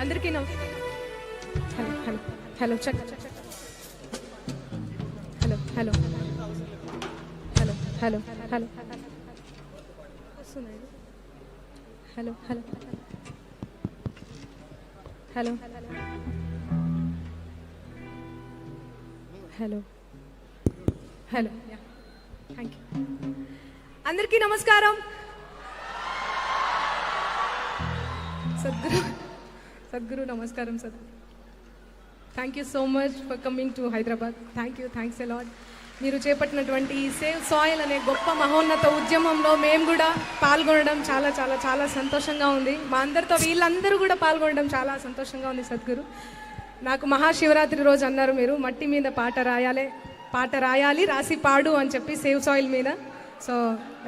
అందరికీ hello hello hello check hello hello hello hello hello వస్తున్నాయి hello hello hello hello hello thank you. అందరికీ నమస్కారం. Sadhguru, namaskaram, Sadhguru. Thank you so much for coming to Hyderabad. Thanks a lot. మీరు చేపట్టినటువంటి ఈ save soil అనే గొప్ప మహోన్నత ఉద్యమంలో మేము కూడా పాల్గొనడం చాలా చాలా చాలా సంతోషంగా ఉంది. మా అందరితో వీళ్ళందరూ కూడా పాల్గొనడం చాలా సంతోషంగా ఉంది. సద్గురు, నాకు మహాశివరాత్రి రోజు అన్నారు మీరు మట్టి మీద పాట రాయాలి రాసి పాడు అని చెప్పి సేవ్ సాయిల్ మీద. సో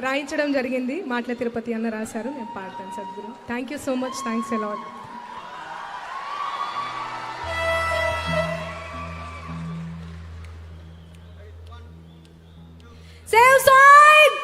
రాయించడం జరిగింది. మాటల తిరుపతి అన్న రాశారు, నేను పాడతాను. Sadhguru, thank you so much. Thanks a lot. Save soil.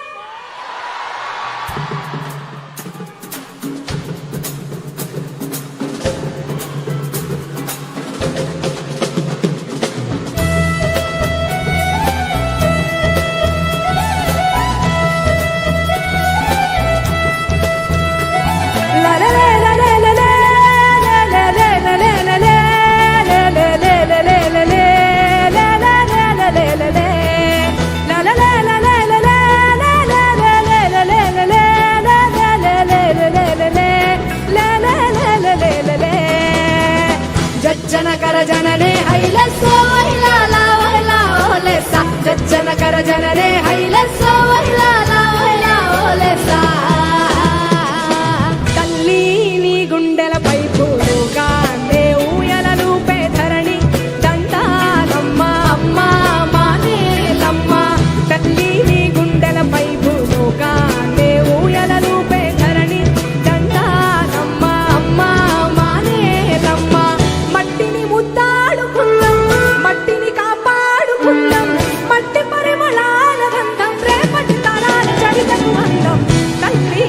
जनने हैलसो वहिला ला वहिला ओलेसा जज्जन कर जनने हैलसो वहिला ला वहिला ओलेसा तल्ली नी गुंडेल पैपूलुगा నే ఊయలలు పేధరణి దంతాలమ్మ అమ్మ మానేలమ్మ తల్లి నీ గుండెల పైపులుగా నే ఊయలలు పేధరణి దంతాలమ్మ అమ్మ మానేలమ్మ మట్టిని ముద్దాడుకుందాం మట్టిని కాపాడుకుందాం మట్టి పరిమళాల గంధం రేపటి తరాల చరితకు అందం తల్లి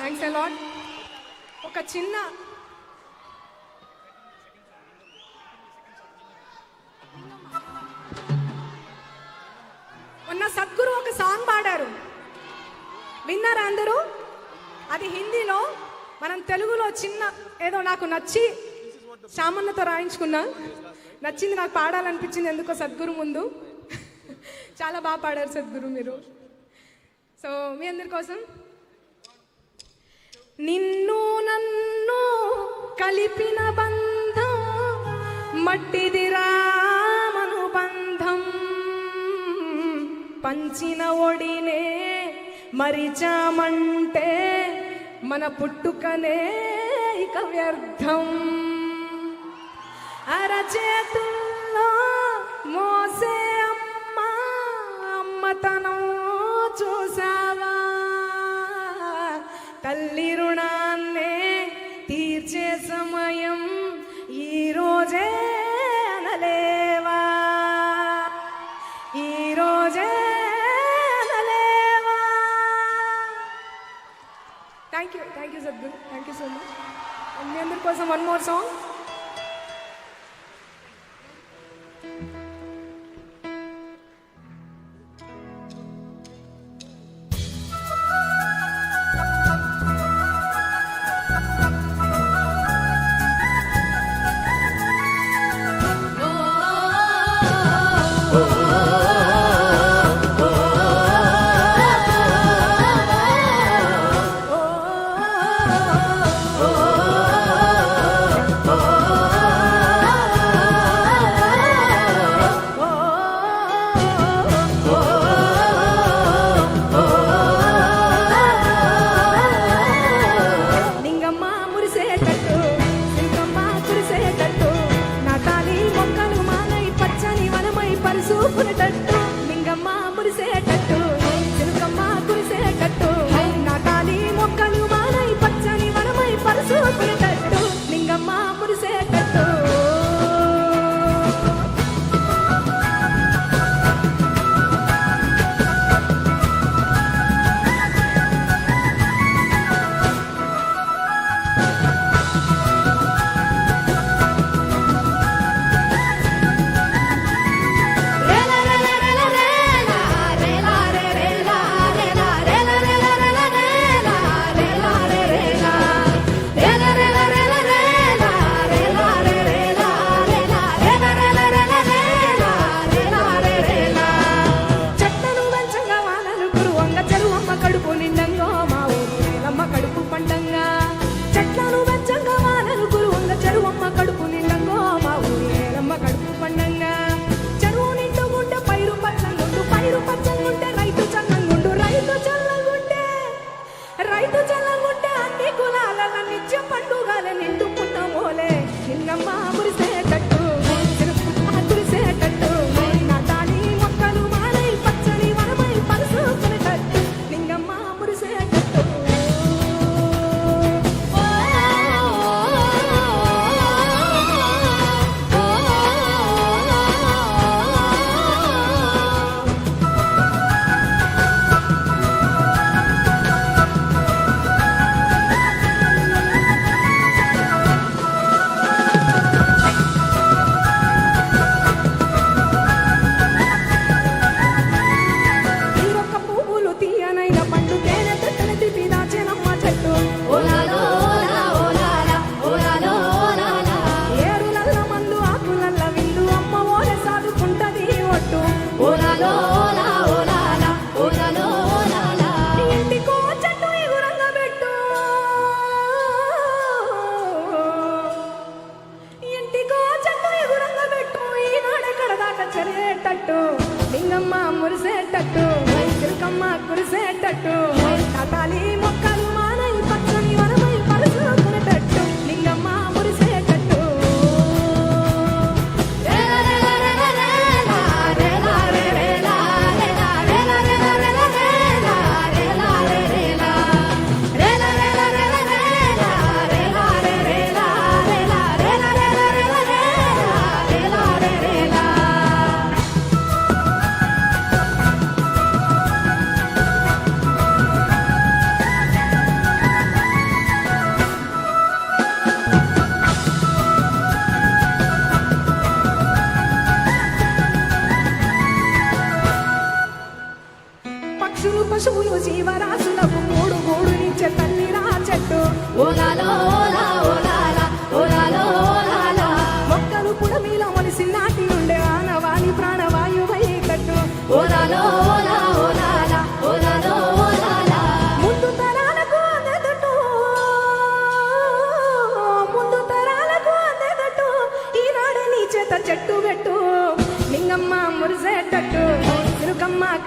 థ్యాంక్స్ అలాట్. ఒక చిన్న మొన్న సద్గురు ఒక సాంగ్ పాడారు, విన్నారా అందరూ? అది హిందీలో, మనం తెలుగులో చిన్న ఏదో నాకు నచ్చి శ్యామన్నతో రాయించుకున్నా, నచ్చింది నాకు పాడాలనిపించింది ఎందుకో సద్గురు ముందు. చాలా బాగా పాడారు సద్గురు మీరు. సో మీ అందరి కోసం. నిన్ను నన్ను కలిపిన బంధం మట్టిదిరా మనుబంధం, పంచిన ఒడినే మరిచామంటే మన పుట్టుకనే ఇక వ్యర్థం. అరచేతుల్లో మోసే అమ్మతనం చూసావా, తల్లి రుణాన్నే తీర్చే సమయం ఈరోజే అనలేవా, ఈరోజే అనలేవా. Thank you Sadhguru, thank you so much. మీ అందరి కోసం వన్ మోర్ సాంగ్.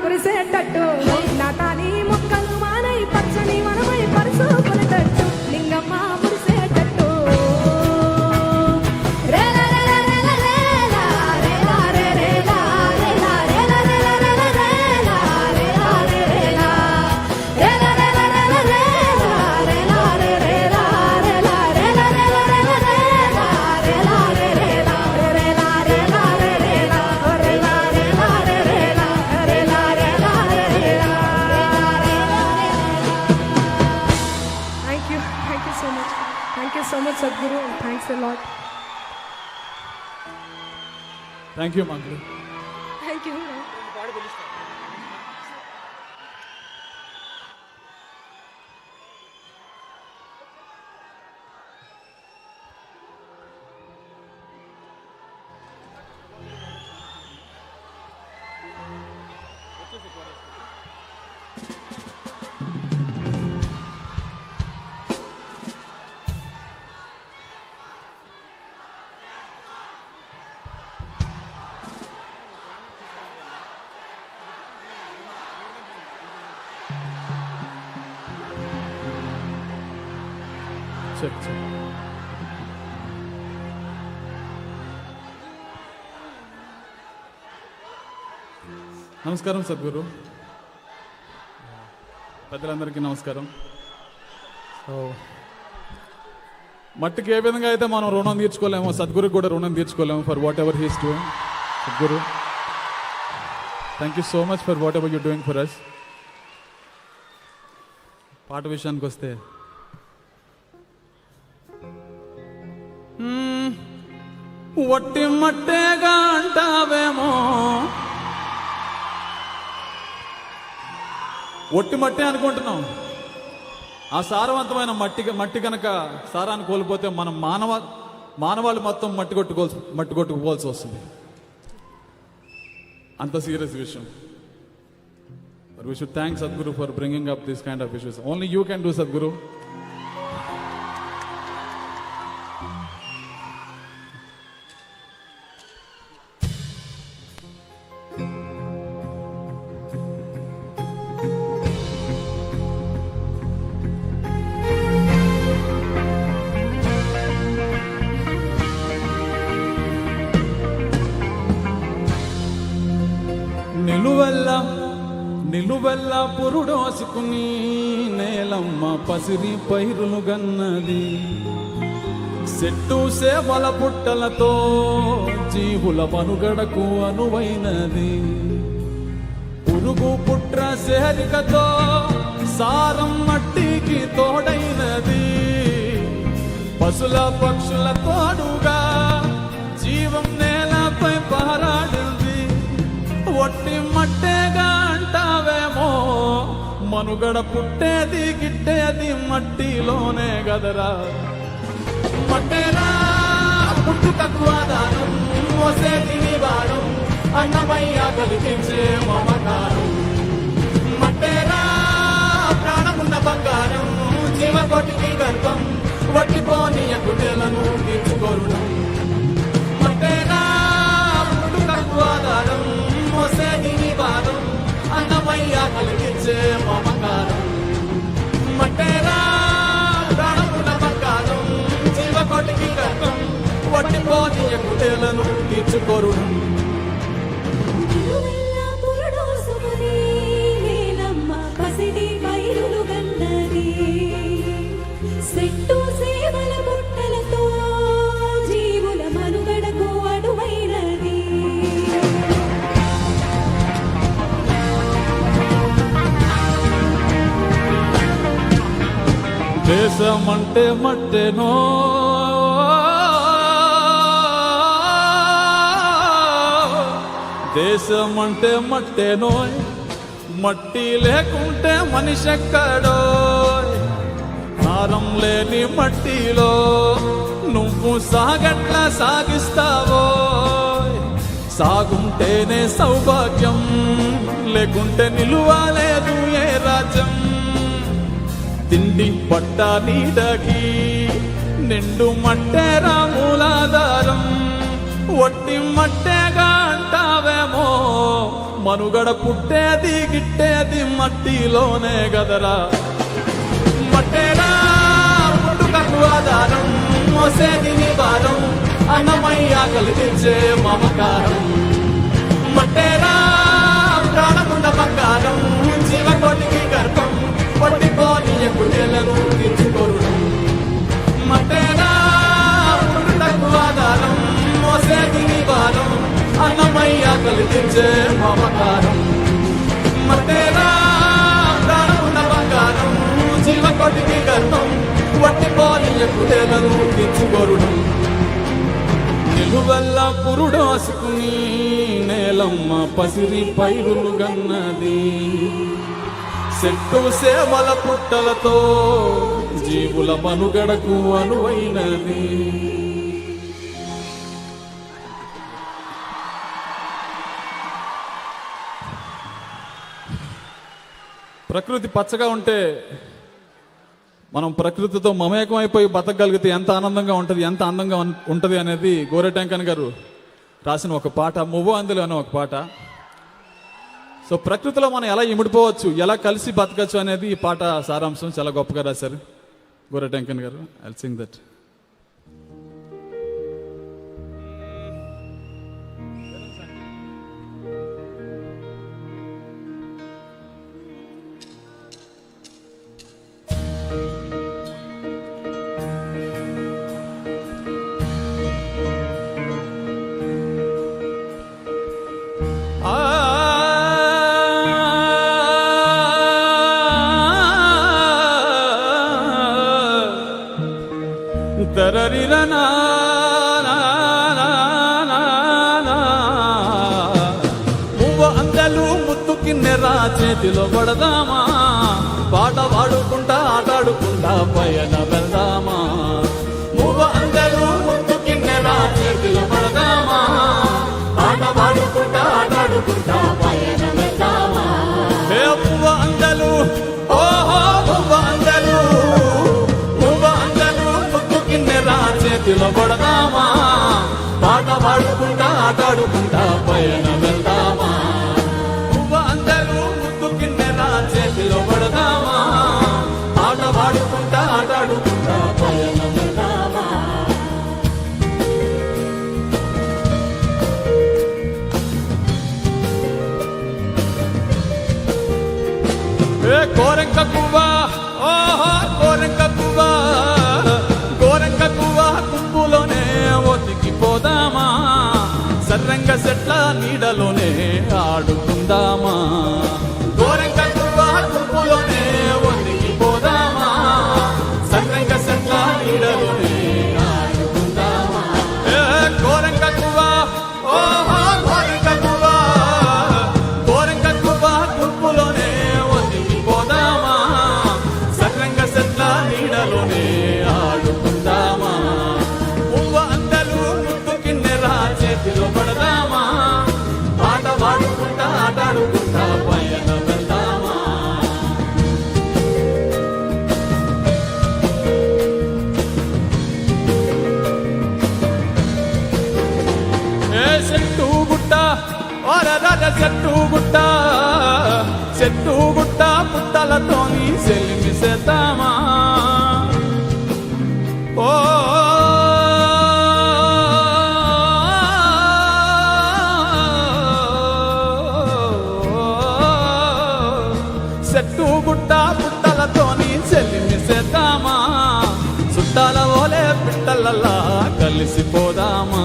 కురిసేటట్టు నాటాలి మొక్కలు మానై పచ్చని మనమై పరుచుకునేటట్టు Lingamma మురిసేటట్టు Sadhguru, thanks a lot. Thank you, Mangali. Thank you. Check. నమస్కారం సద్గురు, పెద్దలందరికీ నమస్కారం. సో మట్టికి ఏ విధంగా అయితే మనం రుణం తీర్చుకోలేమో సద్గురుకి కూడా రుణం తీర్చుకోలేము for whatever he's doing. Sadhguru, thank you so much for whatever you doing for us. పాట విషయానికి వస్తే ఒట్టి మట్టేగా అంటావేమో, ఒట్టి మట్టే అనుకుంటున్నాం. ఆ సారవంతమైన మట్టి కనుక సారాన్ని కోల్పోతే మనం మానవాళి మొత్తం మట్టి కొట్టుకోవాల్సి వస్తుంది. అంత సీరియస్ విషయం. But we should thank Sadhguru for bringing up this kind of issues. Only you can do, Sadhguru. నిలువెల్ల పురుడోసుకుని నేలమ్మ పసిరి పైరులు గన్నది. చెట్టు సేవల పుట్టలతో జీవుల మనుగడకు అనువైనది. పురుగు పుట్ర సేరికతో సారం మట్టికి తోడైనది. పశుల పక్షుల తోడుగా జీవం నేలపై పారాడింది. ఒట్టి మట్టేగా అంటావేమో, మనుగడ పుట్టేది గిట్టేది మట్టిలోనే గదరా. మట్టేరా పుట్టుకకు ఆధారం, మోసేటి నివారం, అన్నమయ్య కలిగించే మమకారం. మట్టేరా ప్రాణమున్న బంగారం, జీవకోటికి గర్భం, వట్టిపోని గుడ్డెలను తీర్చుకోరుడం. మట్టేరా పుట్టుకకు ఆధారం, మోసేటి నివారం, అన్నమయ్య కలిగించే మమకారం. మట్టేరా ప్రాణమున్న బంగారం, జీవకోటికి గర్భం, వట్టిపోని గుడ్డెలను తీర్చుకోరుడం. దేశమంటే మట్టెనో, దేశమంటే మట్టెనో, మట్టి లేకుంటే మనిషెక్కడో. సారం లేని మట్టిలో నువ్వు సాగట్లా సాగిస్తావో. సాగుంటేనే సౌభాగ్యం, లేకుంటే నిలువలేదు ఏ రాజ్యం. తిండి పట్ట నీడకి నిండు మట్టేరా మూలాధారం. ఒట్టి మట్టేగా అంటావేమో, మనుగడ పుట్టేది గిట్టేది మట్టిలోనే గదరా. మట్టేరా పుట్టుకకు ఆధారం, మోసేది నీ భారం, అన్నమయ్య కలిగించే మమకారం. మట్టేరా ప్రాణమున్న బంగారం, జీవకోటికి గర్భం, పట్టిపోని ఎక్కుటేలను తీర్చుకోరుడం. మట్టేరా పుట్టుకకు ఆధారం, మోసేది నీ భారం, అన్నమయ్య కలిగించే మమకారం. మట్టేరా ప్రాణమున్న బంగారం, జీవకోటికి గర్భం, పట్టిపోని ఎక్కుటేలను తీర్చుకోరుడం. నిలువెల్ల పురుడోసుకుని నేలమ్మ పసిరి పైరులు గన్నది, చెట్టు సేవల పుట్టలతో జీవుల మనుగడకు అనువైనది. ప్రకృతి పచ్చగా ఉంటే మనం ప్రకృతితో మమేకం అయిపోయి బతకగలిగితే ఎంత ఆనందంగా ఉంటుంది, ఎంత అందంగా ఉంటుంది అనేది గోరెటెంకన్ గారు రాసిన ఒక పాట, మువ్వ అందులో అనే ఒక పాట. సో ప్రకృతిలో మనం ఎలా ఇమిడిపోవచ్చు, ఎలా కలిసి బతకచ్చు అనేది ఈ పాట సారాంశం. చాలా గొప్పగా రాశారు గోరెటెంకన్ గారు. I'll sing that. మువ్వ అందలు ముత్తు కిన్నెరా చేతిలో పడదామా, పాట పాడుకుంటా ఆటాడుకుంటా పయన వెళ్దామా. మువ్వ అందలు ముత్తు కిన్నెరా చేతిలో పడదామా, పాట పాడుకుంటా ఆటాడుకుంటా పయన వెళ్దామా. మువ్వ అందలు ఓహో మువ్వ అందలు, మువ్వ అందలు ముత్తు కిన్నెరా చేతిలో పడదామా, పాట పాడుకుంటా ఆటాడుకుంటా పయన వెళ్దామా. మువ్వ అందలు ముత్తు కిన్నెరా చేతిలో పడదామా, పాట పాడుకుంటా ఆటాడుకుంటా పయన వెళ్దామా. కోరెంక పువ్వా ఓహో కోరెంక పువ్వా, కోరెంక పువ్వా కుంపులోనే ఒతికిపోదామా, సర్రంగ చెట్ల నీడలోనే ఆడుకుందామా. కోరెంక పువ్వా కుంపులోనే ఒతికిపోదామా, సర్రంగ చెట్ల నీడలోనే ఆడుకుందామా. కోరెంక పువ్వా ఓహో కోరెంక పువ్వా, కోరెంక పువ్వా కుంపులోనే ఒతికిపోదామా, సర్రంగ చెట్ల నీడలోనే ఆడుకుందామా. మువ్వ అందలు ముత్తు కిన్నెరా చేతిలో పడదామా, పాట పాడుకుంటా ఆటాడుకుంటా పయన వెళ్దామా. చెట్టు గుట్ట ఓరద చెట్టు గుట్ట, చెట్టు గుట్ట పుట్టలతోని సెలిమిసేద్దామా. ఓ చెట్టు గుట్ట పుట్టలతోని సెలిమిసేద్దామా, చుట్టాల ఓలే పిట్టలలా కలిసిపోదామా.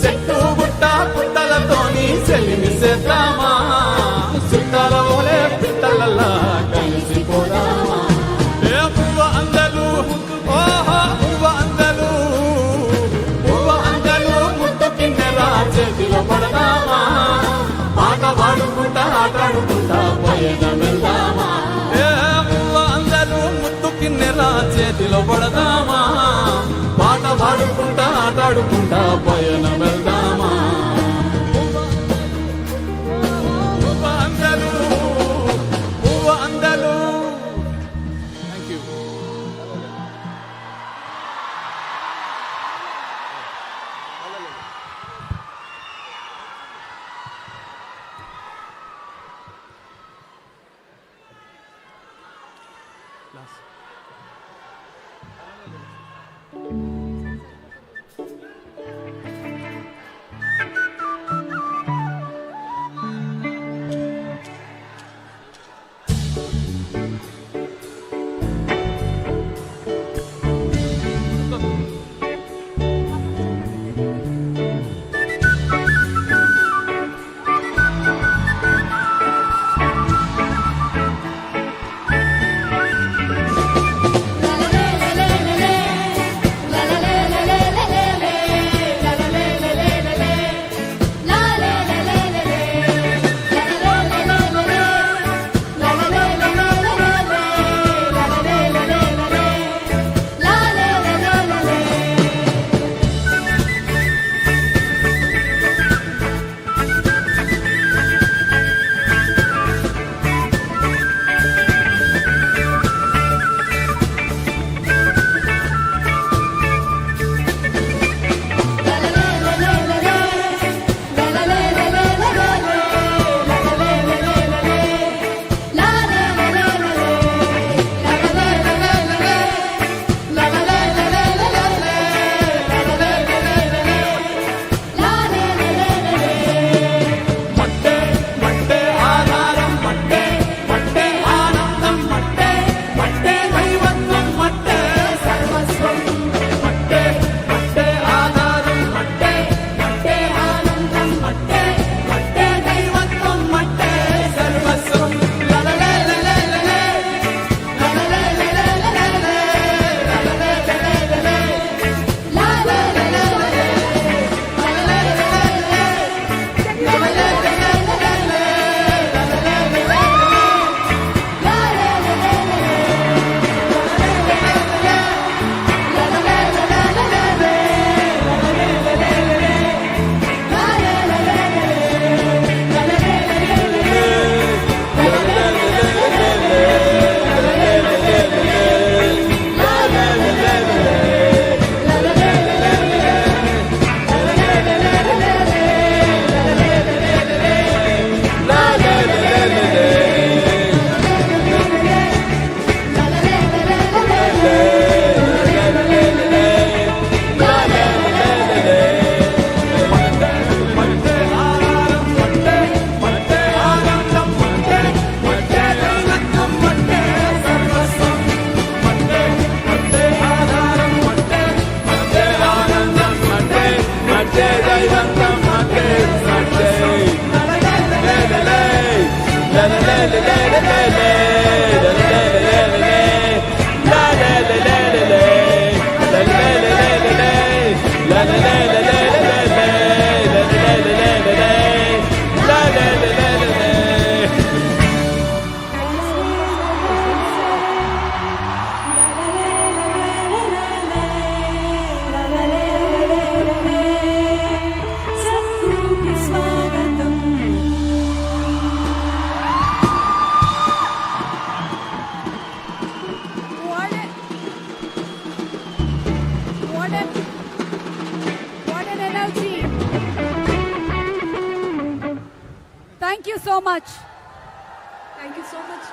చెట్టు గుట్ట పుట్టలతోని సెలిమిసేద్దామా, చుట్టాల ఓలే పిట్టలలా కలిసిపోదామా. పువ్వ అందలు ఓహో పువ్వ అందలు, పువ్వ అందలు ముత్తు కిన్నెరా చేతిలో పడదామా, పాట పాడుకుంటా ఆటాడుకుంటా పయన వెళ్దామా. పువ్వ అందలు ముత్తు కిన్నెరా చేతిలో పడదామా, పాట పాడుకుంటా ఆటాడుకుంటా పయన వెళ్దామా. పువ్వ అందలు, పువ్వ అందలు. Thank you. Thank you so much. Thank you so much.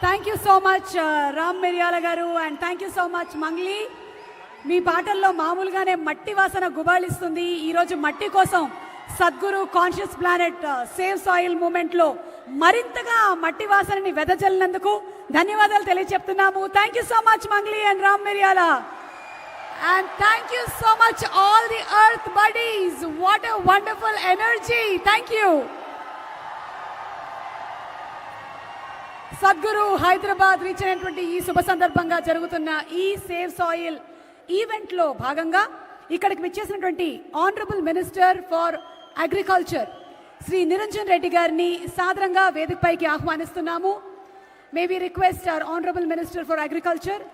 Thank you so much, Ram Miryala garu, and thank you so much, Mangli. మీ పాటల్లో మామూలుగానే మట్టి వాసన గుబాళిస్తుంది. ఈరోజు మట్టి కోసం Sadhguru conscious planet save soil movement లో మరింతగా మట్టి వాసనని వెదజల్లినందుకు ధన్యవాదాలు తెలియజెప్తున్నాము. Thank you so much Mangli and Ram Miryala. And thank you so much all the earth buddies. What a wonderful energy. Thank you. Sadhguru Hyderabad reach అయినటువంటి ఈ శుభ సందర్భంగా జరుగుతున్న ఈ సేవ్ సాయిల్ ఈవెంట్ లో భాగంగా ఇక్కడికి విచ్చేసినటువంటి honourable minister for agriculture Shri Niranjan Reddy garu సాదరంగా వేదికపైకి ఆహ్వానిస్తున్నాము. May we request our honourable minister for agriculture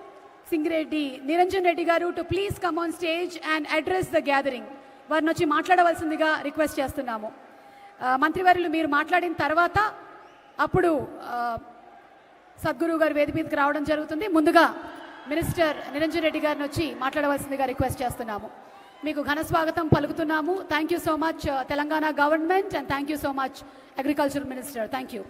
Singireddy Niranjan Reddy garu to please come on stage and address the gathering. వారిని వచ్చి మాట్లాడవలసిందిగా రిక్వెస్ట్ చేస్తున్నాము. మంత్రివర్యులు మీరు మాట్లాడిన తర్వాత అప్పుడు సద్గురు గారు వేదిక మీదకి రావడం జరుగుతుంది. ముందుగా మినిస్టర్ నిరంజన్ రెడ్డి గారిని వచ్చి మాట్లాడవలసిందిగా రిక్వెస్ట్ చేస్తున్నాము. మీకు ఘన స్వాగతం పలుకుతున్నాము. Thank you so much Telangana government and thank you so much agriculture minister. Thank you.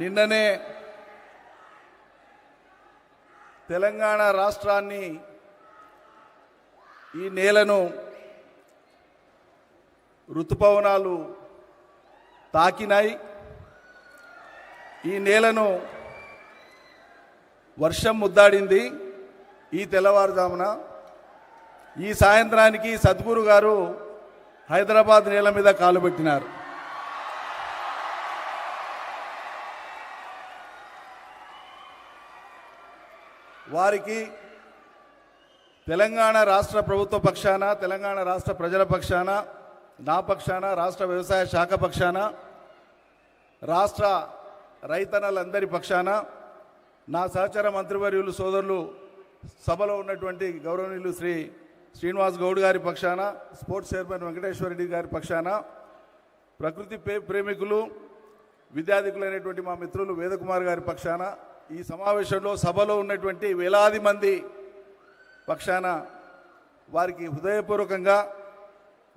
నిన్ననే తెలంగాణ రాష్ట్రాన్ని, ఈ నేలను ఋతుపవనాలు తాకినాయి. ఈ నేలను వర్షం ముద్దాడింది. ఈ తెల్లవారుజామున ఈ సాయంత్రానికి సద్గురు గారు హైదరాబాద్ నేల మీద కాలు పెట్టినారు. వారికి తెలంగాణ రాష్ట్ర ప్రభుత్వ పక్షాన, తెలంగాణ రాష్ట్ర ప్రజల పక్షాన, నా పక్షాన, రాష్ట్ర వ్యవసాయ శాఖ పక్షాన, రాష్ట్ర రైతన్నలందరి పక్షాన, నా సహచర మంత్రివర్యులు సోదరులు, సభలో ఉన్నటువంటి గౌరవనీయులు శ్రీ శ్రీనివాస్ గౌడ్ గారి పక్షాన, స్పోర్ట్స్ చైర్మన్ వెంకటేశ్వర రెడ్డి గారి పక్షాన, ప్రకృతి ప్రేమికులు, విద్యార్థికులైనటువంటి మా మిత్రులు వేదకుమార్ గారి పక్షాన, ఈ సమావేశంలో సభలో ఉన్నటువంటి వేలాది మంది పక్షాన వారికి హృదయపూర్వకంగా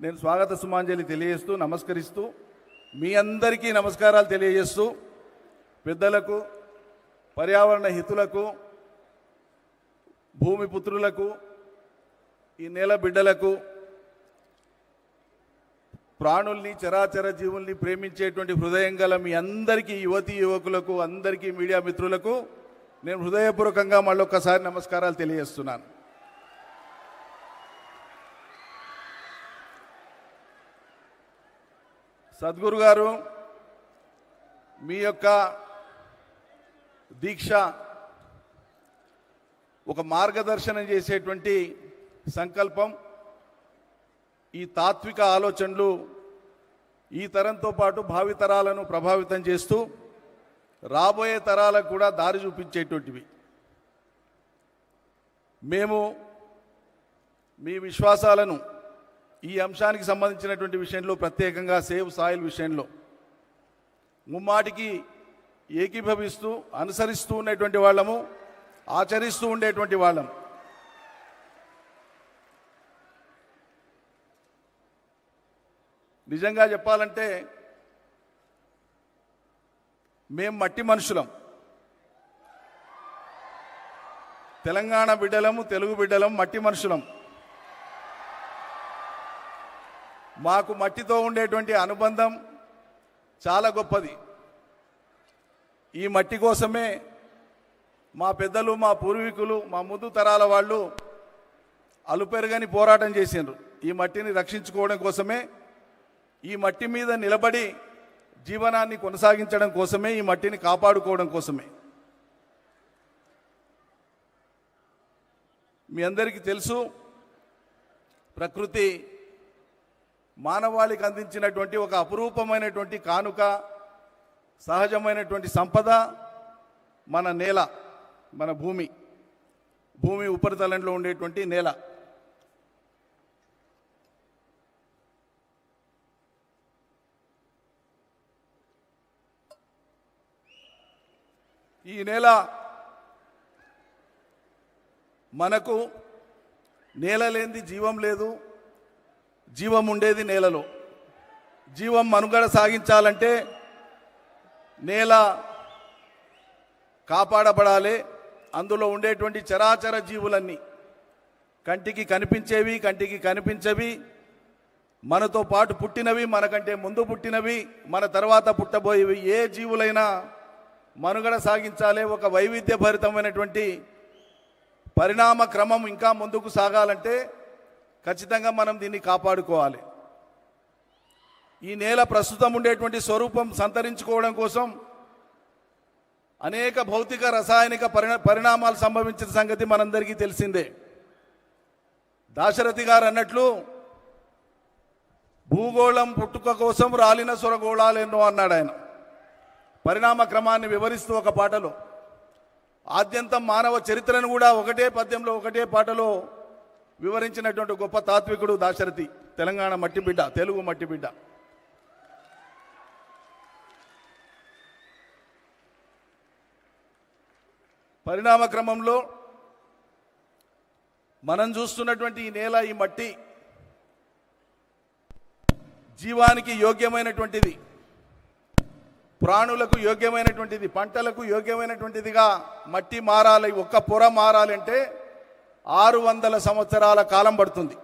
నేను స్వాగత సుమాంజలి తెలియజేస్తూ, నమస్కరిస్తూ, మీ అందరికీ నమస్కారాలు తెలియజేస్తూ, పెద్దలకు, పర్యావరణ హితులకు, భూమి పుత్రులకు, ఈ నేల బిడ్డలకు, ప్రాణుల్ని, చరాచర జీవుల్ని ప్రేమించేటువంటి హృదయం గల మీ అందరికీ, యువతీ యువకులకు, అందరికీ, మీడియా మిత్రులకు నేను హృదయపూర్వకంగా మళ్ళొక్కసారి నమస్కారాలు తెలియజేస్తున్నాను. సద్గురు గారు, మీ యొక్క దీక్ష ఒక మార్గదర్శనం చేసేటువంటి సంకల్పం. ఈ తాత్విక ఆలోచనలు ఈ తరంతో పాటు భావితరాలను ప్రభావితం చేస్తూ రాబోయే తరాలకు కూడా దారి చూపించేటువంటివి. మేము మీ విశ్వాసాలను ఈ అంశానికి సంబంధించినటువంటి విషయంలో, ప్రత్యేకంగా సేవ్ సాయిల్ విషయంలో ముమ్మాటికి ఏకీభవిస్తూ, అనుసరిస్తూ ఉండేటువంటి వాళ్ళము, ఆచరిస్తూ ఉండేటువంటి వాళ్ళం. నిజంగా చెప్పాలంటే మేం మట్టి మనుషులం, తెలంగాణ బిడ్డలము, తెలుగు బిడ్డలం, మట్టి మనుషులం. మాకు మట్టితో ఉండేటువంటి అనుబంధం చాలా గొప్పది. ఈ మట్టి కోసమే మా పెద్దలు, మా పూర్వీకులు, మా ముందు తరాల వాళ్ళు అలుపెరగని పోరాటం చేసిండ్రు. ఈ మట్టిని రక్షించుకోవడం కోసమే, ఈ మట్టి మీద నిలబడి జీవనాన్ని కొనసాగించడం కోసమే, ఈ మట్టిని కాపాడుకోవడం కోసమే. మీ అందరికీ తెలుసు, ప్రకృతి మానవాళికి అందించినటువంటి ఒక అపురూపమైనటువంటి కానుక, సహజమైనటువంటి సంపద మన నేల, మన భూమి, భూమి ఉపరితలంలో ఉండేటువంటి నేల. ఈ నేల మనకు, నేల లేనిది జీవం లేదు, జీవం ఉండేది నేలలో. జీవం మనుగడ సాగించాలంటే నేల కాపాడబడాలి. అందులో ఉండేటువంటి చరాచర జీవులన్నీ, కంటికి కనిపించేవి, కంటికి కనిపించవి, మనతో పాటు పుట్టినవి, మనకంటే ముందు పుట్టినవి, మన తర్వాత పుట్టబోయేవి, ఏ జీవులైనా మనుగడ సాగించాలి. ఒక వైవిధ్యభరితమైనటువంటి పరిణామ క్రమం ఇంకా ముందుకు సాగాలంటే ఖచ్చితంగా మనం దీన్ని కాపాడుకోవాలి. ఈ నేల ప్రస్తుతం ఉండేటువంటి స్వరూపం సంతరించుకోవడం కోసం అనేక భౌతిక, రసాయనిక పరిణామాలు సంభవించిన సంగతి మనందరికీ తెలిసిందే. దాశరథి గారు అన్నట్లు, భూగోళం పుట్టుక కోసం రాలిన సొరగోళాలెన్నో అన్నాడు ఆయన పరిణామ క్రమాన్ని వివరిస్తూ ఒక పాటలో. ఆద్యంతం మానవ చరిత్రను కూడా ఒకటే పద్యంలో, ఒకటే పాటలో వివరించినటువంటి గొప్ప తాత్వికుడు దాశరథి, తెలంగాణ మట్టి బిడ్డ, తెలుగు మట్టి బిడ్డ. పరిణామ క్రమంలో మనం చూస్తున్నటువంటి ఈ నేల, ఈ మట్టి జీవానికి యోగ్యమైనటువంటిది. ప్రాణులకు యోగ్యమైనటువంటిది, పంటలకు యోగ్యమైనటువంటిదిగా మట్టి మారాలి, ఒక్క పొర మారాలంటే 600 సంవత్సరాల కాలం పడుతుంది.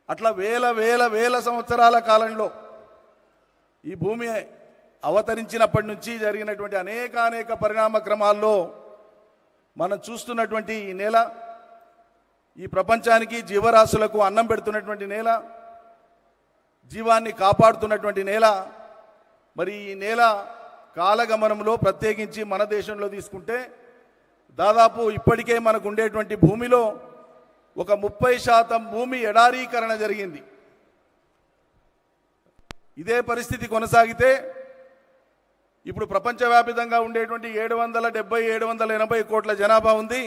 అట్లా వేల వేల వేల సంవత్సరాల కాలంలో ఈ భూమి అవతరించినప్పటి నుంచి జరిగినటువంటి అనేక పరిణామ క్రమాల్లో మనం చూస్తున్నటువంటి ఈ నేల, ఈ ప్రపంచానికి జీవరాశులకు అన్నం పెడుతున్నటువంటి నేల, జీవాన్ని కాపాడుతున్నటువంటి నేల. మరి ఈ నేల కాలగమనంలో ప్రత్యేకించి మన దేశంలో తీసుకుంటే దాదాపు ఇప్పటికే మనకు ఉండేటువంటి భూమిలో ఒక 30% భూమి ఎడారీకరణ జరిగింది. ఇదే పరిస్థితి కొనసాగితే ఇప్పుడు ప్రపంచవ్యాప్తంగా ఉండేటువంటి 780 కోట్ల జనాభా ఉంది.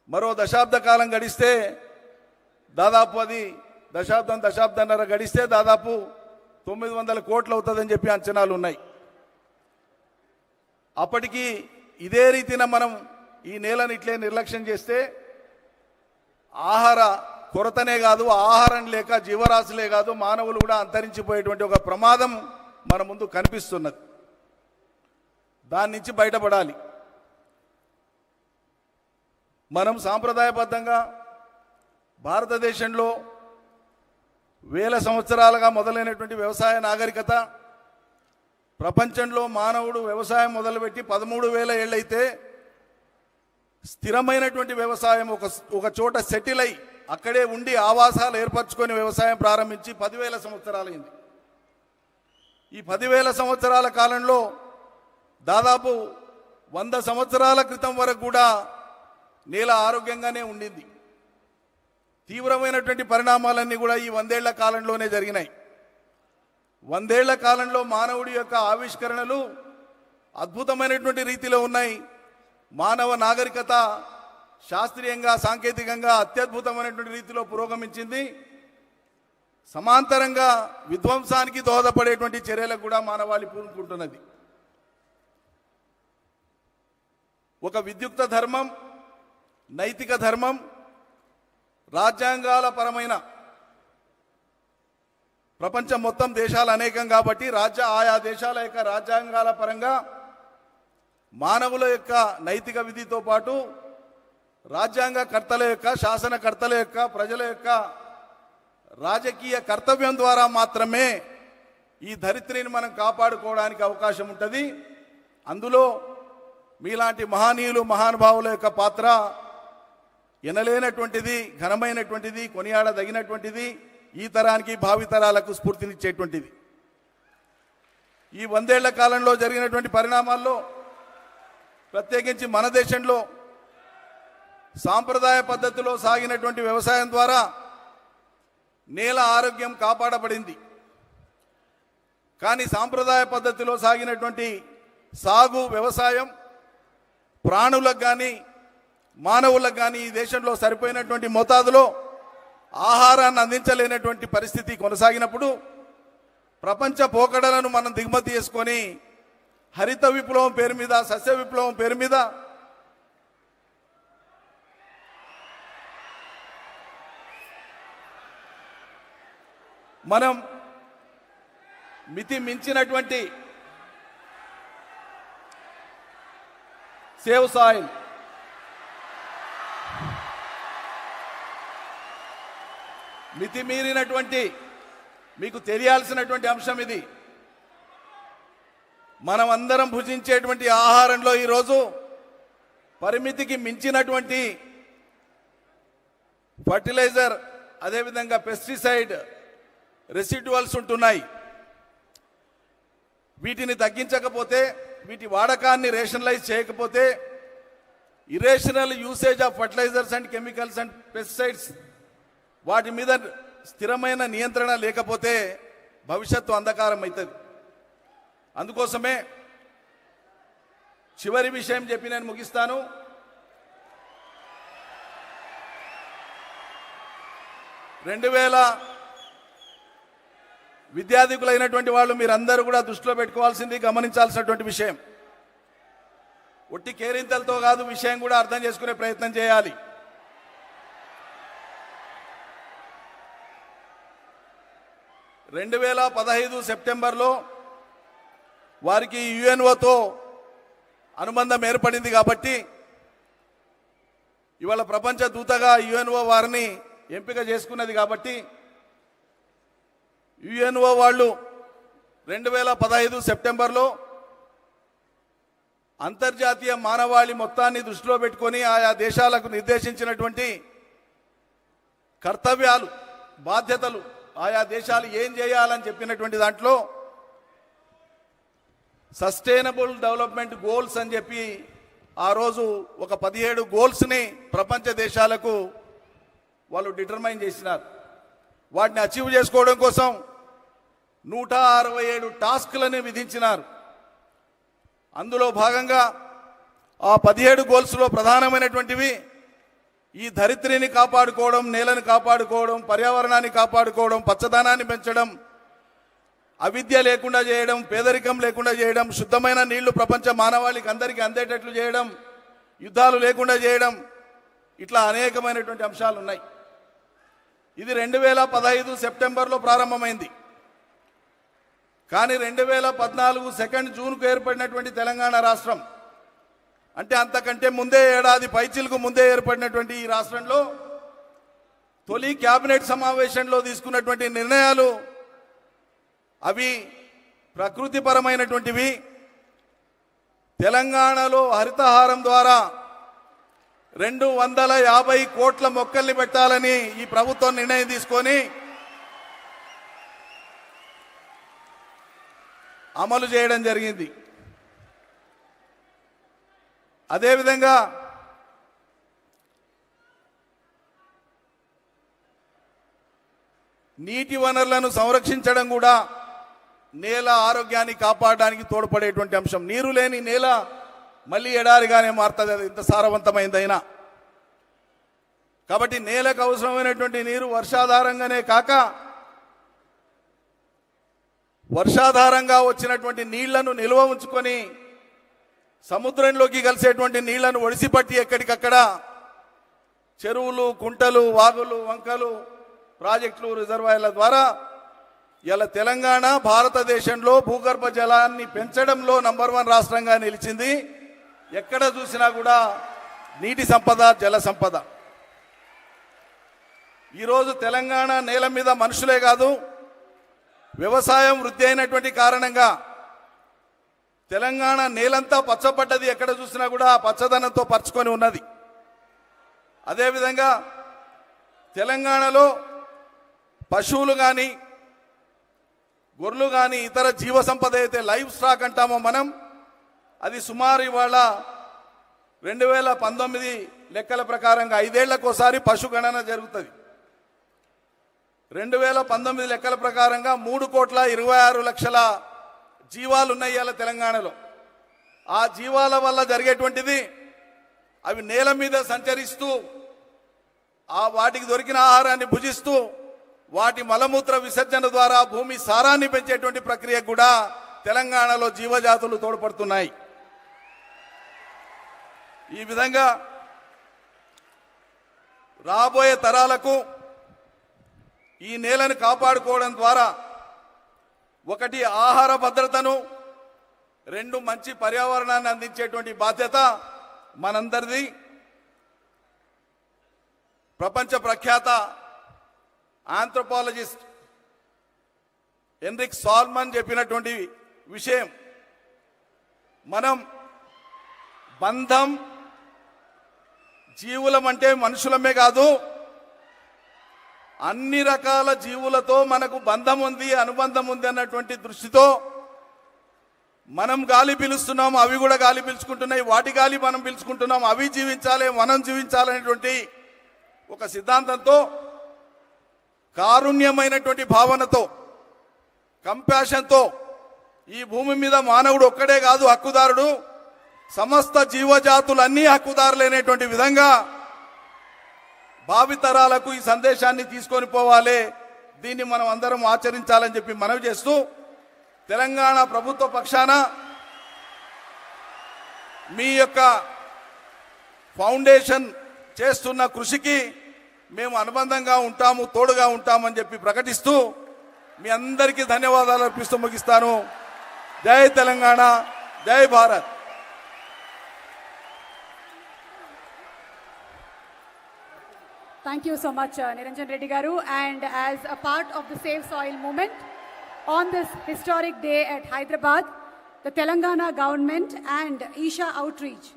మరో దశాబ్ద కాలం గడిస్తే దాదాపు అది దశాబ్దన్నర గడిస్తే దాదాపు 900 కోట్లు అవుతుందని చెప్పి అంచనాలు ఉన్నాయి. అప్పటికి ఇదే రీతిన మనం ఈ నేలను ఇట్లే నిర్లక్ష్యం చేస్తే ఆహార కొరతనే కాదు, ఆహారం లేక జీవరాశులే కాదు, మానవులు కూడా అంతరించిపోయేటువంటి ఒక ప్రమాదం మన ముందు కనిపిస్తున్నది. దాని నుంచి బయటపడాలి. మనం సాంప్రదాయబద్ధంగా భారతదేశంలో వేల సంవత్సరాలుగా మొదలైనటువంటి వ్యవసాయ నాగరికత, ప్రపంచంలో మానవుడు వ్యవసాయం మొదలుపెట్టి 13,000 ఏళ్ళైతే స్థిరమైనటువంటి వ్యవసాయం ఒక చోట సెటిల్ అయి అక్కడే ఉండి ఆవాసాలు ఏర్పరచుకొని వ్యవసాయం ప్రారంభించి 10,000 సంవత్సరాలైంది. ఈ 10,000 సంవత్సరాల కాలంలో దాదాపు 100 సంవత్సరాల క్రితం వరకు కూడా నేల ఆరోగ్యంగానే ఉండింది. తీవ్రమైనటువంటి పరిణామాలన్నీ కూడా ఈ 100 ఏళ్ల కాలంలోనే జరిగినాయి. 100 ఏళ్ల కాలంలో మానవుడి యొక్క ఆవిష్కరణలు అద్భుతమైనటువంటి రీతిలో ఉన్నాయి. మానవ నాగరికత శాస్త్రీయంగా, సాంకేతికంగా అత్యద్భుతమైనటువంటి రీతిలో పురోగమించింది. సమాంతరంగా విధ్వంసానికి దోహదపడేటువంటి చర్యలకు కూడా మానవాళి పూనుకుంటున్నది. ఒక విద్యుక్త ధర్మం, నైతిక ధర్మం, రాజ్యాంగాల పరమైన ప్రపంచం మొత్తం దేశాలు అనేకం కాబట్టి ఆయా దేశాల యొక్క రాజ్యాంగాల పరంగా మానవుల యొక్క నైతిక విధితో పాటు రాజ్యాంగ కర్తల యొక్క, శాసనకర్తల యొక్క, ప్రజల యొక్క రాజకీయ కర్తవ్యం ద్వారా మాత్రమే ఈ ధరిత్రిని మనం కాపాడుకోవడానికి అవకాశం ఉంటుంది. అందులో మీలాంటి మహనీయులు, మహానుభావుల యొక్క పాత్ర ఎనలేనటువంటిది, ఘనమైనటువంటిది, కొనియాడదగినటువంటిది, ఈ తరానికి భావితరాలకు స్ఫూర్తినిచ్చేటువంటిది. ఈ 100 ఏళ్ల కాలంలో జరిగినటువంటి పరిణామాల్లో ప్రత్యేకించి మన దేశంలో సాంప్రదాయ పద్ధతిలో సాగినటువంటి వ్యవసాయం ద్వారా నేల ఆరోగ్యం కాపాడబడింది. కానీ సాంప్రదాయ పద్ధతిలో సాగినటువంటి సాగు వ్యవసాయం ప్రాణులకు కానీ మానవులకు కానీ ఈ దేశంలో సరిపోయినటువంటి మోతాదులో ఆహారాన్ని అందించలేనటువంటి పరిస్థితి కొనసాగినప్పుడు ప్రపంచ పోకడలను మనం దిగుమతి చేసుకొని హరిత విప్లవం పేరు మీద, సస్య విప్లవం పేరు మీద మనం మితి మించినటువంటి సేవ్ సాయిల్, మితిమీరినటువంటి, మీకు తెలియాల్సినటువంటి అంశం ఇది. మనం అందరం భుజించేటువంటి ఆహారంలో ఈరోజు పరిమితికి మించినటువంటి ఫర్టిలైజర్, అదేవిధంగా పెస్టిసైడ్ రెసిడ్యువల్స్ ఉంటున్నాయి. వీటిని తగ్గించకపోతే, వీటి వాడకాన్ని రేషనలైజ్ చేయకపోతే, irrational usage of fertilisers and chemicals and pesticides వాటి మీద స్థిరమైన నియంత్రణ లేకపోతే భవిష్యత్తు అంధకారం అవుతుంది. అందుకోసమే చివరి విషయం చెప్పి నేను ముగిస్తాను. విద్యార్థికులైనటువంటి వాళ్ళు మీరందరూ కూడా దృష్టిలో పెట్టుకోవాల్సింది, గమనించాల్సినటువంటి విషయం, ఒట్టి కేరింతలతో కాదు, విషయం కూడా అర్థం చేసుకునే ప్రయత్నం చేయాలి. 2015 సెప్టెంబర్లో వారికి యుఎన్ఓతో అనుబంధం ఏర్పడింది కాబట్టి ఇవాళ ప్రపంచ దూతగా యుఎన్ఓ వారిని ఎంపిక చేసుకున్నది కాబట్టి యుఎన్ఓ వాళ్ళు 2015 సెప్టెంబర్లో అంతర్జాతీయ మానవాళి మొత్తాన్ని దృష్టిలో పెట్టుకొని ఆయా దేశాలకు నిర్దేశించినటువంటి కర్తవ్యాలు, బాధ్యతలు, ఆయా దేశాలు ఏం చేయాలని చెప్పినటువంటి దాంట్లో సస్టైనబుల్ డెవలప్మెంట్ గోల్స్ అని చెప్పి ఆ రోజు ఒక 17 గోల్స్ని ప్రపంచ దేశాలకు వాళ్ళు డిటర్మైన్ చేసినారు. వాటిని అచీవ్ చేసుకోవడం కోసం 167 టాస్క్లని విధించినారు. అందులో భాగంగా ఆ 17 గోల్స్లో ప్రధానమైనటువంటివి ఈ ధరిత్రిని కాపాడుకోవడం, నేలను కాపాడుకోవడం, పర్యావరణాన్ని కాపాడుకోవడం, పచ్చదనాన్ని పెంచడం, అవిద్య లేకుండా చేయడం, పేదరికం లేకుండా చేయడం, శుద్ధమైన నీళ్లు ప్రపంచ మానవాళికి అందరికీ అందేటట్లు చేయడం, యుద్ధాలు లేకుండా చేయడం, ఇట్లా అనేకమైనటువంటి అంశాలు ఉన్నాయి. ఇది 2015 సెప్టెంబర్లో ప్రారంభమైంది. కానీ 2014 2 జూన్కు ఏర్పడినటువంటి తెలంగాణ రాష్ట్రం అంటే అంతకంటే ముందే ఏడాది పైచిలకు ముందే ఏర్పడినటువంటి ఈ రాష్ట్రంలో తొలి క్యాబినెట్ సమావేశంలో తీసుకున్నటువంటి నిర్ణయాలు అవి ప్రకృతిపరమైనటువంటివి. తెలంగాణలో హరితహారం ద్వారా 250 కోట్ల మొక్కల్ని పెట్టాలని ఈ ప్రభుత్వం నిర్ణయం తీసుకొని అమలు చేయడం జరిగింది. అదేవిధంగా నీటి వనరులను సంరక్షించడం కూడా నేల ఆరోగ్యాన్ని కాపాడడానికి తోడ్పడేటువంటి అంశం. నీరు లేని నేల మళ్ళీ ఎడారిగానే మారుతుంది, అది ఇంత సారవంతమైందైనా. కాబట్టి నేలకు అవసరమైనటువంటి నీరు వర్షాధారంగానే కాక వర్షాధారంగా వచ్చినటువంటి నీళ్లను నిల్వ ఉంచుకొని సముద్రంలోకి కలిసేటువంటి నీళ్లను ఒడిసిపట్టి ఎక్కడికక్కడ చెరువులు, కుంటలు, వాగులు, వంకలు, ప్రాజెక్టులు, రిజర్వాయర్ల ద్వారా ఇలా తెలంగాణ భారతదేశంలో భూగర్భ జలాన్ని పెంచడంలో నంబర్ 1 రాష్ట్రంగా నిలిచింది. ఎక్కడ చూసినా కూడా నీటి సంపద, జల సంపద. ఈరోజు తెలంగాణ నేల మీద మనుషులే కాదు, వ్యవసాయం వృద్ధి అయినటువంటి కారణంగా తెలంగాణ నేలంతా పచ్చబడ్డది. ఎక్కడ చూసినా కూడా పచ్చదనంతో పరుచుకొని ఉన్నది. అదేవిధంగా తెలంగాణలో పశువులు కానీ, గొర్రెలు కానీ, ఇతర జీవ సంపద అయితే లైవ్ స్టాక్ అంటామో మనం, అది సుమారు ఇవాళ 2019 లెక్కల ప్రకారంగా 5 ఏళ్లకోసారి పశుగణన జరుగుతుంది. 2019 లెక్కల ప్రకారంగా 3,26,00,000 జీవాలు ఉన్నాయి ఇవాళ తెలంగాణలో. ఆ జీవాల వల్ల జరిగేటువంటిది అవి నేల మీద సంచరిస్తూ వాటికి దొరికిన ఆహారాన్ని భుజిస్తూ వాటి మలమూత్ర విసర్జన ద్వారా భూమి సారాన్ని పెంచేటువంటి ప్రక్రియ కూడా తెలంగాణలో జీవజాతులు తోడ్పడుతున్నాయి. ఈ విధంగా రాబోయే తరాలకు ఈ నేలను కాపాడుకోవడం ద్వారా 1 ఆహార భద్రతను, 2 మంచి పర్యావరణాన్ని అందించేటువంటి బాధ్యత మనందరిది. ప్రపంచ ప్రఖ్యాత ఆంథ్రోపాలజిస్ట్ ఎన్రిక్ సాల్మన్ చెప్పినటువంటి విషయం, మనం బంధం జీవులం అంటే మనుషులమే కాదు, అన్ని రకాల జీవులతో మనకు బంధం ఉంది, అనుబంధం ఉంది అన్నటువంటి దృష్టితో మనం గాలి పీలుస్తున్నాం, అవి కూడా గాలి పీల్చుకుంటున్నాయి, వాటి గాలి మనం పీల్చుకుంటున్నాం, అవి జీవించాలి, మనం జీవించాలనేటువంటి ఒక సిద్ధాంతంతో, కారుణ్యమైనటువంటి భావనతో, కంపాషన్తో ఈ భూమి మీద మానవుడు ఒక్కడే కాదు హక్కుదారుడు, సమస్త జీవజాతులన్నీ హక్కుదారులైనటువంటి విధంగా భావితరాలకు ఈ సందేశాన్ని తీసుకొని పోవాలి. దీన్ని మనం అందరం ఆచరించాలని చెప్పి మనవి చేస్తూ, తెలంగాణ ప్రభుత్వ పక్షాన మీ యొక్క ఫౌండేషన్ చేస్తున్న కృషికి మేము అనుబంధంగా ఉంటాము, తోడుగా ఉంటామని చెప్పి ప్రకటిస్తూ మీ అందరికీ ధన్యవాదాలు అర్పిస్తూ ముగిస్తాను. జై తెలంగాణ, జై Bharat. Thank you so much, Niranjan Reddy Garu. And as a part of the Save Soil movement, on this historic day at Hyderabad, the Telangana government and Isha Outreach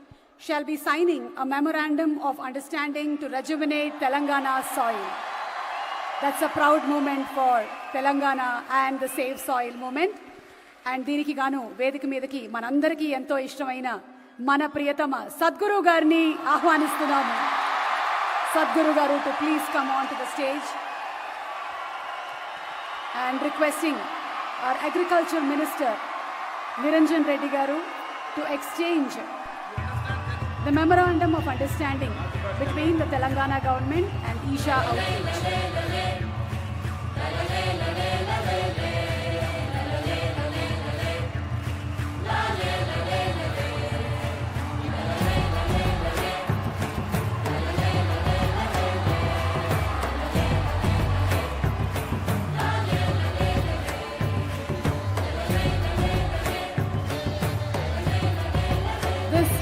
shall be signing a memorandum of understanding to rejuvenate Telangana's soil. That's a proud moment for Telangana and the Save Soil movement. And దీనికి గాను వేదిక మీదకి మనందరికీ ఎంతో ఇష్టమైన మన ప్రియతమ సద్గురు గారిని ఆహ్వానిస్తున్నాము. Sadhguru Garu to please come on to the stage, and requesting our Agriculture Minister Niranjan Reddy Garu to exchange the Memorandum of Understanding between the Telangana government and Isha Outreach.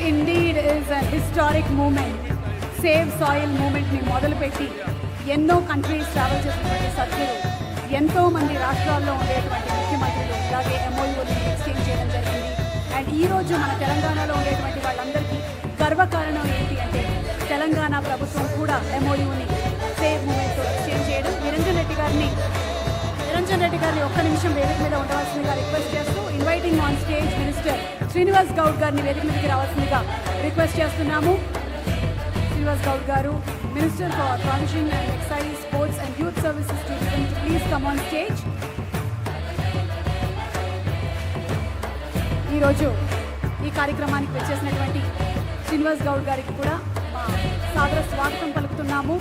Indeed is a historic moment. Save Soil movement ni మొదలు పెట్టి ఎన్నో countries travel చేసినటువంటి సద్గురు ఎంతో మంది రాష్ట్రాల్లో ఉండేటువంటి ముఖ్యమంత్రులు ఇలాగే ఎంఓయూని ఎక్స్చేంజ్ చేయడం జరిగింది. అండ్ ఈ రోజు మన తెలంగాణలో ఉండేటువంటి వాళ్ళందరికీ గర్వకారణం ఏంటి అంటే తెలంగాణ ప్రభుత్వం కూడా ఎంఓయూని సేవ్ మూమెంట్తో ఎక్స్చేంజ్ చేయడం. నిరంజన్ రెడ్డి గారిని ఒక్క నిమిషం వేదిక మీద ఉండవలసిందిగా రిక్వెస్ట్ చేస్తూ inviting on stage minister Srinivas Goud గారిని వేదిక మీదకి రావాల్సిందిగా రిక్వెస్ట్ చేస్తున్నాము. శ్రీనివాస్ గౌడ్ గారు, minister for transition and excise, sports and youth services tourism, to please come on stage. ఈరోజు ఈ కార్యక్రమానికి వచ్చేసినటువంటి శ్రీనివాస్ గౌడ్ గారికి కూడా మా సాదర స్వాగతం పలుకుతున్నాము.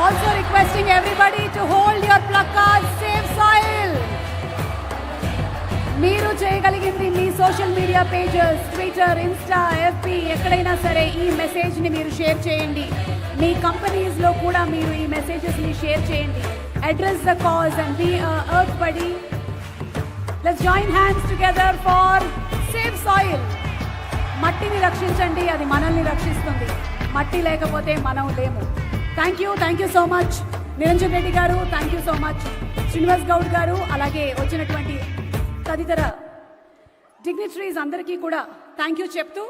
Also requesting everybody to hold your placards, Save Soil. మీరు చేయగలిగింది మీ social media pages, Twitter, Insta, FB, ఎక్కడైనా సరే ఈ మెసేజ్ని మీరు షేర్ చేయండి. మీ కంపెనీస్లో కూడా మీరు ఈ మెసేజెస్ని షేర్ చేయండి. Address the cause and be a earth buddy. Let's join hands together for Save Soil. మట్టిని రక్షించండి, అది మనల్ని రక్షిస్తుంది. మట్టి లేకపోతే మనం లేము. Thank you so much Niranjan Reddy garu, thank you so much Srinivas Goud garu, అలాగే వచ్చినటువంటి తదితర డిగ్నిటరీస్ అందరికీ కూడా థ్యాంక్ యూ చెప్తూ,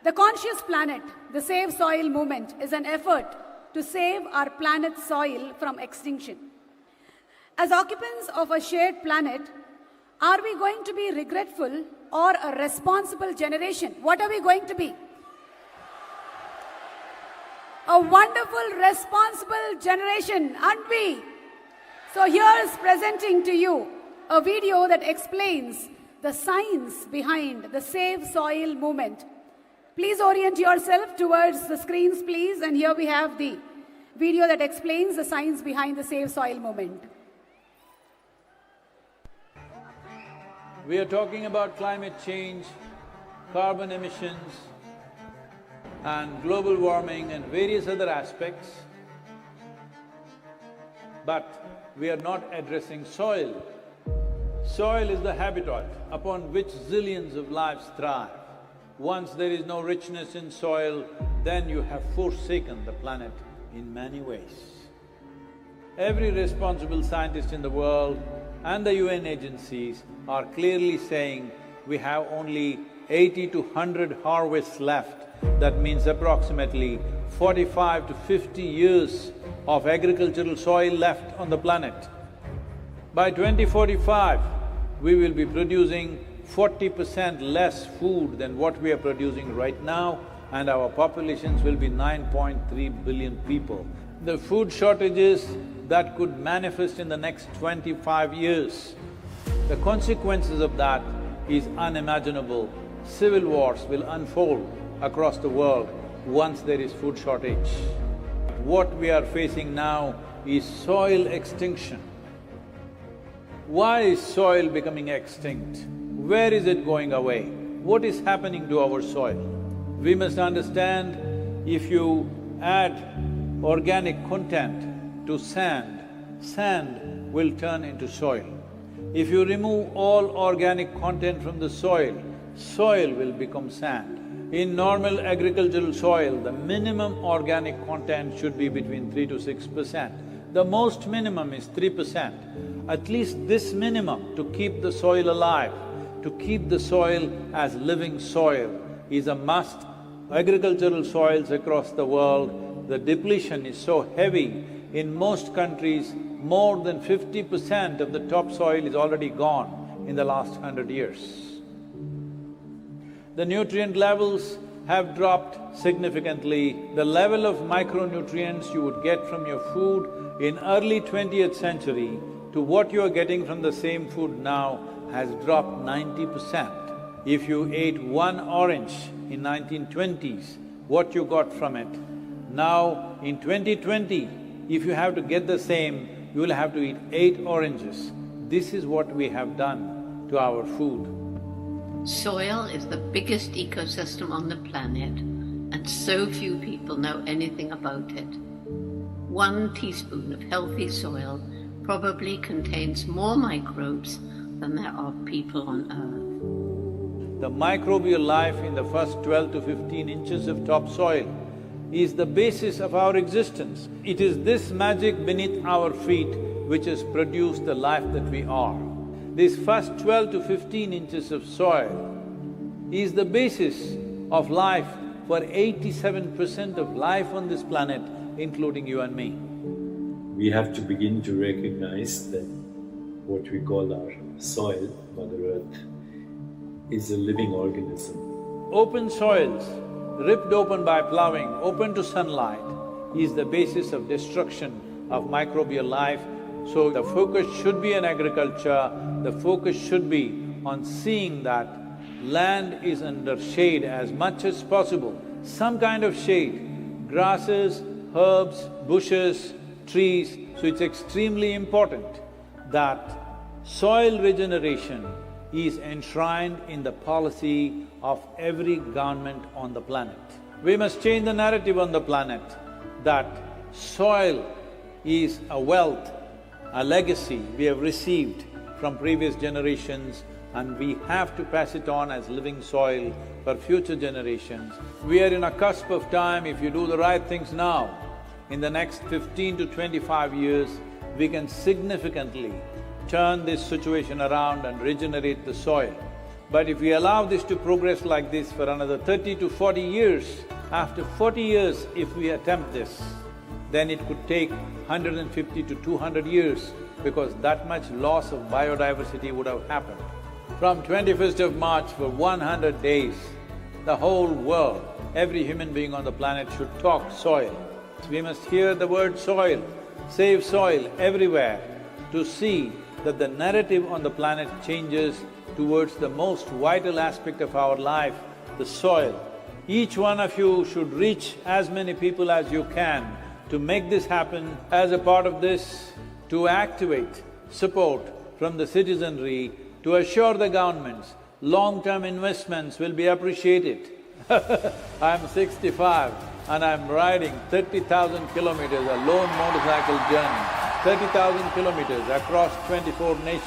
the conscious planet, the save soil movement is an effort to save our planet soil from extinction. As occupants of a shared planet, are we going to be regretful or a responsible generation? What are we going to be? A wonderful, responsible generation, aren't we? So here's presenting to you a video that explains the science behind the Save Soil movement. Please orient yourself towards the screens, please. And here we have the video that explains the science behind the Save Soil movement. We are talking about climate change, carbon emissions, and global warming and various other aspects, but we are not addressing soil. Soil is the habitat upon which zillions of lives thrive. Once there is no richness in soil, then you have forsaken the planet in many ways. Every responsible scientist in the world and the UN agencies are clearly saying we have only 80 to 100 harvests left. That means approximately 45 to 50 years of agricultural soil left on the planet. By 2045, we will be producing 40% less food than what we are producing right now, and our populations will be 9.3 billion people. The food shortages that could manifest in the next 25 years, the consequences of that is unimaginable. Civil wars will unfold across the world once there is food shortage. What we are facing now is soil extinction. Why is soil becoming extinct? Where is it going away? What is happening to our soil? We must understand, if you add organic content to sand, sand will turn into soil. If you remove all organic content from the soil, soil will become sand. In normal agricultural soil, the minimum organic content should be between 3 to 6%. The most minimum is 3%. At least this minimum to keep the soil alive, to keep the soil as living soil is a must. Agricultural soils across the world, the depletion is so heavy. In most countries, more than 50% of the topsoil is already gone in the last 100 years. The nutrient levels have dropped significantly. The level of micronutrients you would get from your food in early 20th century to what you are getting from the same food now has dropped 90%. If you ate one orange in 1920s, what you got from it? Now in 2020, if you have to get the same, you will have to eat 8 oranges. This is what we have done to our food. Soil is the biggest ecosystem on the planet, and so few people know anything about it. 1 teaspoon of healthy soil probably contains more microbes than there are people on Earth. The microbial life in the first 12 to 15 inches of topsoil is the basis of our existence. It is this magic beneath our feet which has produced the life that we are. This first 12 to 15 inches of soil is the basis of life for 87% of life on this planet, including you and me. We have to begin to recognize that what we call our soil, Mother Earth, is a living organism. Open soils, ripped open by ploughing, open to sunlight, is the basis of destruction of microbial life. So the focus should be on agriculture, the focus should be on seeing that land is under shade as much as possible, some kind of shade, grasses, herbs, bushes, trees. So it's extremely important that soil regeneration is enshrined in the policy of every government on the planet. We must change the narrative on the planet that soil is a wealth, a legacy we have received from previous generations, and we have to pass it on as living soil for future generations. We are in a cusp of time. If you do the right things now, in the next 15 to 25 years, we can significantly turn this situation around and regenerate the soil. But if we allow this to progress like this for another 30 to 40 years, after 40 years if we attempt this, then it could take 150 to 200 years, because that much loss of biodiversity would have happened. From 21st of March for 100 days, the whole world, every human being on the planet should talk soil. We must hear the word soil, save soil everywhere, to see that the narrative on the planet changes towards the most vital aspect of our life, the soil. Each one of you should reach as many people as you can to make this happen. As a part of this, to activate support from the citizenry to assure the governments long-term investments will be appreciated. I'm 65 and I'm riding 30,000 kilometers, a lone motorcycle journey, 30,000 kilometers across 24 nations.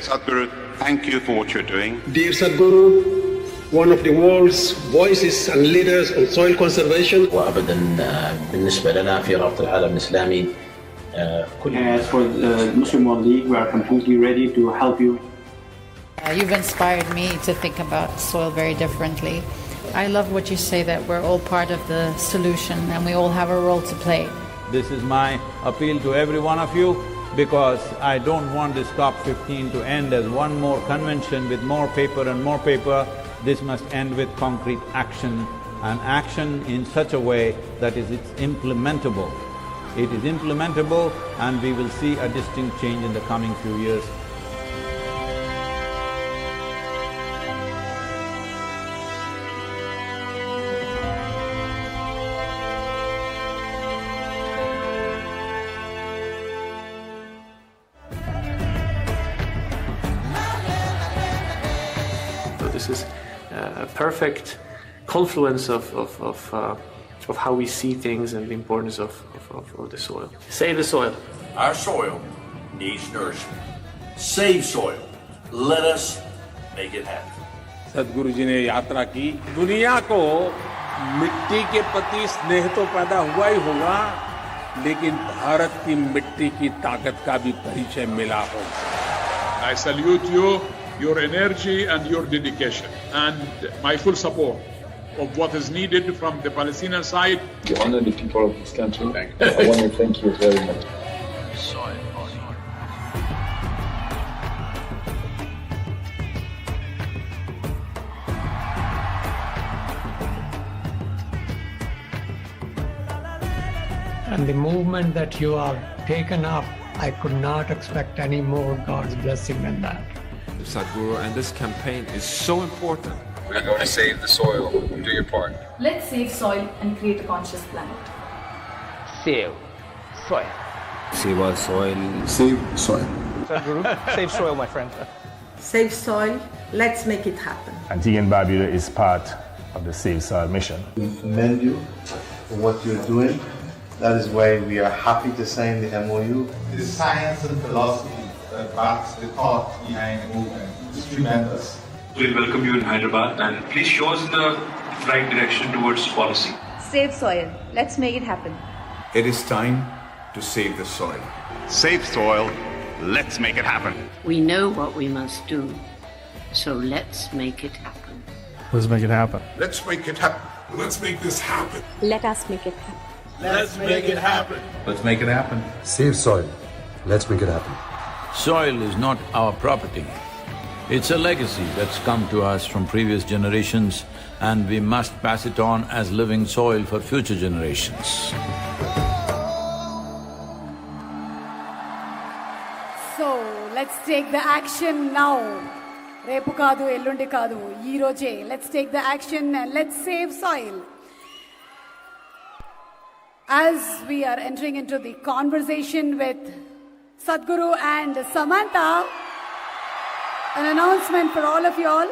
Sadhguru, thank you for what you're doing. Dear Sadhguru, one of the world's voices and leaders on soil conservation. وابدا بالنسبه لنا في رابطه العالم الاسلامي As for the Muslim World League, we are completely ready to help you. You've inspired me to think about soil very differently. I love what you say, that we're all part of the solution and we all have a role to play. This is my appeal to every one of you, because I don't want this COP15 to end as one more convention with more paper and more paper. This must end with concrete action, and action in such a way that it's implementable. it is implementable, and we will see a distinct change in the coming few years. So this is a perfect confluence of how we see things and the importance of the soil. Save the soil. Our soil needs nourishment. Save soil. Let us make it happen. सदगुरु जी ने यात्रा की, दुनिया को मिट्टी के प्रति स्नेह तो पैदा हुआ ही होगा, लेकिन भारत की मिट्टी की ताकत का भी परिचय मिला होगा। I salute you, your energy and your dedication, and my full support of what is needed from the Palestinian side. To honor the people of this country, I want to thank you very much. And the movement that you have taken up, I could not expect any more God's blessing than that. Sadhguru, and this campaign is so important. We're going to save the soil. Do your part. Let's save soil and create a conscious planet. Save soil. Save our soil. Save soil. Sadhguru, save soil, my friend. Save soil. Let's make it happen. And TN Babula is part of the Save Soil mission. We commend you for what you're doing. That is why we are happy to sign the MOU. The science and philosophy that backs the thought behind the movement is tremendous. We'll welcome you in Hyderabad, and please show us the right direction towards policy. Save soil. Let's make it happen. It is time to save the soil. Save soil. Let's make it happen. We know what we must do, so let's make it happen. Let's make it happen. Let's make it happen. Let's make this happen. Let us make it happen. Let's make it happen. Let's make it happen. Save soil. Let's make it happen. Soil is not our property. It's a legacy that's come to us from previous generations, and we must pass it on as living soil for future generations. So let's take the action now. Repu kadu, ellundi kadu, ee roje. Let's take the action and let's save soil. As we are entering into the conversation with Sadhguru and Samantha, an announcement for all of you all.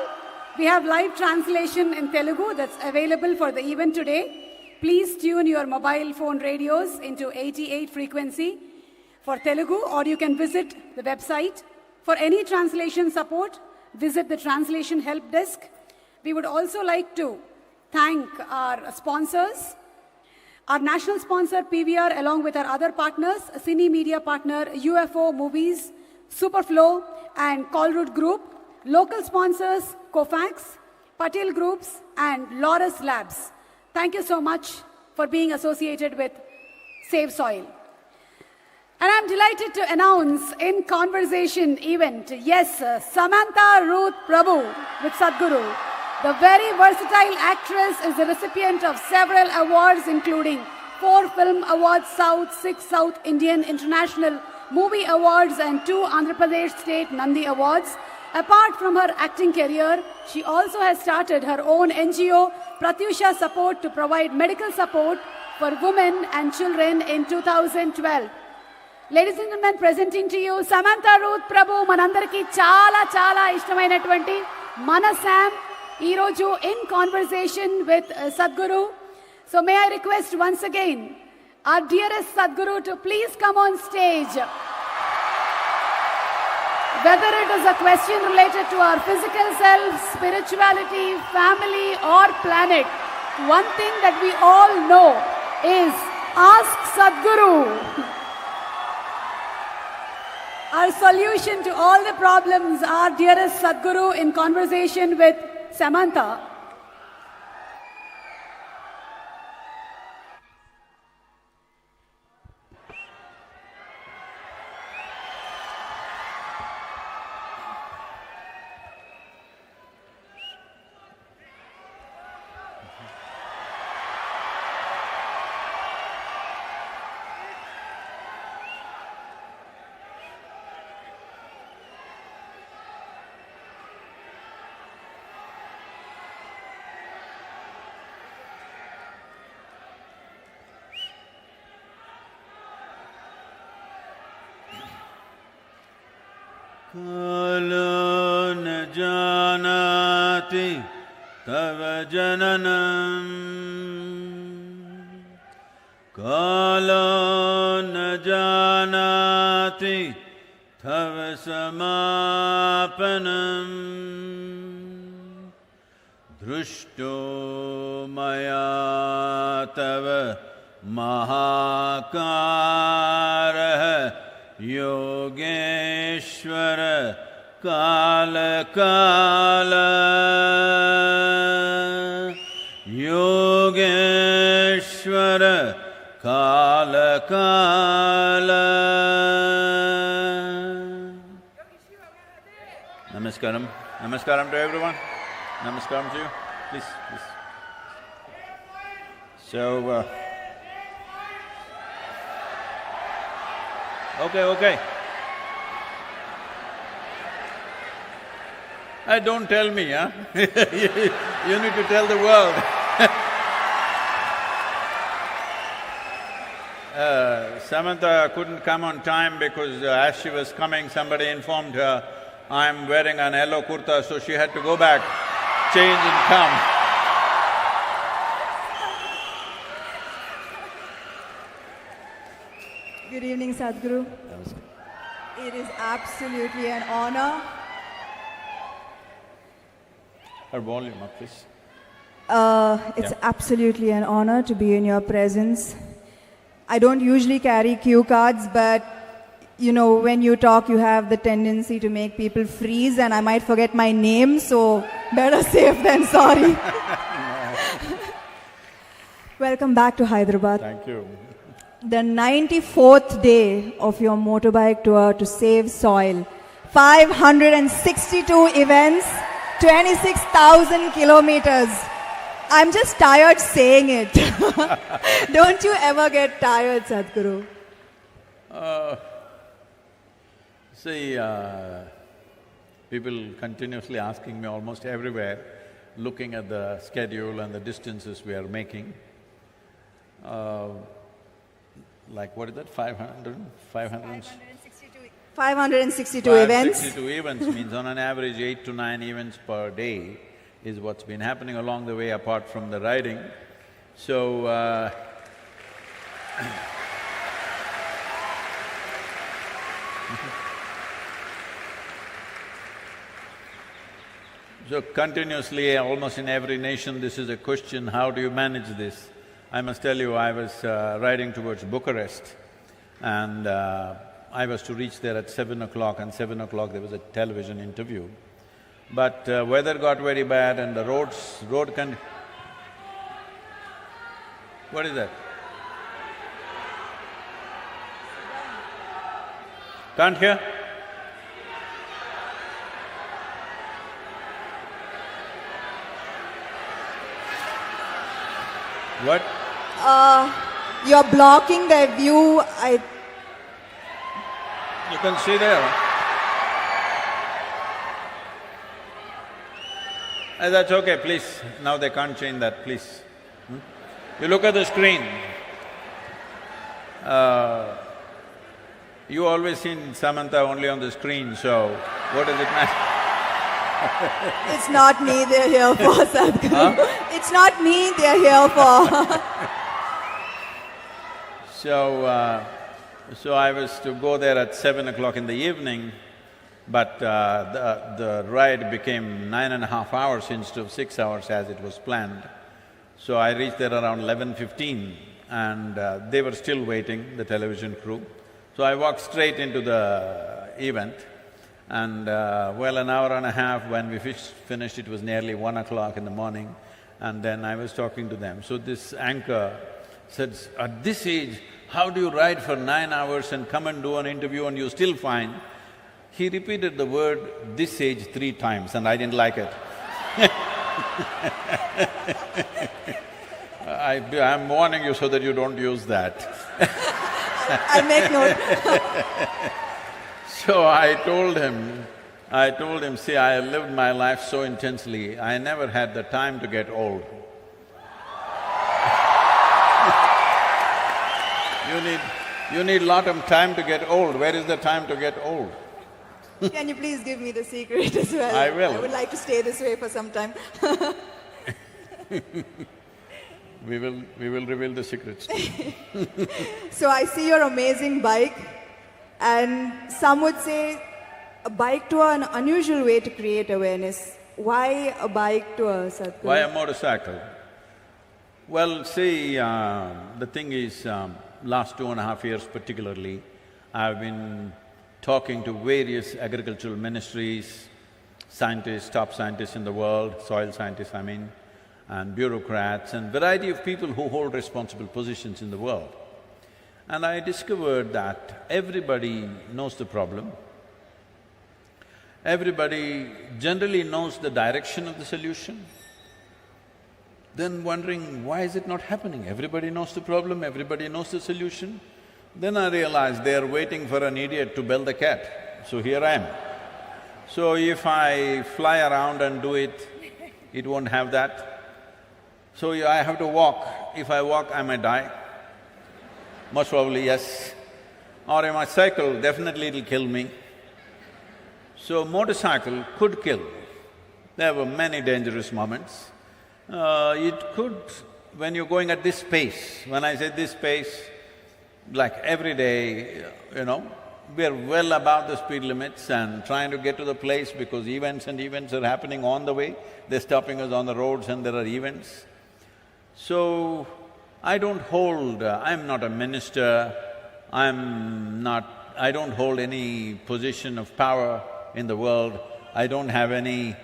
We have live translation in Telugu that's available for the event today. Please tune your mobile phone radios into 88 frequency for Telugu, or you can visit the website. For any translation support, visit the translation help desk. We would also like to thank our sponsors. Our national sponsor PVR, along with our other partners, Cine Media partner UFO Movies, Superflow and Colroot Group, local sponsors Cofax, Patel Groups and Loris Labs. Thank you so much for being associated with Save Soil. And I'm delighted to announce in conversation event, yes, Samantha Ruth Prabhu with Sadhguru. The very versatile actress is the recipient of several awards, including 4 Film Awards South, 6 South Indian International Movie Awards and 2 Andhra Pradesh State Nandi Awards. Apart from her acting career, she also has started her own NGO, Pratyusha Support, to provide medical support for women and children in 2012. Ladies and gentlemen, presenting to you Samantha Ruth Prabhu, manandariki chala ishtamainatvanti Mana Sam, Iroju in conversation with Sadhguru. So may I request once again our dearest Sadhguru to please come on stage. Whether it is a question related to our physical self, spirituality, family or planet, one thing that we all know is ask Sadhguru. Our solution to all the problems, our dearest Sadhguru in conversation with Samantha. Kalo na janati tava jananam Kalo na janati tava samapanam Drushto maya tava mahakara Yogeshwara Kala Kala Yogeshwara Kala Kala Namaskaram. Namaskaram to everyone. Namaskaram to you. Please, please. So, okay. Don't tell me, huh? You need to tell the world. Samantha couldn't come on time because as she was coming, somebody informed her, I'm wearing an yellow kurta, so she had to go back, change and come. Good evening, Sadhguru. It is absolutely an honor. Her volume up, please. It's absolutely an honor to be in your presence. I don't usually carry cue cards, but you know, when you talk, you have the tendency to make people freeze, and I might forget my name, so better safe than sorry. Welcome back to Hyderabad. Thank you. The 94th day of your motorbike tour to save soil. 562 events, 26,000 kilometers. I'm just tired saying it. Don't you ever get tired, Sadhguru? See, people continuously asking me almost everywhere, looking at the schedule and the distances we are making. Like what is that, 562 events. 562 events means on an average 8 to 9 events per day is what's been happening along the way apart from the riding. So, so continuously, almost in every nation, this is a question, how do you manage this? I must tell you, I was riding towards Bucharest and I was to reach there at 7 o'clock, and 7 o'clock there was a television interview. But weather got very bad and the road What is that? Can't hear? What? You're blocking the view, You can see there. That's okay, please. Now they can't change that, please. You look at the screen. You always seen Samantha only on the screen, so what does it matter? It's not me they're here for, Sadhguru. Huh? It's not me they're here for. So I was to go there at 7 o'clock in the evening, but the ride became 9.5 hours instead of 6 hours as it was planned. So I reached there around 11:15 and they were still waiting, the television crew. So I walked straight into the event and well, an hour and a half when we finished, it was nearly 1 o'clock in the morning, and then I was talking to them. So this anchor said, at this age, how do you ride for 9 hours and come and do an interview and you're still fine? He repeated the word "this age" 3 times and I didn't like it. I'm warning you so that you don't use that. I'll make note. So I told him, see, I lived my life so intensely, I never had the time to get old. You need lot of time to get old. Where is the time to get old? Can you please give me the secret as well? I will. I would like to stay this way for some time. We will reveal the secrets. So I see your amazing bike, and some would say a bike tour, an unusual way to create awareness. Why a bike tour, Sadhguru? Why a motorcycle? Well, see, the thing is, last 2.5 years particularly, I've been talking to various agricultural ministries, scientists, top scientists in the world, soil scientists I mean, and bureaucrats and variety of people who hold responsible positions in the world. And I discovered that everybody knows the problem. Everybody generally knows the direction of the solution. Then wondering, why is it not happening? Everybody knows the problem, everybody knows the solution. Then I realized they're waiting for an idiot to bell the cat. So here I am. So if I fly around and do it, it won't have that. So I have to walk. If I walk, I might die. Most probably, yes. Or if I cycle, definitely it'll kill me. So motorcycle could kill. There were many dangerous moments. It could, when you're going at this pace, when I say this pace, like every day, we're well above the speed limits and trying to get to the place because events are happening on the way. They're stopping us on the roads and there are events. So, I don't hold… I'm not a minister, I don't hold any position of power in the world. I don't have any,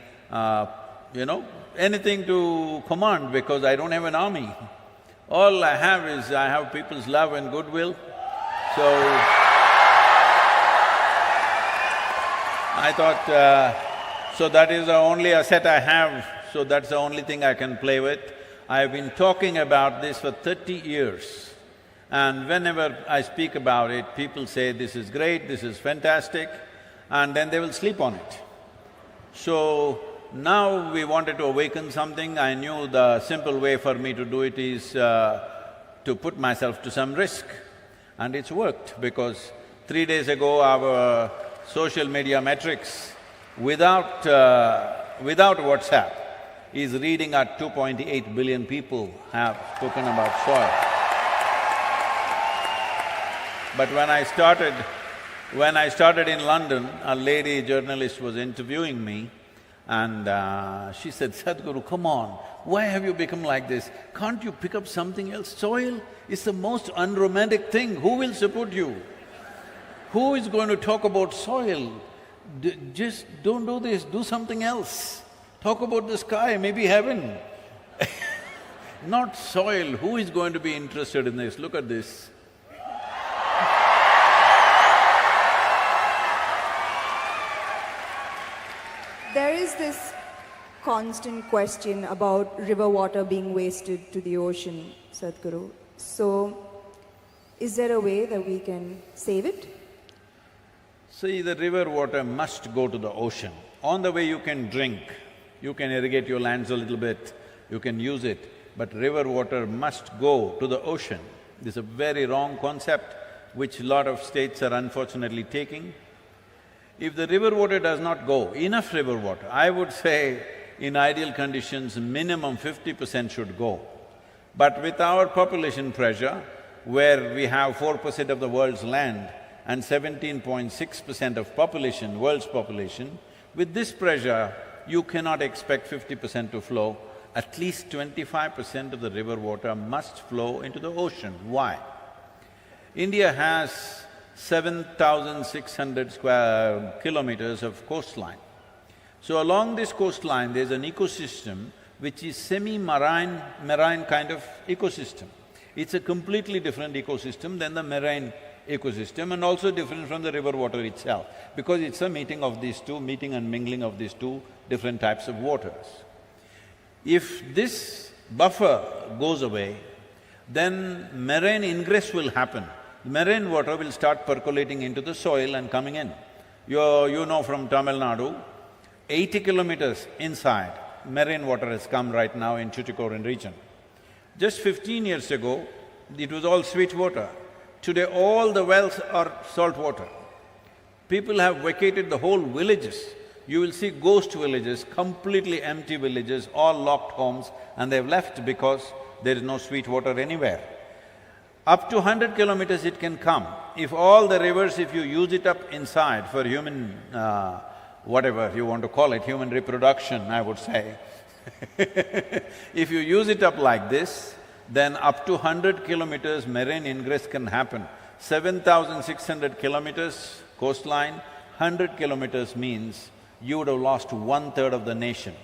anything to command because I don't have an army. All I have is, I have people's love and goodwill. So, I thought, so that is the only asset I have, so that's the only thing I can play with. I've been talking about this for 30 years, and whenever I speak about it, people say, this is great, this is fantastic, and then they will sleep on it. So, now we wanted to awaken something. I knew the simple way for me to do it is to put myself to some risk. And it's worked because 3 days ago our social media metrics without WhatsApp is reading at 2.8 billion people have spoken about soil. But when I started in London, a lady journalist was interviewing me and she said, Sadhguru, come on, why have you become like this? Can't you pick up something else? Soil is the most unromantic thing. Who will support you? Who is going to talk about soil? Just don't do this, do something else. Talk about the sky, maybe heaven. Not soil. Who is going to be interested in this? Look at this. There is this constant question about river water being wasted to the ocean, Sadhguru. So, is there a way that we can save it? See, the river water must go to the ocean. On the way you can drink, you can irrigate your lands a little bit, you can use it, but river water must go to the ocean. This is a very wrong concept which a lot of states are unfortunately taking. If the river water does not go, enough river water, I would say in ideal conditions, minimum 50% should go. But with our population pressure, where we have 4% of the world's land and 17.6% of population, world's population, with this pressure, you cannot expect 50% to flow. At least 25% of the river water must flow into the ocean. Why? India has 7,600 square kilometers of coastline. So along this coastline, there's an ecosystem which is semi-marine kind of ecosystem. It's a completely different ecosystem than the marine ecosystem and also different from the river water itself, because it's a meeting and mingling of these two different types of waters. If this buffer goes away, then marine ingress will happen. Marine water will start percolating into the soil and coming in. You know from Tamil Nadu, 80 kilometers inside, marine water has come right now in Tuticorin region. Just 15 years ago, it was all sweet water. Today all the wells are salt water. People have vacated the whole villages. You will see ghost villages, completely empty villages, all locked homes, and they've left because there is no sweet water anywhere. Up to 100 kilometers it can come. If all the rivers, if you use it up inside for human, whatever you want to call it, human reproduction, I would say. If you use it up like this, then up to 100 kilometers marine ingress can happen. 7,600 kilometers coastline, 100 kilometers means you would have lost 1/3 of the nation.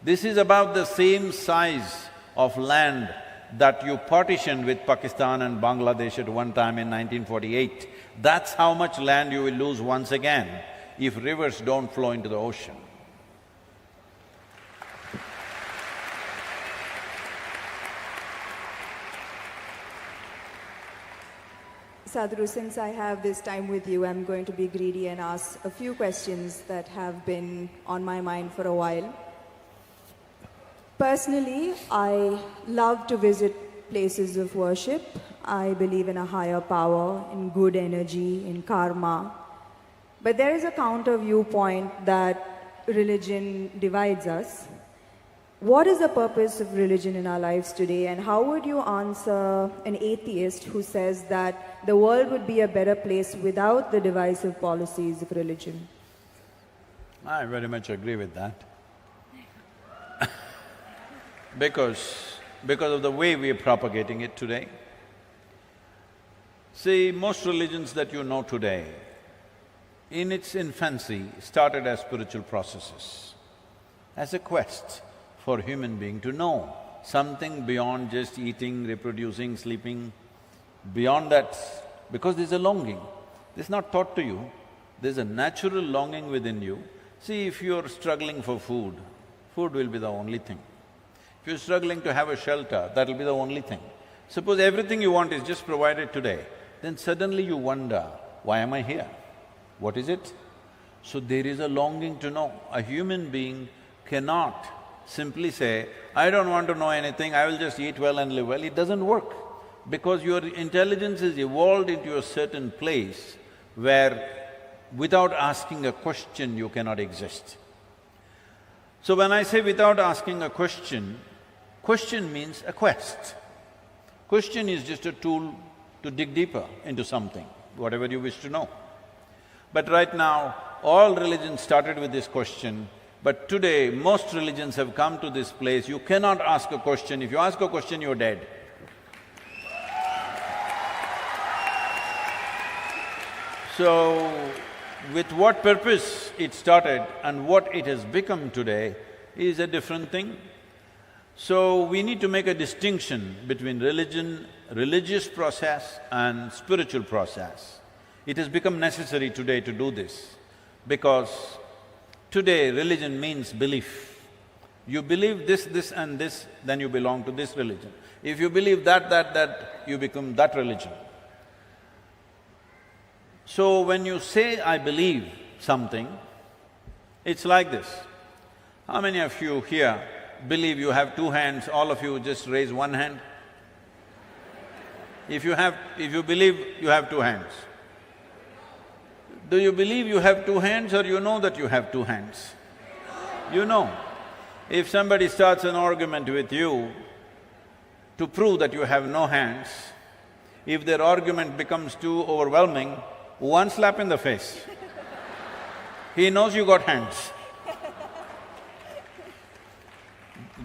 This is about the same size of land that you partitioned with Pakistan and Bangladesh at one time in 1948. That's how much land you will lose once again if rivers don't flow into the ocean. Sadhguru, since I have this time with you, I'm going to be greedy and ask a few questions that have been on my mind for a while. Personally, I love to visit places of worship. I believe in a higher power, in good energy, in karma. But there is a counter viewpoint that religion divides us. What is the purpose of religion in our lives today, and how would you answer an atheist who says that the world would be a better place without the divisive policies of religion? I very much agree with that. Because of the way we are propagating it today. See, most religions that you know today, in its infancy, started as spiritual processes, as a quest for human being to know something beyond just eating, reproducing, sleeping, beyond that, because there's a longing. This is not taught to you, there's a natural longing within you. See, if you're struggling for food, food will be the only thing. If you're struggling to have a shelter, that'll be the only thing. Suppose everything you want is just provided today, then suddenly you wonder, why am I here? What is it? So there is a longing to know. A human being cannot simply say, I don't want to know anything, I will just eat well and live well. It doesn't work, because your intelligence is evolved into a certain place where without asking a question you cannot exist. So when I say without asking a question, question means a quest. Question is just a tool to dig deeper into something, whatever you wish to know. But right now, all religions started with this question. But today, most religions have come to this place, you cannot ask a question. If you ask a question, you're dead. So, with what purpose it started and what it has become today is a different thing. So, we need to make a distinction between religion, religious process and spiritual process. It has become necessary today to do this, because today, religion means belief. You believe this, this and this, then you belong to this religion. If you believe that, you become that religion. So when you say, I believe something, it's like this. How many of you here believe you have two hands? All of you just raise one hand. If you believe you have two hands, do you believe you have two hands, or you know that you have two hands? You know. If somebody starts an argument with you to prove that you have no hands, if their argument becomes too overwhelming, one slap in the face. He knows you got hands.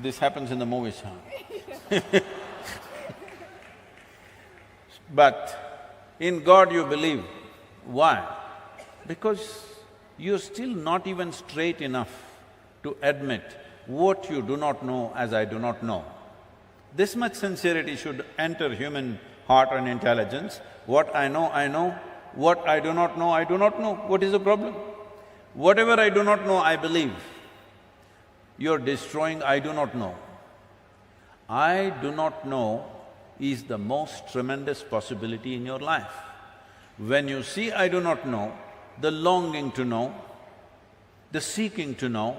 This happens in the movies, huh? But in God you believe. Why? Because you're still not even straight enough to admit what you do not know as I do not know. This much sincerity should enter human heart and intelligence. What I know, I know. What I do not know, I do not know. What is the problem? Whatever I do not know, I believe. You're destroying I do not know. I do not know is the most tremendous possibility in your life. When you see I do not know, the longing to know, the seeking to know,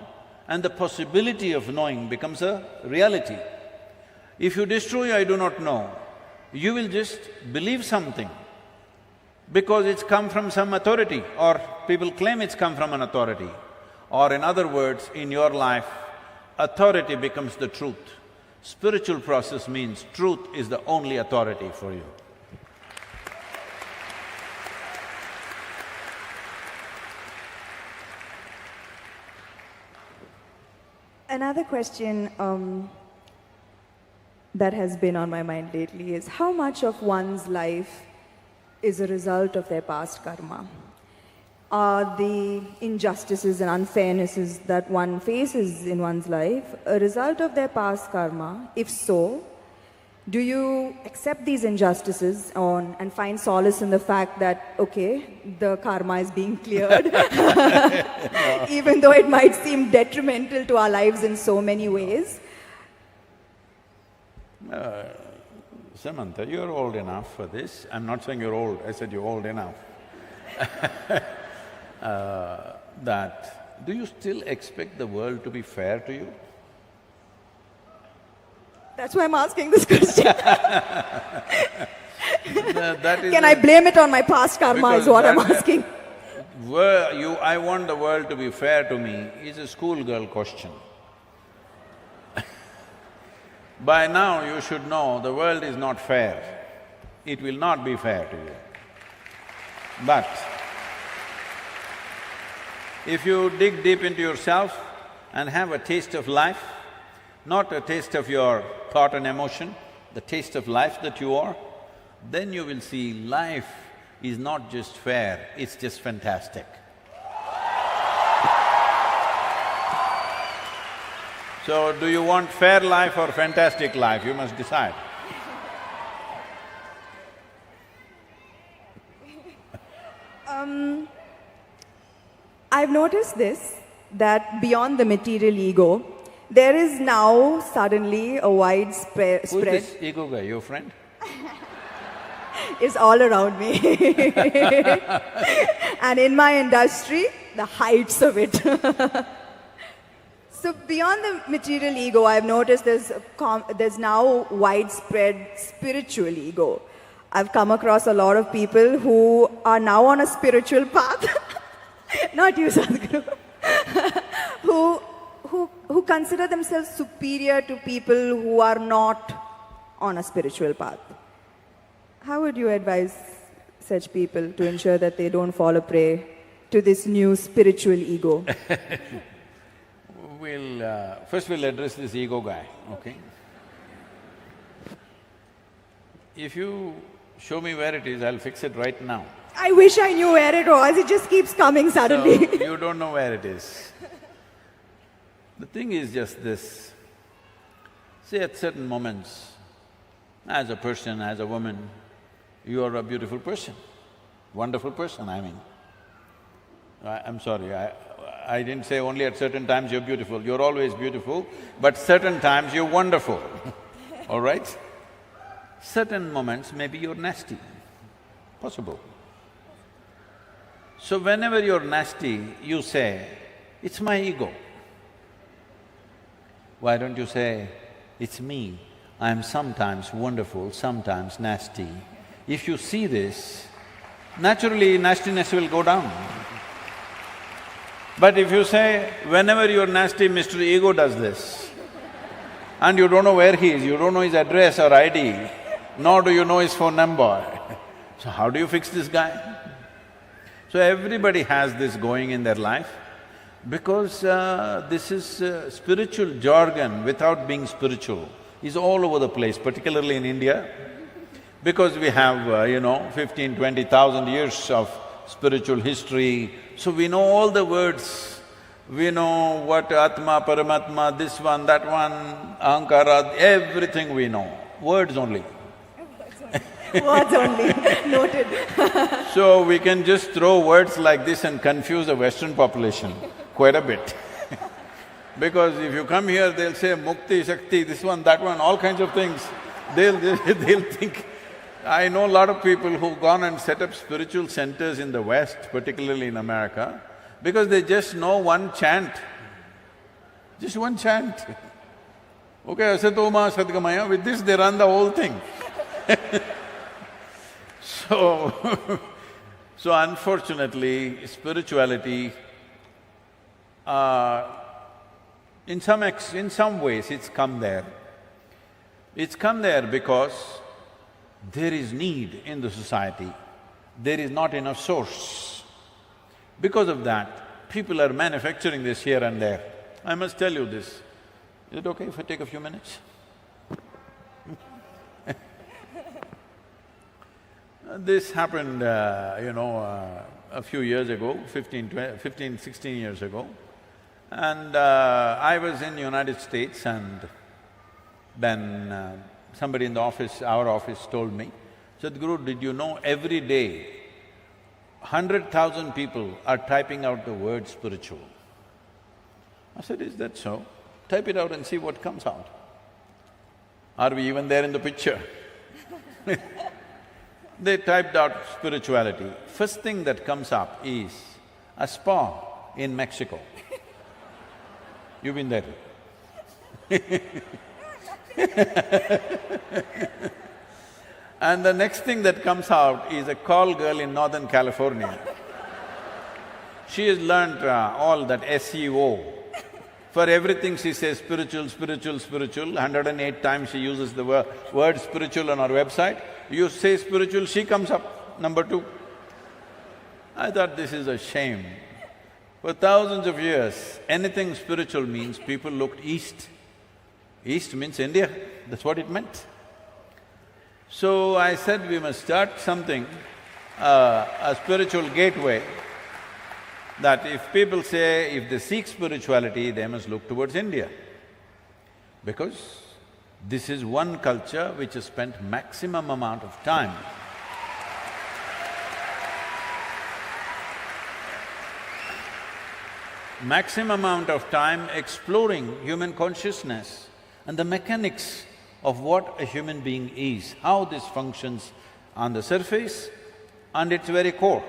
and the possibility of knowing becomes a reality. If you destroy I do not know, you will just believe something. because it's come from some authority, or people claim it's come from an authority. Or in other words, in your life, authority becomes the truth. Spiritual process means truth is the only authority for you. Another question that has been on my mind lately is how much of one's life is a result of their past karma? Are the injustices and unfairnesses that one faces in one's life a result of their past karma? If so, do you accept these injustices and find solace in the fact that, okay, the karma is being cleared, even though it might seem detrimental to our lives in so many ways? Samantha, you're old enough for this. I'm not saying you're old, I said you're old enough. Do you still expect the world to be fair to you? That's why I'm asking this question. Can I blame it on my past karma is what I'm asking. I want the world to be fair to me is a schoolgirl question. By now you should know the world is not fair. It will not be fair to you. But if you dig deep into yourself and have a taste of life, not a taste of your thought and emotion, the taste of life that you are, then you will see life is not just fair, it's just fantastic. So, do you want fair life or fantastic life? You must decide. I've noticed this, that beyond the material ego, there is now suddenly a widespread… Who's this ego guy, your friend? Is all around me. And in my industry, the heights of it. So beyond the material ego, I've noticed there's now widespread spiritual ego. I've come across a lot of people who are now on a spiritual path, not you, Sadhguru, who consider themselves superior to people who are not on a spiritual path. How would you advise such people to ensure that they don't fall a prey to this new spiritual ego? First we'll address this ego guy, okay? If you show me where it is, I'll fix it right now. I wish I knew where it was, it just keeps coming suddenly. So, you don't know where it is. The thing is just this, say at certain moments, as a person, as a woman, you are a beautiful person, wonderful person, I mean. I'm sorry, I didn't say only at certain times you're beautiful, you're always beautiful, but certain times you're wonderful, all right? Certain moments maybe you're nasty, possible. So whenever you're nasty, you say, it's my ego. Why don't you say, it's me, I'm sometimes wonderful, sometimes nasty. If you see this, naturally nastiness will go down. But if you say, whenever you're nasty, Mr. Ego does this, and you don't know where he is, you don't know his address or ID, nor do you know his phone number, so how do you fix this guy? So everybody has this going in their life, because this is spiritual jargon without being spiritual is all over the place, particularly in India, because we have, 15, 20,000 years of spiritual history, so we know all the words. We know what Atma, Paramatma, this one, that one, Ahankara, everything we know, words only. Words only, noted. So we can just throw words like this and confuse the Western population quite a bit. Because if you come here, they'll say Mukti, Shakti, this one, that one, all kinds of things. They'll think… I know a lot of people who've gone and set up spiritual centers in the West, particularly in America, because they just know one chant, just one chant. Okay, Asato Ma Sadgamaya, with this they run the whole thing. So, So unfortunately, spirituality, in some ways it's come there. It's come there because there is need in the society, there is not enough source. Because of that, people are manufacturing this here and there. I must tell you this. Is it okay if I take a few minutes? This happened, a few years ago, 16 years ago. And I was in United States, and then somebody in the office, our office, told me, Sadhguru, did you know every day 100,000 people are typing out the word spiritual? I said, is that so? Type it out and see what comes out. Are we even there in the picture? They typed out spirituality. First thing that comes up is a spa in Mexico. You've been there. And the next thing that comes out is a call girl in Northern California. She has learnt all that SEO. For everything she says spiritual, spiritual, spiritual. 108 times she uses the word spiritual on her website. You say spiritual, she comes up, number 2. I thought this is a shame. For thousands of years, anything spiritual means people looked east. East means India, that's what it meant. So I said we must start something, a spiritual gateway, that if people say if they seek spirituality, they must look towards India. Because this is one culture which has spent maximum amount of time exploring human consciousness and the mechanics of what a human being is, how this functions on the surface and its very core.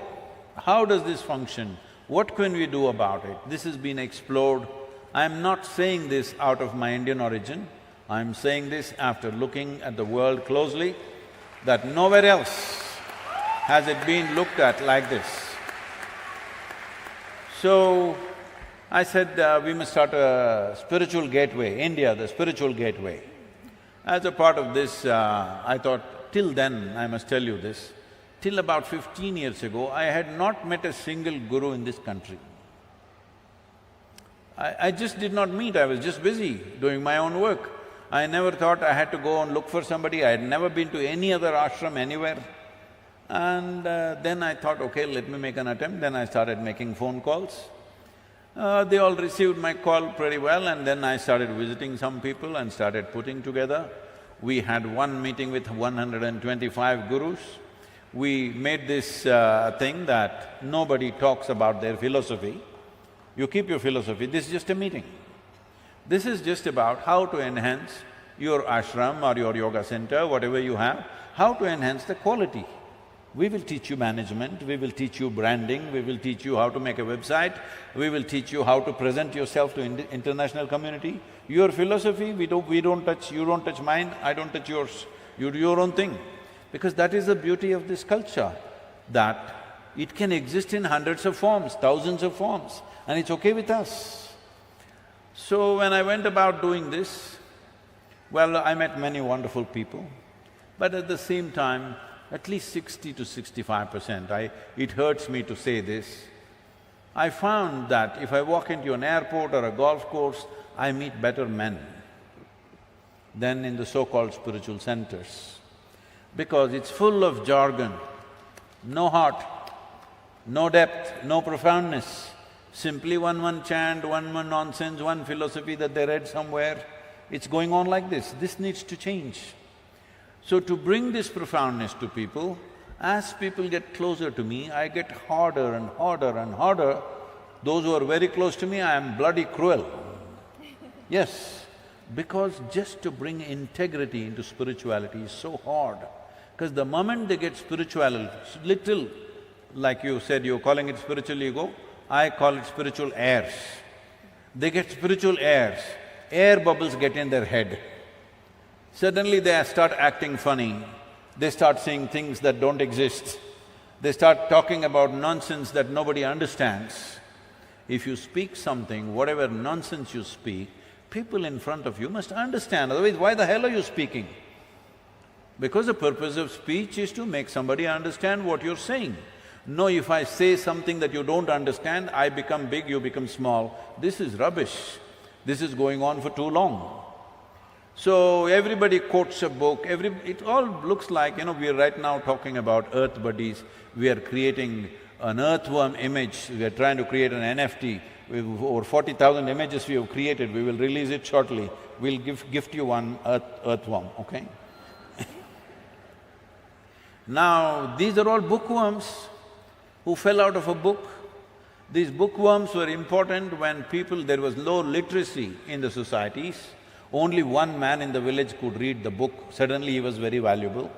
How does this function? What can we do about it? This has been explored. I'm not saying this out of my Indian origin, I'm saying this after looking at the world closely, that nowhere else has it been looked at like this. So, I said, we must start a spiritual gateway, India, the spiritual gateway. As a part of this, I thought, till then, I must tell you this, till about 15 years ago, I had not met a single guru in this country. I just did not meet, I was just busy doing my own work. I never thought I had to go and look for somebody, I had never been to any other ashram anywhere. And then I thought, okay, let me make an attempt, then I started making phone calls. They all received my call pretty well, and then I started visiting some people and started putting together. We had one meeting with 125 gurus. We made this thing that nobody talks about their philosophy. You keep your philosophy, this is just a meeting. This is just about how to enhance your ashram or your yoga center, whatever you have, how to enhance the quality. We will teach you management, we will teach you branding, we will teach you how to make a website, we will teach you how to present yourself to international community. Your philosophy, we don't touch, you don't touch mine, I don't touch yours. You do your own thing. Because that is the beauty of this culture, that it can exist in hundreds of forms, thousands of forms, and it's okay with us. So when I went about doing this, well, I met many wonderful people, but at the same time, at least 60 to 65%, it hurts me to say this, I found that if I walk into an airport or a golf course, I meet better men than in the so-called spiritual centers. Because it's full of jargon, no heart, no depth, no profoundness, simply one chant, one nonsense, one philosophy that they read somewhere. It's going on like this. This needs to change. So to bring this profoundness to people, as people get closer to me, I get harder and harder and harder. Those who are very close to me, I am bloody cruel. Yes, because just to bring integrity into spirituality is so hard. Because the moment they get spiritual, little, like you said, you're calling it spiritual ego, I call it spiritual airs. They get spiritual airs, air bubbles get in their head. Suddenly they start acting funny, they start saying things that don't exist. They start talking about nonsense that nobody understands. If you speak something, whatever nonsense you speak, people in front of you must understand, otherwise why the hell are you speaking? Because the purpose of speech is to make somebody understand what you're saying. No, if I say something that you don't understand, I become big, you become small. This is rubbish. This is going on for too long. So everybody quotes a book, it all looks like, we are right now talking about earth buddies. We are creating an earthworm image, we are trying to create an NFT. We've over 40,000 images we have created, we will release it shortly. We'll gift you one earthworm, okay? Now, these are all bookworms who fell out of a book. These bookworms were important when there was low literacy in the societies. Only one man in the village could read the book, suddenly he was very valuable.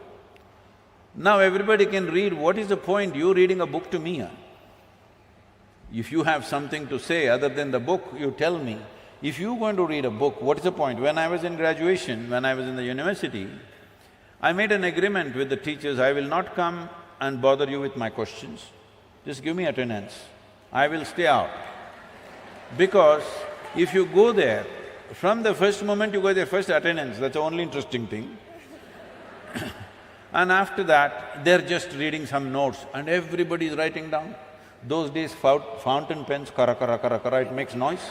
Now everybody can read, what is the point you reading a book to me? If you have something to say other than the book, you tell me. If you're going to read a book, what is the point? When I was in graduation, when I was in the university, I made an agreement with the teachers, I will not come and bother you with my questions. Just give me attendance, I will stay out. Because if you go there, from the first moment you go there, first attendance, that's the only interesting thing. And after that, they're just reading some notes and everybody is writing down. Those days, fountain pens, kara kara kara kara, it makes noise.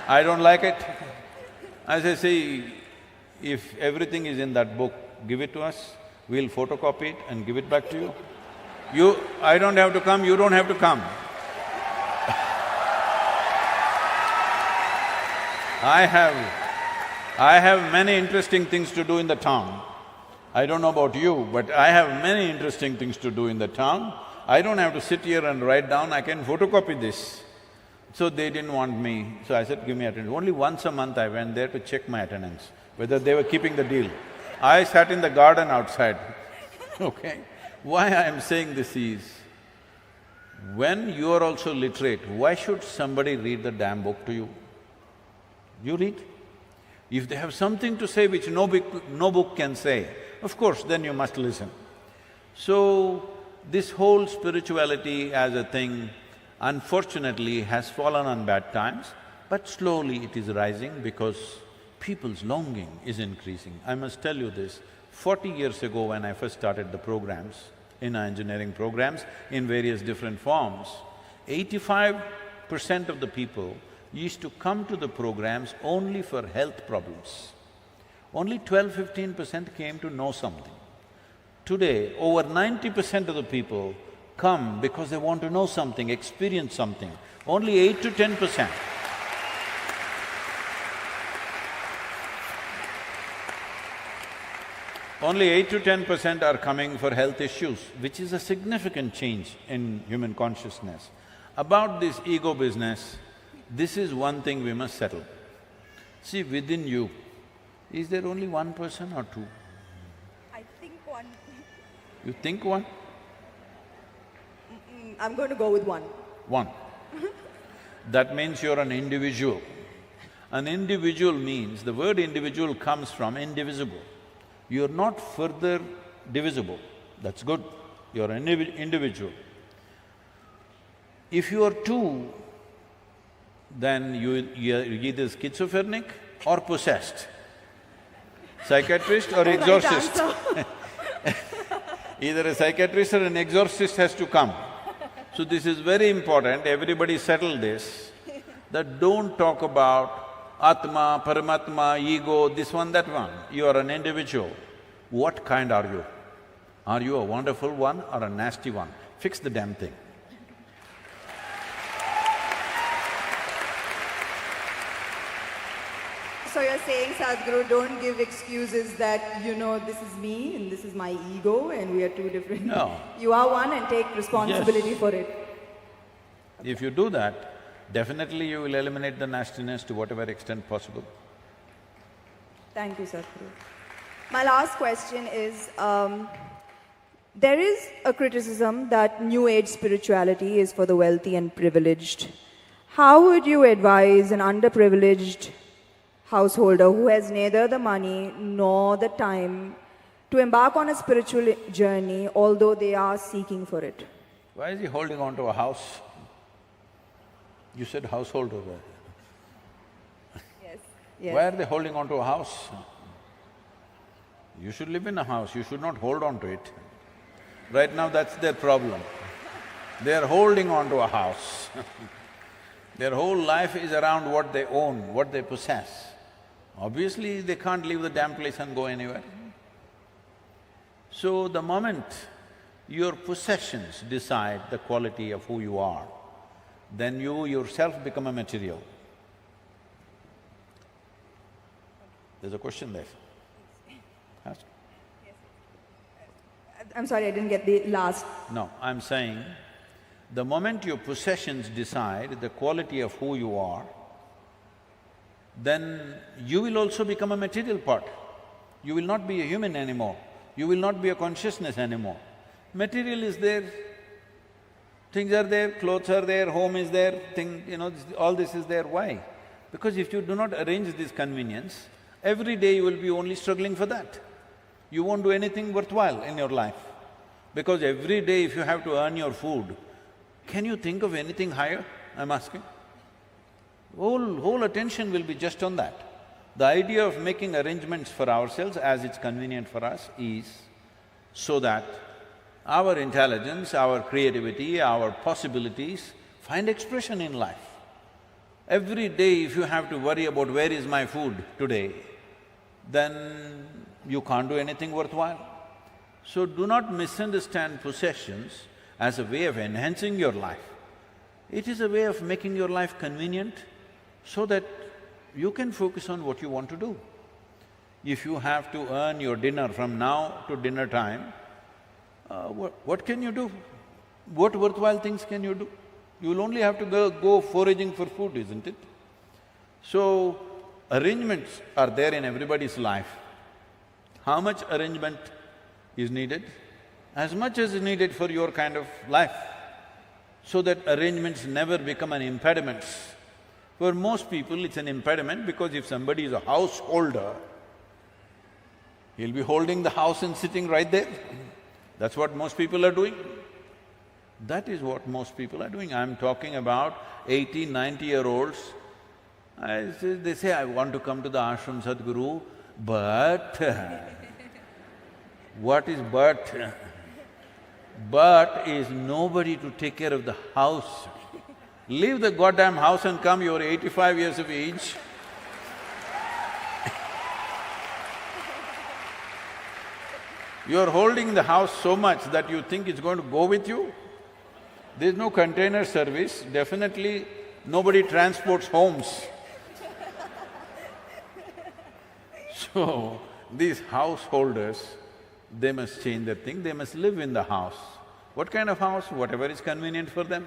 I don't like it. I say, see, if everything is in that book, give it to us, we'll photocopy it and give it back to you. I don't have to come, you don't have to come. I have many interesting things to do in the town. I don't know about you, but I have many interesting things to do in the town. I don't have to sit here and write down, I can photocopy this. So they didn't want me, so I said, give me attendance. Only once a month I went there to check my attendance, whether they were keeping the deal. I sat in the garden outside, okay? Why I am saying this is, when you are also literate, why should somebody read the damn book to you? You read. If they have something to say which no book can say, of course, then you must listen. So, this whole spirituality as a thing, unfortunately, has fallen on bad times, but slowly it is rising because people's longing is increasing. I must tell you this, 40 years ago when I first started the programs, in our engineering programs, in various different forms, 85% of the people used to come to the programs only for health problems. Only 12–15% came to know something. Today, over 90% of the people come because they want to know something, experience something. Only 8 to 10%. Only 8 to 10% are coming for health issues, which is a significant change in human consciousness. About this ego business, this is one thing we must settle. See, within you, is there only one person or two? I think one. You think one? I'm going to go with one. One. That means you're an individual. An individual means, the word individual comes from indivisible. You're not further divisible, that's good, you're an individual. If you are two, then you're either schizophrenic or possessed, psychiatrist or exorcist. Either a psychiatrist or an exorcist has to come. So this is very important, everybody settle this, that don't talk about Atma, Paramatma, ego, this one, that one. You are an individual. What kind are you? Are you a wonderful one or a nasty one? Fix the damn thing. So you're saying, Sadhguru, don't give excuses that, this is me and this is my ego and we are two different… No. You are one and take responsibility for it. If you do that, definitely you will eliminate the nastiness to whatever extent possible. Thank you, Sadhguru. My last question is, there is a criticism that New Age spirituality is for the wealthy and privileged. How would you advise an underprivileged householder who has neither the money nor the time to embark on a spiritual journey, although they are seeking for it. Why is he holding on to a house? You said householder. Yes. Yes. Why are they holding on to a house? You should live in a house, you should not hold on to it. Right now, that's their problem. They are holding on to a house. Their whole life is around what they own, what they possess. Obviously, they can't leave the damn place and go anywhere. So, the moment your possessions decide the quality of who you are, then you yourself become a material. There's a question there. Ask. I'm sorry, I didn't get the last. No, I'm saying, the moment your possessions decide the quality of who you are, then you will also become a material part. You will not be a human anymore. You will not be a consciousness anymore. Material is there, things are there, clothes are there, home is there, all this is there. Why? Because if you do not arrange this convenience, every day you will be only struggling for that. You won't do anything worthwhile in your life. Because every day if you have to earn your food, can you think of anything higher, I'm asking? Whole attention will be just on that. The idea of making arrangements for ourselves as it's convenient for us is so that our intelligence, our creativity, our possibilities find expression in life. Every day if you have to worry about where is my food today, then you can't do anything worthwhile. So do not misunderstand possessions as a way of enhancing your life. It is a way of making your life convenient so that you can focus on what you want to do. If you have to earn your dinner from now to dinner time, what can you do? What worthwhile things can you do? You will only have to go foraging for food, isn't it? So, arrangements are there in everybody's life. How much arrangement is needed? As much as is needed for your kind of life, so that arrangements never become an impediment. For most people, it's an impediment because if somebody is a householder, he'll be holding the house and sitting right there. That's what most people are doing. That is what most people are doing. I'm talking about 80, 90-year-olds. They say, I want to come to the ashram, Sadhguru, but… What is but? But is nobody to take care of the house. Leave the goddamn house and come, you're 85 years of age. You're holding the house so much that you think it's going to go with you. There's no container service, definitely nobody transports homes. So, these householders, they must change their thing, they must live in the house. What kind of house? Whatever is convenient for them.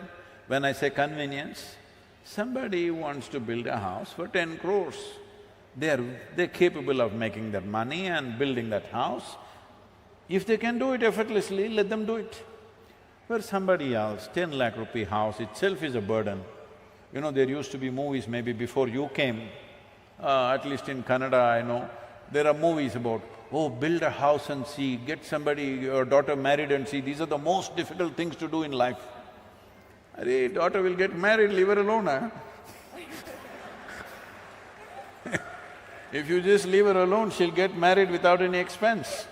When I say convenience, somebody wants to build a house for 10 crores. They're capable of making that money and building that house. If they can do it effortlessly, let them do it. For somebody else, 10 lakh rupee house itself is a burden. You know, there used to be movies maybe before you came, at least in Kannada I know, there are movies about, oh, build a house and see, get somebody, your daughter married and see, these are the most difficult things to do in life. Arey, daughter will get married, leave her alone, huh? If you just leave her alone, she'll get married without any expense.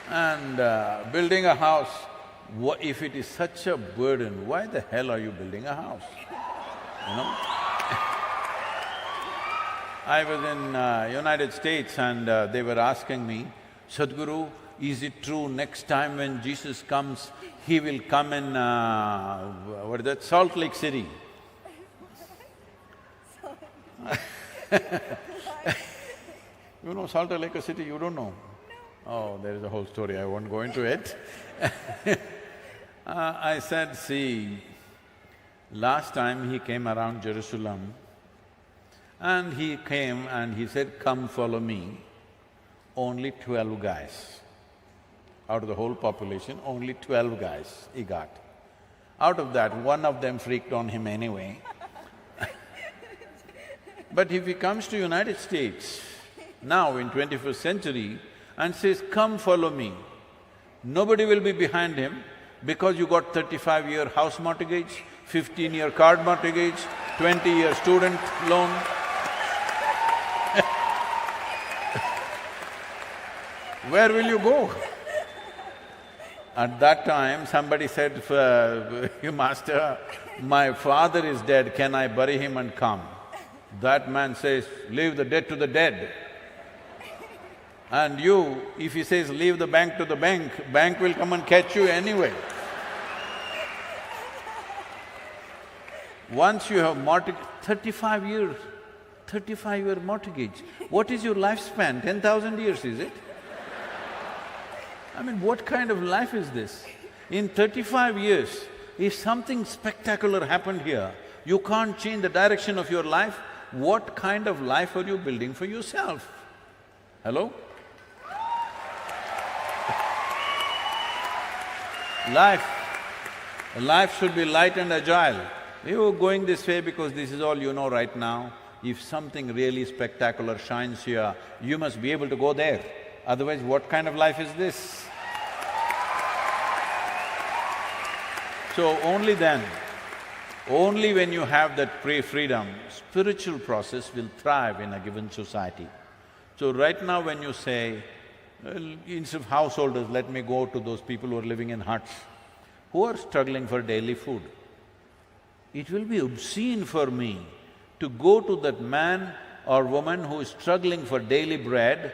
And building a house, if it is such a burden, why the hell are you building a house? You know? I was in United States and they were asking me, Sadhguru, is it true next time when Jesus comes, he will come in, what is that, Salt Lake City? You know Salt Lake City, you don't know? Oh, there is a whole story, I won't go into it. I said, see, last time he came around Jerusalem and he came and he said, come follow me. Only 12 guys. Out of the whole population, only 12 guys he got. Out of that, one of them freaked on him anyway. But if he comes to United States, now in 21st century, and says, come follow me, nobody will be behind him because you got 35-year house mortgage, 15-year card mortgage, 20-year student loan. Where will you go? At that time, somebody said, Master, my father is dead, can I bury him and come? That man says, leave the dead to the dead. And you, if he says, leave the bank to the bank, bank will come and catch you anyway. Once you have mortgage, 35 years, 35-year mortgage, what is your lifespan? 10,000 years, is it? I mean, what kind of life is this? In 35 years, if something spectacular happened here, you can't change the direction of your life, what kind of life are you building for yourself? Hello? Life should be light and agile. You're going this way because this is all you know right now. If something really spectacular shines here, you must be able to go there. Otherwise, what kind of life is this? So only then, only when you have that freedom, spiritual process will thrive in a given society. So right now when you say, well, instead of householders, let me go to those people who are living in huts, who are struggling for daily food. It will be obscene for me to go to that man or woman who is struggling for daily bread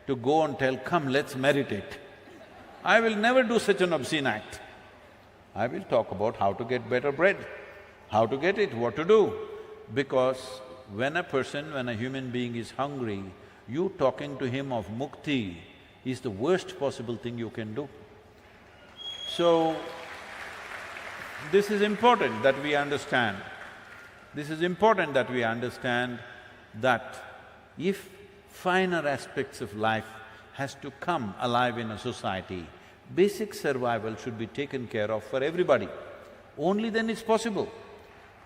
to go and tell, come, let's meditate. I will never do such an obscene act. I will talk about how to get better bread, how to get it, what to do. Because when a human being is hungry, you talking to him of mukti is the worst possible thing you can do. So, this is important that we understand. This is important that we understand that if finer aspects of life has to come alive in a society, basic survival should be taken care of for everybody. Only then it's possible.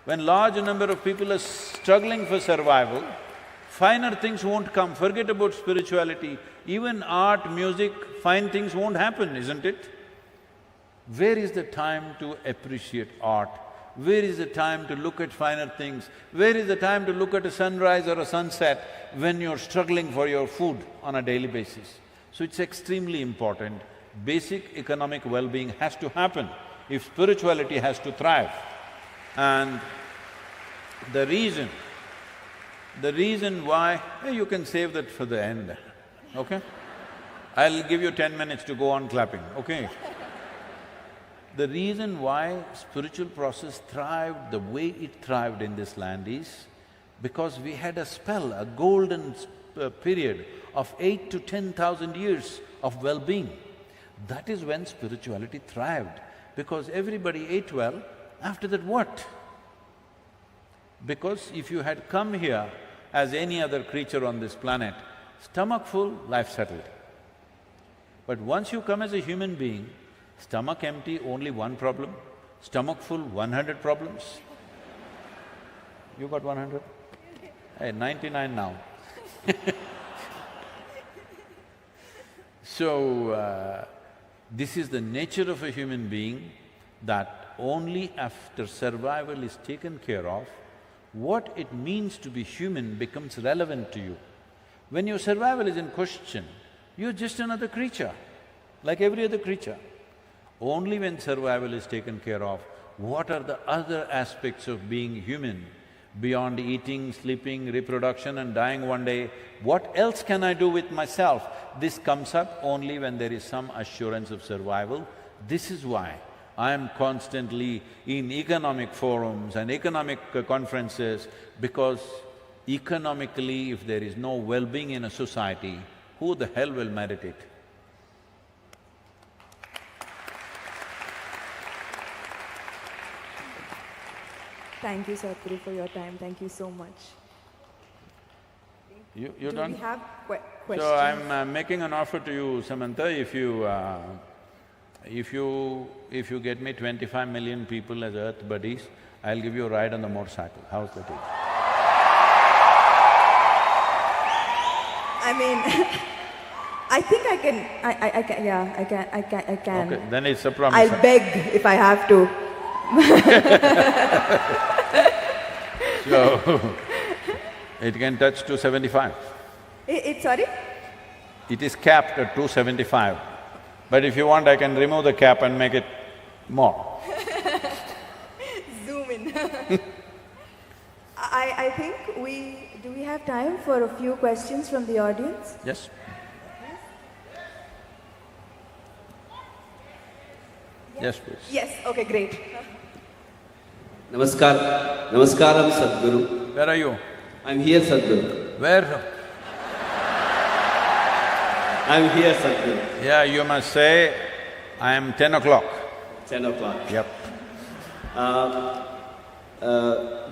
When large number of people are struggling for survival, finer things won't come. Forget about spirituality, even art, music, fine things won't happen, isn't it? Where is the time to appreciate art? Where is the time to look at finer things? Where is the time to look at a sunrise or a sunset when you're struggling for your food on a daily basis? So it's extremely important. Basic economic well-being has to happen if spirituality has to thrive. And the reason why… you can save that for the end, okay? I'll give you 10 minutes to go on clapping, okay? The reason why spiritual process thrived the way it thrived in this land is because we had a spell, a golden period of 8 to 10,000 years of well-being. That is when spirituality thrived, because everybody ate well. After that, what? Because if you had come here as any other creature on this planet, stomach full, life settled. But once you come as a human being, stomach empty, only one problem, stomach full, 100 problems. You got 100? Hey, 99 now. So, this is the nature of a human being, that only after survival is taken care of, what it means to be human becomes relevant to you. When your survival is in question, you're just another creature, like every other creature. Only when survival is taken care of, what are the other aspects of being human? Beyond eating, sleeping, reproduction and dying one day, what else can I do with myself? This comes up only when there is some assurance of survival. This is why I am constantly in economic forums and economic conferences, because economically, if there is no well-being in a society, who the hell will meditate? Thank you, Sadhguru, for your time. Thank you so much. You're done? Do we have questions? So I'm making an offer to you, Samantha, if you get me 25 million people as Earth buddies, I'll give you a ride on the motorcycle. How's that? I mean, I think I can, I can, yeah, I can. Okay, then it's a promise. I'll beg if I have to. So, it can touch 275. Sorry? It is capped at 275. But if you want, I can remove the cap and make it more. Zoom in. I think do we have time for a few questions from the audience? Yes. Yes, please. Yes, okay, great. Namaskaram Sadhguru. Where are you? I'm here, Sadhguru. Where? I'm here, Sadhguru. Yeah, you must say, I am 10 o'clock. 10 o'clock. Yep.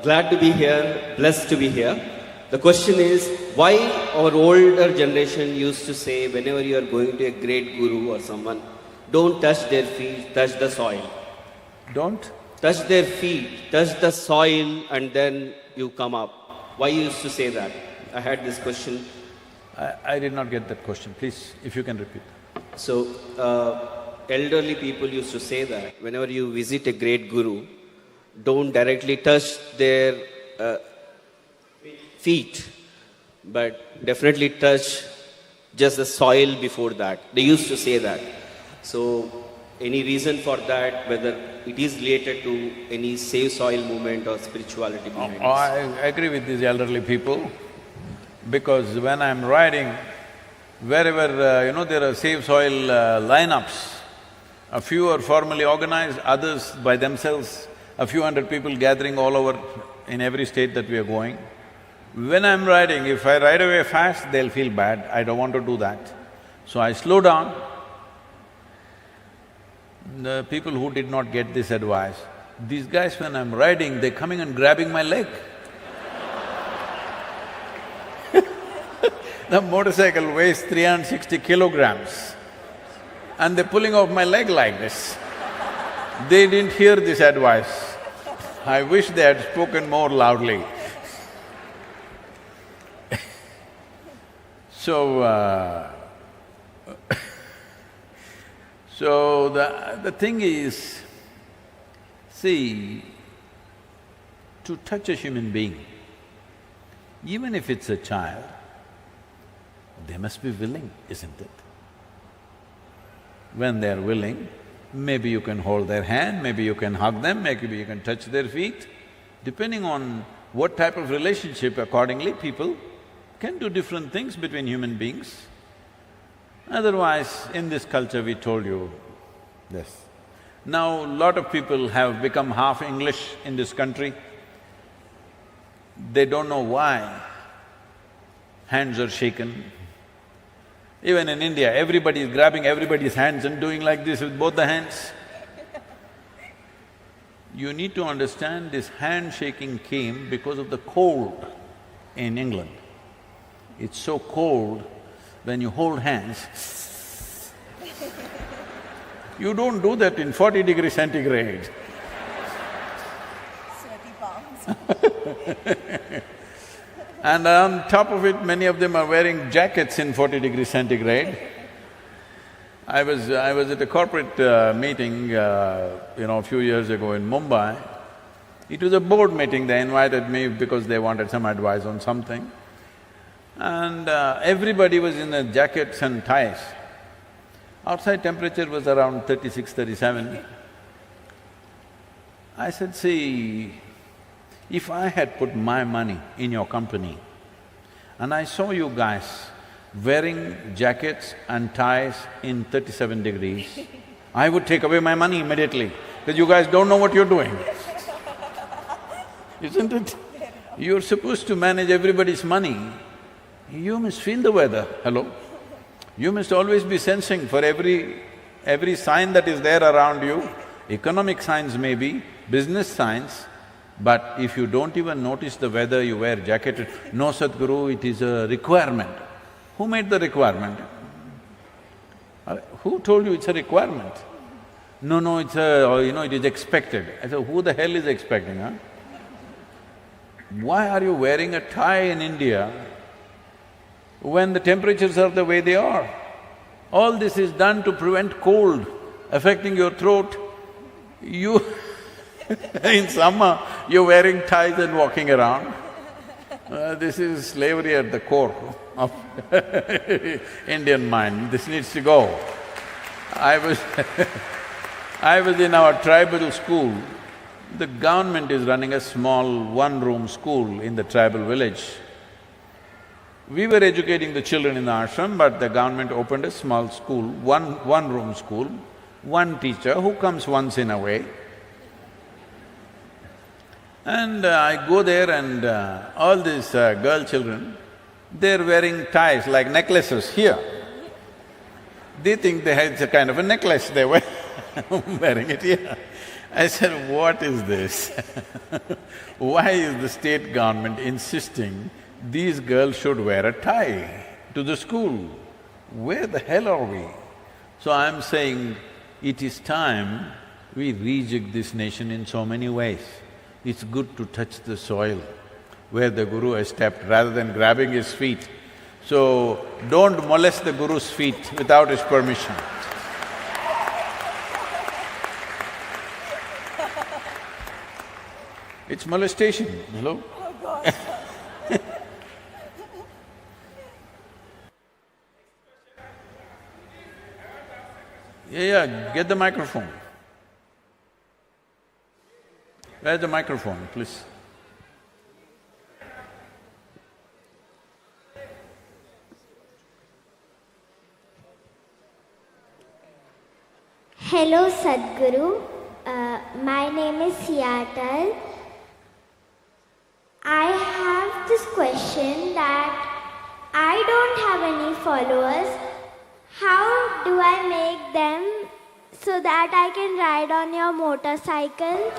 Glad to be here, blessed to be here. The question is, why our older generation used to say, whenever you are going to a great guru or someone, don't touch their feet, touch the soil. Don't? Touch their feet, touch the soil, and then you come up. Why you used to say that? I had this question. I did not get that question. Please, if you can repeat. So, elderly people used to say that whenever you visit a great guru, don't directly touch their feet, but definitely touch just the soil before that. They used to say that. So, any reason for that, whether it is related to any Save Soil movement or spirituality movement? I agree with these elderly people, because when I'm riding, wherever, there are Save Soil lineups, a few are formally organized, others by themselves, a few hundred people gathering all over in every state that we are going. When I'm riding, if I ride away fast, they'll feel bad, I don't want to do that. So I slow down. The people who did not get this advice, these guys when I'm riding, they're coming and grabbing my leg. The motorcycle weighs 360 kilograms and they're pulling off my leg like this. They didn't hear this advice. I wish they had spoken more loudly. So the thing is, see, to touch a human being, even if it's a child, they must be willing, isn't it? When they're willing, maybe you can hold their hand, maybe you can hug them, maybe you can touch their feet. Depending on what type of relationship, accordingly people can do different things between human beings. Otherwise, in this culture we told you this. Now, lot of people have become half English in this country. They don't know why hands are shaken. Even in India, everybody is grabbing everybody's hands and doing like this with both the hands. You need to understand this handshaking came because of the cold in England. It's so cold, when you hold hands, you don't do that in 40 degrees centigrade. Sweaty palms. And on top of it, many of them are wearing jackets in 40 degrees centigrade. I was at a corporate meeting, a few years ago in Mumbai. It was a board meeting, they invited me because they wanted some advice on something. And everybody was in their jackets and ties. Outside temperature was around 36, 37. I said, see, if I had put my money in your company and I saw you guys wearing jackets and ties in 37 degrees, I would take away my money immediately, because you guys don't know what you're doing. Isn't it? You're supposed to manage everybody's money. You must feel the weather, hello? You must always be sensing for every sign that is there around you, economic signs maybe, business signs, but if you don't even notice the weather, you wear jacket. No, Sadhguru, it is a requirement. Who made the requirement? Who told you it's a requirement? No, it's it is expected. I said, who the hell is expecting, huh? Why are you wearing a tie in India when the temperatures are the way they are. All this is done to prevent cold affecting your throat. You in summer, you're wearing ties and walking around. This is slavery at the core of Indian mind. This needs to go. I was in our tribal school. The government is running a small one-room school in the tribal village. We were educating the children in the ashram, but the government opened a small school, one-room school, one teacher who comes once in a way. And I go there and all these girl children, they're wearing ties like necklaces here. They think it's a kind of a necklace, they were wearing it here. I said, what is this? Why is the state government insisting these girls should wear a tie to the school? Where the hell are we? So I'm saying, it is time we rejig this nation in so many ways. It's good to touch the soil where the Guru has stepped rather than grabbing his feet. So, don't molest the Guru's feet without his permission. It's molestation, hello? Yeah, get the microphone. Where's the microphone, please? Hello Sadhguru, my name is Seattle. I have this question that I don't have any followers. How do I make them so that I can ride on your motorcycle?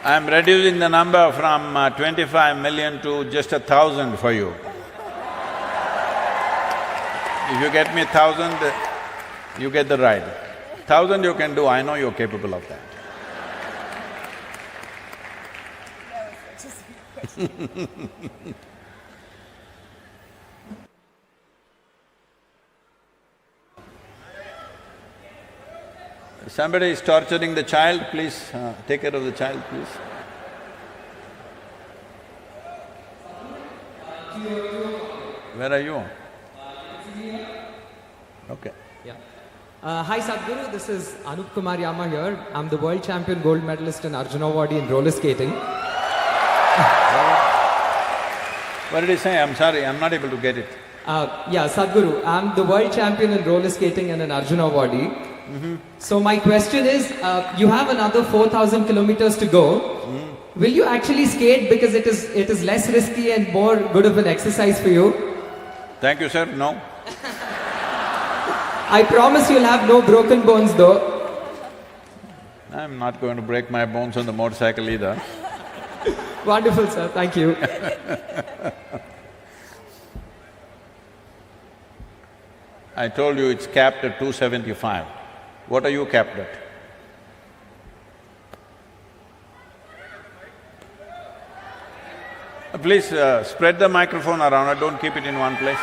I'm reducing the number from 25 million to just 1,000 for you. If you get me 1,000, you get the ride. 1,000 you can do, I know you're capable of that. Somebody is torturing the child, please take care of the child, please. Where are you? Okay. Yeah. Hi Sadhguru, this is Anup Kumar Yama here. I'm the world champion gold medalist in Arjuna Award in roller skating. What did he say? I'm sorry, I'm not able to get it. Yeah, Sadhguru, I'm the world champion in roller skating and an Arjuna Awardee. So my question is, you have another 4,000 kilometers to go. Will you actually skate because it is less risky and more good of an exercise for you? Thank you, sir. No. I promise you'll have no broken bones though. I'm not going to break my bones on the motorcycle either. Wonderful, sir. Thank you. I told you it's capped at 275. What are you capped at? Please spread the microphone around, don't keep it in one place.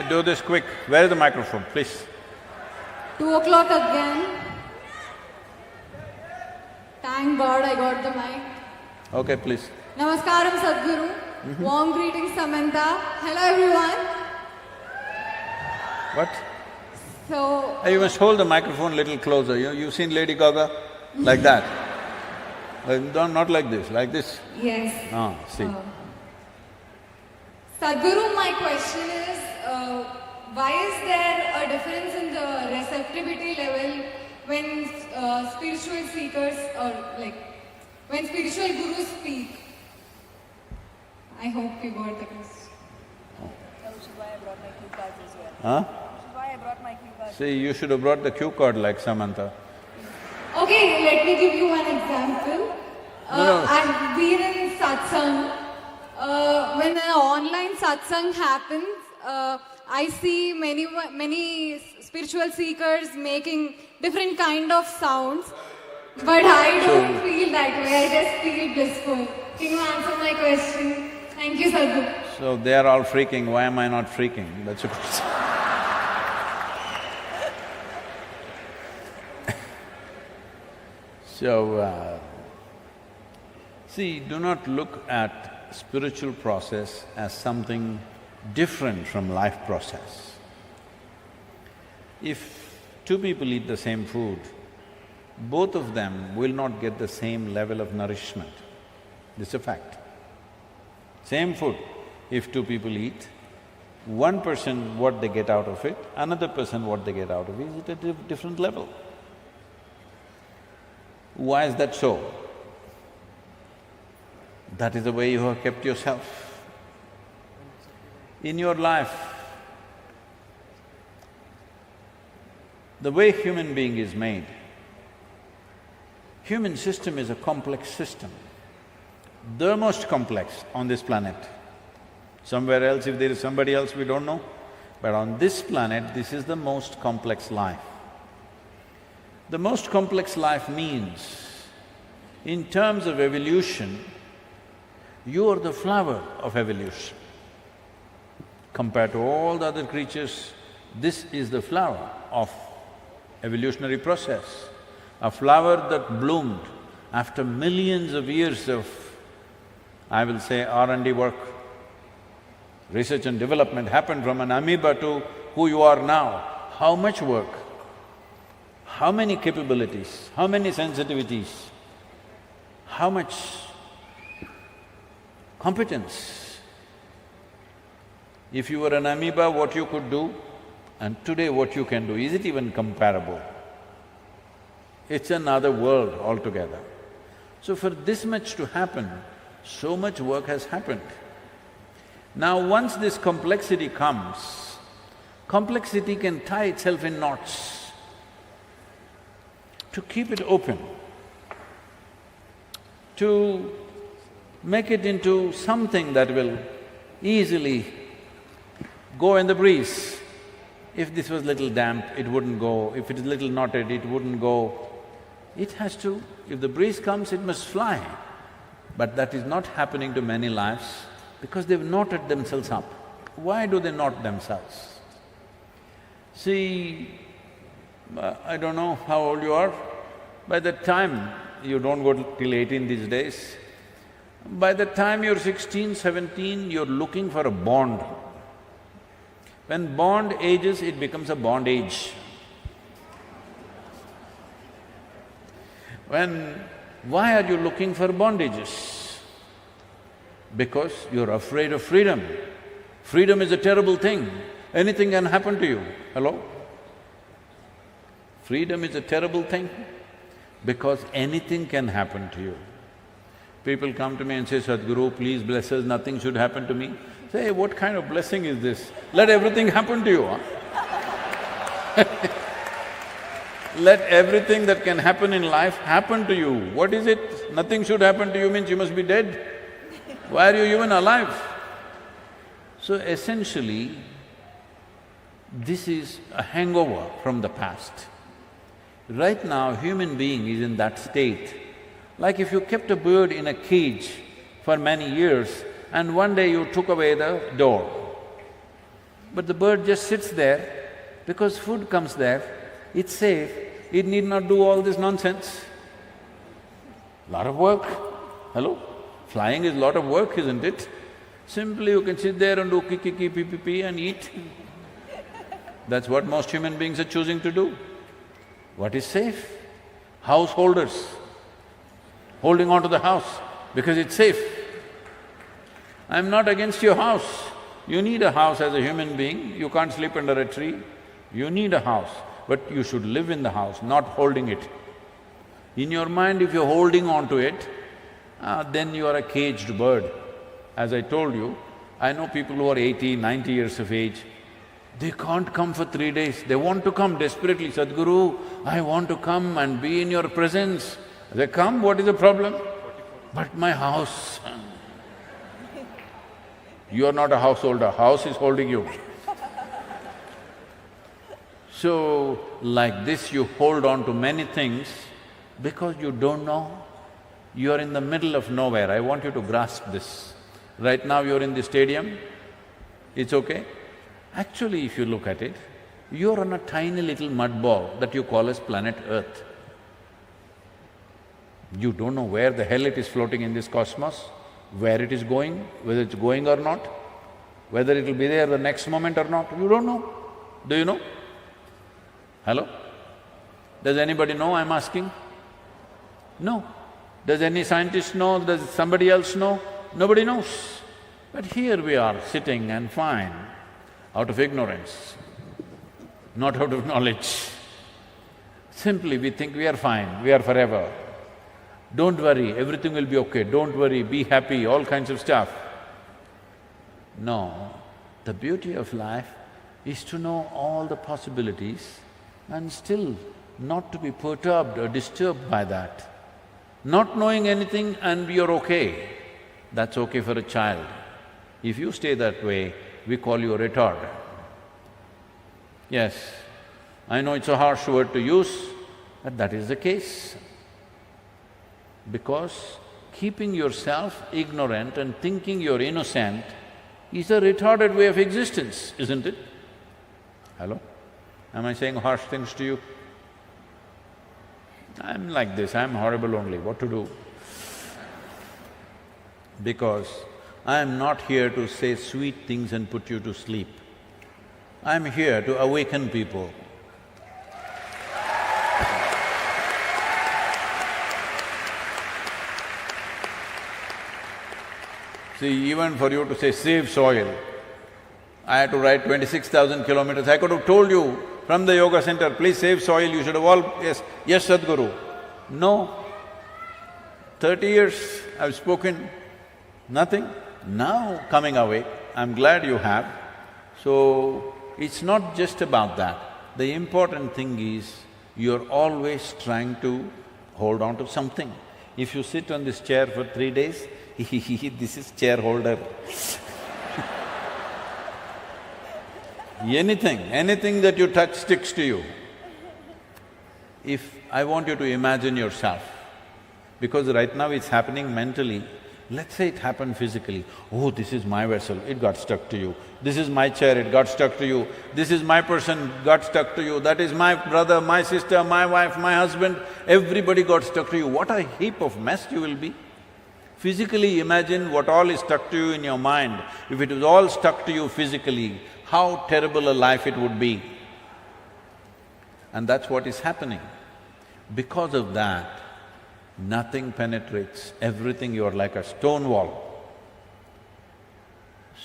Do this quick. Where is the microphone, please? 2 o'clock again. Thank God I got the mic. Okay, please. Namaskaram Sadhguru. Warm greetings Samantha. Hello everyone. What? So… You must hold the microphone a little closer. You've seen Lady Gaga? Like that. Not like this, like this. Yes. See. Sadhguru, my question is, why is there a difference in the receptivity level when spiritual seekers or when spiritual gurus speak? I hope you got the question. Which is why I brought my cue cards as well. Huh? Which is why I brought my cue cards. See, you should have brought the cue card like Samantha. Okay, let me give you one example. I've been in satsang. When an online satsang happens, I see many spiritual seekers making different kind of sounds, but I don't feel that way. I just feel blissful. Can you answer my question? Thank you, Sadhguru. So they are all freaking, why am I not freaking? That's a question. So, see, do not look at spiritual process as something different from life process. If two people eat the same food, both of them will not get the same level of nourishment. This is a fact. Same food, if two people eat, one person what they get out of it, another person what they get out of it is at a different level. Why is that so? That is the way you have kept yourself. In your life, the way human being is made, human system is a complex system, the most complex on this planet. Somewhere else, if there is somebody else, we don't know, but on this planet, this is the most complex life. The most complex life means, in terms of evolution, you are the flower of evolution. Compared to all the other creatures, this is the flower of evolutionary process. A flower that bloomed after millions of years of, I will say, R&D work, research and development happened from an amoeba to who you are now. How much work? How many capabilities? How many sensitivities? How much competence? If you were an amoeba, what you could do, and today what you can do, is it even comparable? It's another world altogether. So for this much to happen, so much work has happened. Now once this complexity comes, complexity can tie itself in knots. To keep it open, to make it into something that will easily go in the breeze. If this was little damp, it wouldn't go. If it is little knotted, it wouldn't go. It has to… if the breeze comes, it must fly. But that is not happening to many lives because they've knotted themselves up. Why do they knot themselves? See, I don't know how old you are, by the time… you don't go till 18 these days, by the time you're 16, 17, you're looking for a bond. When bond ages, it becomes a bondage. Why are you looking for bondages? Because you're afraid of freedom. Freedom is a terrible thing, anything can happen to you. Hello? Freedom is a terrible thing because anything can happen to you. People come to me and say, Sadhguru, please bless us, nothing should happen to me. Say, what kind of blessing is this? Let everything happen to you, huh? Let everything that can happen in life happen to you. What is it? Nothing should happen to you means you must be dead. Why are you even alive? So essentially, this is a hangover from the past. Right now, human being is in that state. Like if you kept a bird in a cage for many years and one day you took away the door, but the bird just sits there because food comes there, it's safe, it need not do all this nonsense. Lot of work, hello? Flying is lot of work, isn't it? Simply you can sit there and do kiki, pee and eat. That's what most human beings are choosing to do. What is safe? Householders, holding on to the house because it's safe. I'm not against your house. You need a house as a human being, you can't sleep under a tree. You need a house, but you should live in the house, not holding it. In your mind, if you're holding on to it, then you are a caged bird. As I told you, I know people who are 80, 90 years of age, they can't come for 3 days, they want to come desperately, Sadhguru, I want to come and be in your presence. They come, what is the problem? But my house… You are not a householder, house is holding you. So, like this you hold on to many things because you don't know. You are in the middle of nowhere, I want you to grasp this. Right now you're in the stadium, it's okay. Actually, if you look at it, you're on a tiny little mud ball that you call as planet Earth. You don't know where the hell it is floating in this cosmos, where it is going, whether it's going or not, whether it will be there the next moment or not, you don't know. Do you know? Hello? Does anybody know, I'm asking? No. Does any scientist know? Does somebody else know? Nobody knows. But here we are sitting and fine, out of ignorance, not out of knowledge. Simply we think we are fine, we are forever. Don't worry, everything will be okay, don't worry, be happy, all kinds of stuff. No, the beauty of life is to know all the possibilities and still not to be perturbed or disturbed by that. Not knowing anything and you're okay, that's okay for a child. If you stay that way, we call you a retard. Yes, I know it's a harsh word to use, but that is the case. Because keeping yourself ignorant and thinking you're innocent is a retarded way of existence, isn't it? Hello? Am I saying harsh things to you? I'm like this, I'm horrible only, what to do? Because I'm not here to say sweet things and put you to sleep. I'm here to awaken people. See, even for you to say save soil, I had to ride 26,000 kilometers. I could have told you from the yoga center, please save soil, you should have all… yes, Sadhguru. No. 30 years I've spoken, nothing. Now coming away, I'm glad you have. So, it's not just about that. The important thing is, you're always trying to hold on to something. If you sit on this chair for 3 days, this is chair holder. Anything that you touch sticks to you. If I want you to imagine yourself, because right now it's happening mentally, let's say it happened physically. Oh, this is my vessel, it got stuck to you. This is my chair, it got stuck to you. This is my person, got stuck to you. That is my brother, my sister, my wife, my husband, everybody got stuck to you. What a heap of mess you will be. Physically imagine what all is stuck to you in your mind. If it was all stuck to you physically, how terrible a life it would be. And that's what is happening. Because of that, nothing penetrates, everything you're like a stone wall.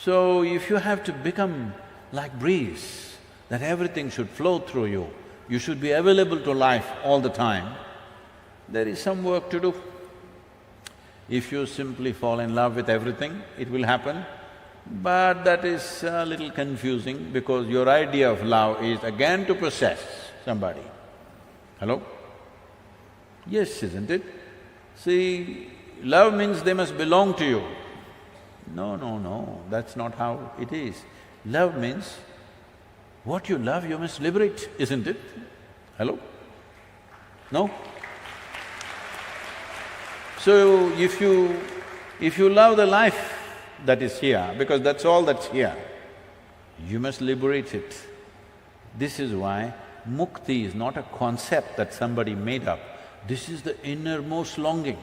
So if you have to become like breeze, that everything should flow through you, you should be available to life all the time, there is some work to do. If you simply fall in love with everything, it will happen. But that is a little confusing because your idea of love is again to possess somebody. Hello? Yes, isn't it? See, love means they must belong to you. No, that's not how it is. Love means what you love you must liberate, isn't it? Hello? No? So, if you love the life that is here, because that's all that's here, you must liberate it. This is why mukti is not a concept that somebody made up. This is the innermost longing.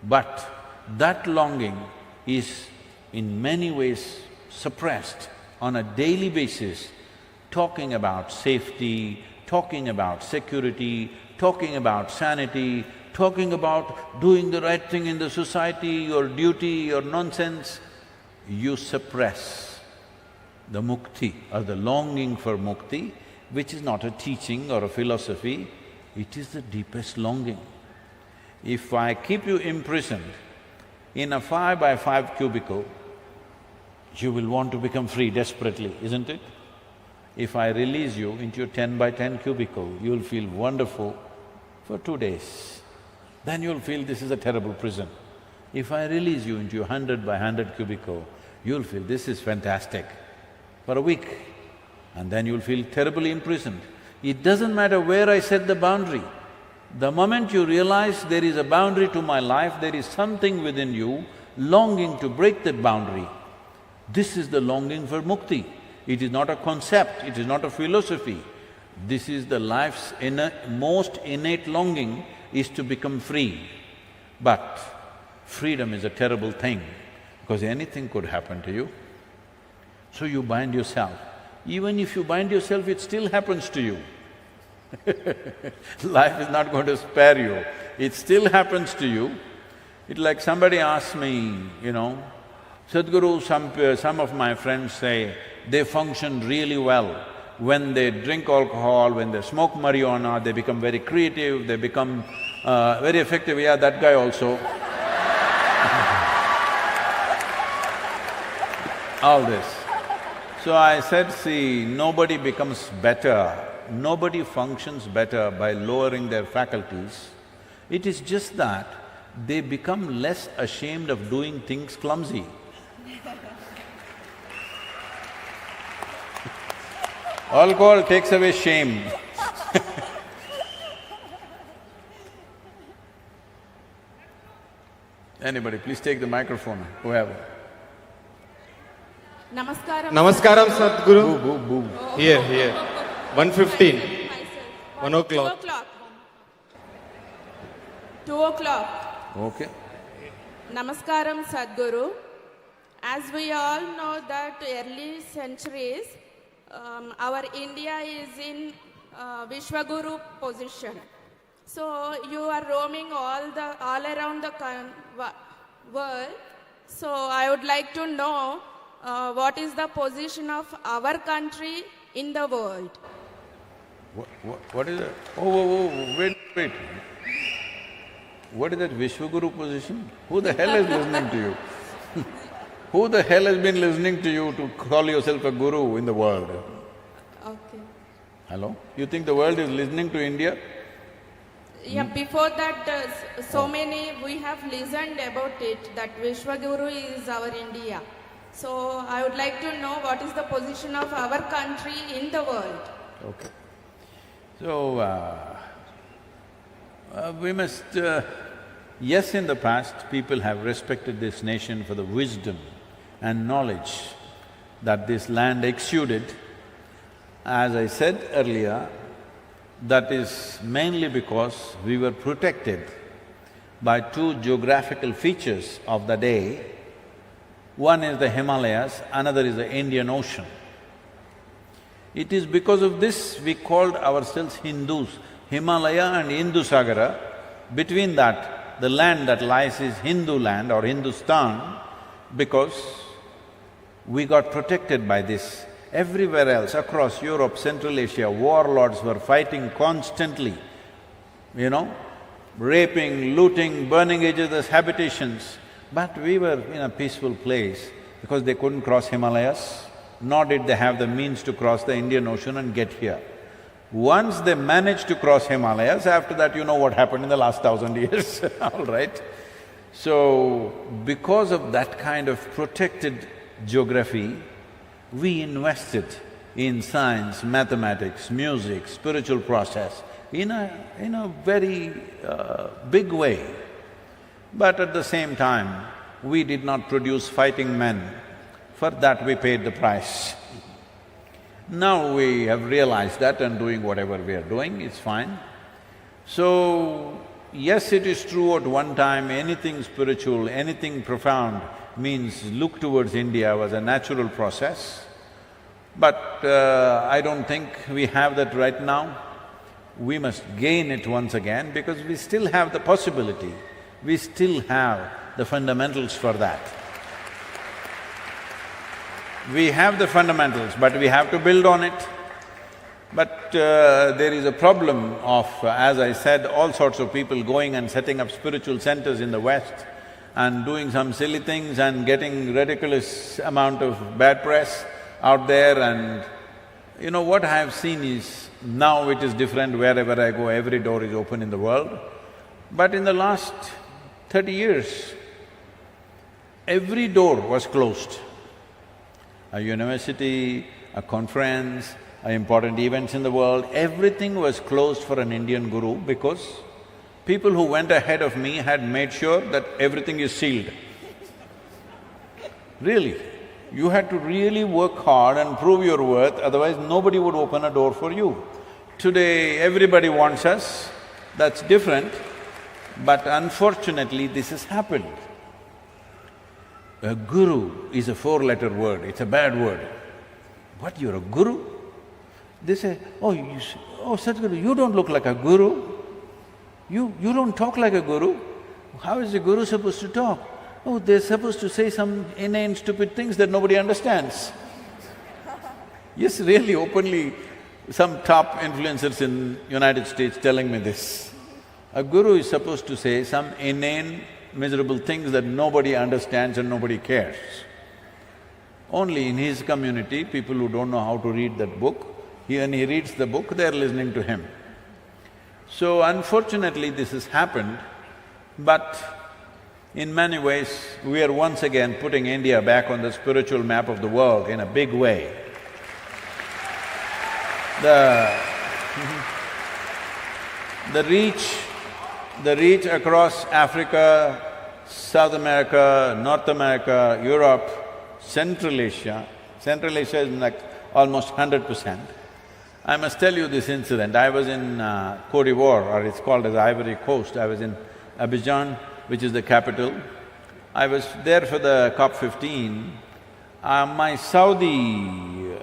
But that longing is in many ways suppressed on a daily basis, talking about safety, talking about security, talking about sanity, talking about doing the right thing in the society, your duty, your nonsense. You suppress the mukti or the longing for mukti, which is not a teaching or a philosophy, it is the deepest longing. If I keep you imprisoned in a 5x5 cubicle, you will want to become free desperately, isn't it? If I release you into your 10x10 cubicle, you'll feel wonderful for 2 days. Then you'll feel this is a terrible prison. If I release you into 100 by 100 cubicle, you'll feel this is fantastic for a week, and then you'll feel terribly imprisoned. It doesn't matter where I set the boundary. The moment you realize there is a boundary to my life, there is something within you longing to break that boundary. This is the longing for mukti. It is not a concept, it is not a philosophy. This is the life's most innate longing, is to become free. But freedom is a terrible thing, because anything could happen to you. So you bind yourself. Even if you bind yourself, it still happens to you. Life is not going to spare you, it still happens to you. It's like somebody asked me, Sadhguru, some of my friends say they function really well. When they drink alcohol, when they smoke marijuana, they become very creative, they become very effective. Yeah, that guy also. All this. So I said, see, nobody becomes better, nobody functions better by lowering their faculties. It is just that they become less ashamed of doing things clumsy. Alcohol takes away shame. Anybody, please take the microphone, whoever. Namaskaram. Namaskaram, Sadhguru. Boo, boo, boo. Here. 1:15. 1 o'clock. 2 o'clock. Okay. Namaskaram, Sadhguru. As we all know that early centuries, our India is in Vishwaguru position. So you are roaming all around the world. So I would like to know what is the position of our country in the world? What is that? Oh, wait. What is that Vishwaguru position? Who the hell is listening to you? Who the hell has been listening to you to call yourself a guru in the world? Okay. Hello? You think the world is listening to India? Yeah, before that, many we have listened about it, that Vishwaguru is our India. So I would like to know what is the position of our country in the world. Okay. So, we must… yes, in the past, people have respected this nation for the wisdom and knowledge that this land exuded. As I said earlier, that is mainly because we were protected by two geographical features of the day. One is the Himalayas, another is the Indian Ocean. It is because of this we called ourselves Hindus. Himalaya and Indusagara, between that, the land that lies is Hindu land or Hindustan, because we got protected by this. Everywhere else, across Europe, Central Asia, warlords were fighting constantly, raping, looting, burning each other's habitations. But we were in a peaceful place because they couldn't cross Himalayas, nor did they have the means to cross the Indian Ocean and get here. Once they managed to cross Himalayas, after that you know what happened in the last 1,000 years, all right? So, because of that kind of protected geography, we invested in science, mathematics, music, spiritual process in a very big way. But at the same time, we did not produce fighting men. For that we paid the price. Now we have realized that and doing whatever we are doing, it's fine. So, yes, it is true at one time anything spiritual, anything profound means look towards India was a natural process. But I don't think we have that right now. We must gain it once again because we still have the possibility, we still have the fundamentals for that. We have the fundamentals, but we have to build on it. But there is a problem of, as I said, all sorts of people going and setting up spiritual centers in the West and doing some silly things and getting ridiculous amount of bad press out there. And what I have seen is, now it is different wherever I go, every door is open in the world. But in the last 30 years, every door was closed. A university, a conference, important events in the world, everything was closed for an Indian guru because people who went ahead of me had made sure that everything is sealed. Really, you had to really work hard and prove your worth, otherwise nobody would open a door for you. Today, everybody wants us, that's different, but unfortunately this has happened. A guru is a four-letter word, it's a bad word. What, you're a guru? They say, oh Sadhguru, you don't look like a guru. You don't talk like a guru. How is a guru supposed to talk? Oh, they're supposed to say some inane stupid things that nobody understands. Yes, really, openly, some top influencers in United States telling me this. A guru is supposed to say some inane, miserable things that nobody understands and nobody cares. Only in his community, people who don't know how to read that book, when he reads the book, they're listening to him. So unfortunately this has happened, but in many ways, we are once again putting India back on the spiritual map of the world in a big way. The reach across Africa, South America, North America, Europe, Central Asia is like almost 100%. I must tell you this incident. I was in Côte d'Ivoire, or it's called as Ivory Coast. I was in Abidjan, which is the capital. I was there for the COP15. My Saudi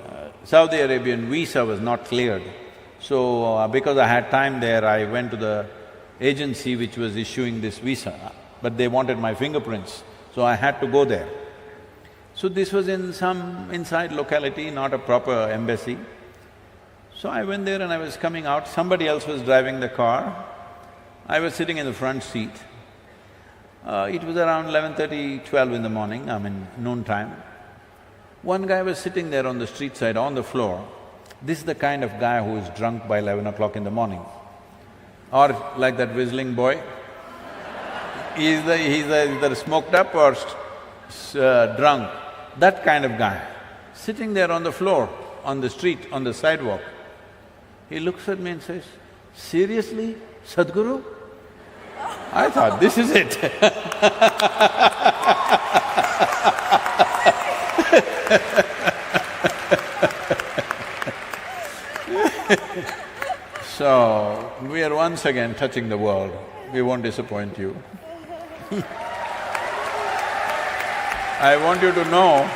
Arabian visa was not cleared. So, because I had time there, I went to the agency which was issuing this visa, but they wanted my fingerprints, so I had to go there. So this was in some inside locality, not a proper embassy. So I went there and I was coming out, somebody else was driving the car. I was sitting in the front seat. It was around 11:30, 12 in the morning, noon time. One guy was sitting there on the street side, on the floor. This is the kind of guy who is drunk by 11 o'clock in the morning. Or like that whistling boy, he's either smoked up or drunk, that kind of guy, sitting there on the floor, on the street, on the sidewalk. He looks at me and says, seriously, Sadhguru? I thought, this is it. So, we are once again touching the world. We won't disappoint you. I want you to know,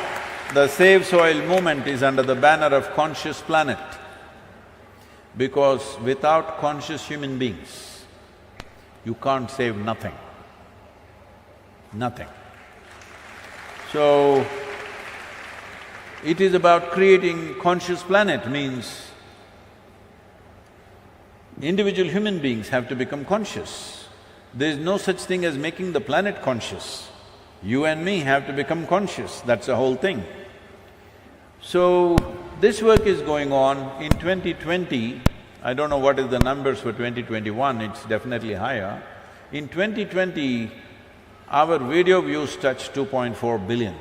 the Save Soil movement is under the banner of Conscious Planet, because without conscious human beings, you can't save nothing. Nothing. So, it is about creating conscious planet, means individual human beings have to become conscious. There is no such thing as making the planet conscious. You and me have to become conscious, that's the whole thing. So, this work is going on. In 2020, I don't know what is the numbers for 2021, it's definitely higher. In 2020, our video views touched 2.4 billion.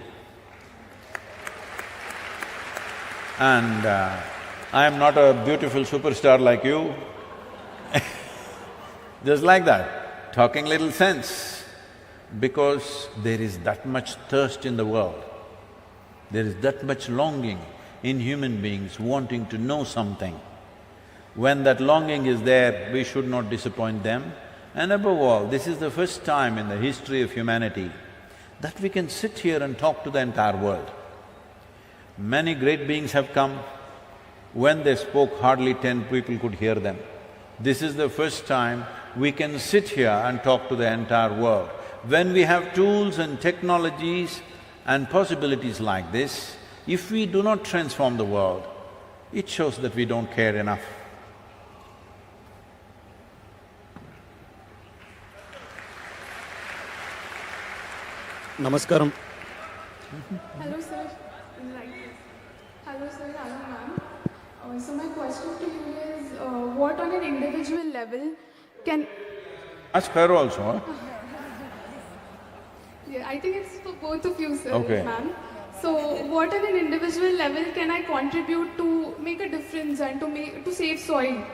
And I am not a beautiful superstar like you, just like that, talking little sense, because there is that much thirst in the world. There is that much longing in human beings wanting to know something. When that longing is there, we should not disappoint them. And above all, this is the first time in the history of humanity that we can sit here and talk to the entire world. Many great beings have come. When they spoke, hardly 10 people could hear them. This is the first time we can sit here and talk to the entire world. When we have tools and technologies and possibilities like this, if we do not transform the world, it shows that we don't care enough. Namaskaram. Hello sir, hello sir, hello ma'am. So my question to you is, what on an individual level can… Ask her also, huh? Yeah, I think it's for both of you, sir, Okay. ma'am. So, what at an individual level can I contribute to make a difference and to save soil?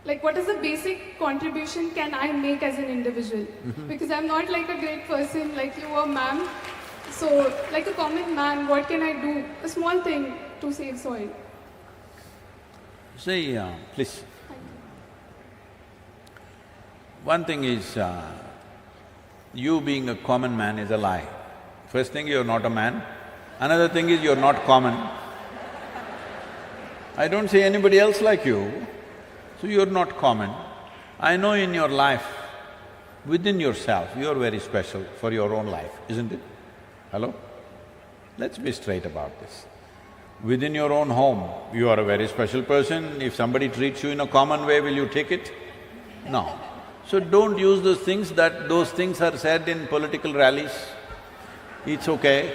Like, what is the basic contribution can I make as an individual? Because I'm not like a great person like you or ma'am. So, like a common man, what can I do? A small thing to save soil. See, please. One thing is, you being a common man is a lie. First thing, you're not a man. Another thing is, you're not common. I don't see anybody else like you, so you're not common. I know in your life, within yourself, you're very special for your own life, isn't it? Hello? Let's be straight about this. Within your own home, you are a very special person. If somebody treats you in a common way, will you take it? No. So don't use those things are said in political rallies. It's okay.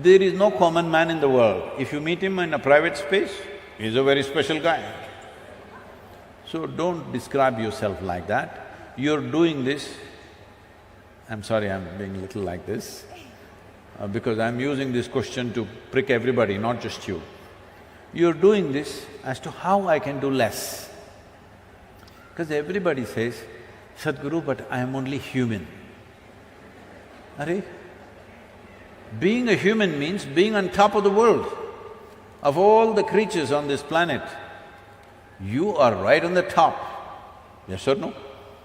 There is no common man in the world. If you meet him in a private space, he's a very special guy. So don't describe yourself like that. You're doing this… I'm sorry, I'm being a little like this, because I'm using this question to prick everybody, not just you. You're doing this as to how I can do less. Because everybody says, Sadhguru, but I am only human. Arey? Being a human means being on top of the world. Of all the creatures on this planet, you are right on the top. Yes or no?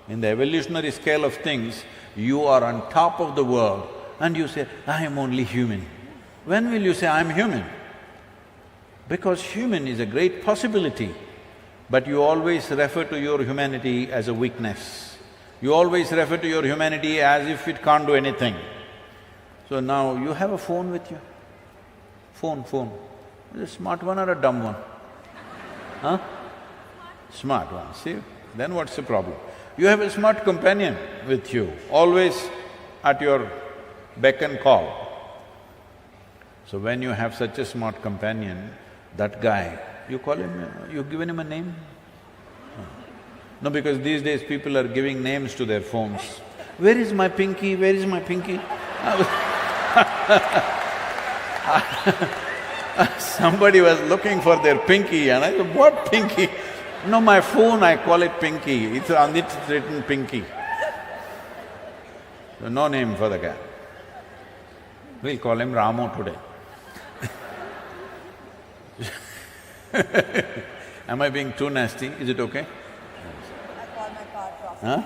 In the evolutionary scale of things, you are on top of the world and you say, I am only human. When will you say, I am human? Because human is a great possibility, but you always refer to your humanity as a weakness. You always refer to your humanity as if it can't do anything. So now you have a phone with you. Phone. Is it a smart one or a dumb one? Huh? Smart one, see? Then what's the problem? You have a smart companion with you, always at your beck and call. So when you have such a smart companion, that guy, you call him… you've given him a name? No, because these days people are giving names to their phones. Where is my pinky? Where is my pinky? Somebody was looking for their pinky and I said, what pinky? No, my phone, I call it pinky, it's on it written pinky. So no name for the guy. We'll call him Ramo today. Am I being too nasty? Is it okay? I call my car profit. Huh?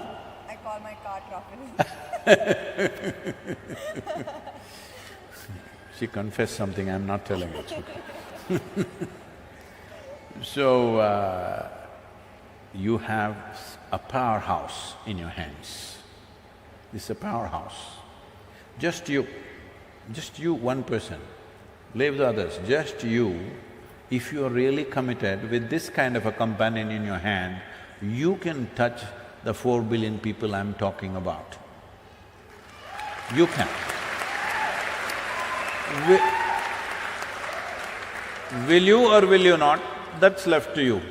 I call my car profit. She confessed something, I'm not telling it. So, you have a powerhouse in your hands. This is a powerhouse. Just you, one person, leave the others, just you. If you are really committed with this kind of a companion in your hand, you can touch the 4 billion people I'm talking about. You can. Will you or will you not? That's left to you.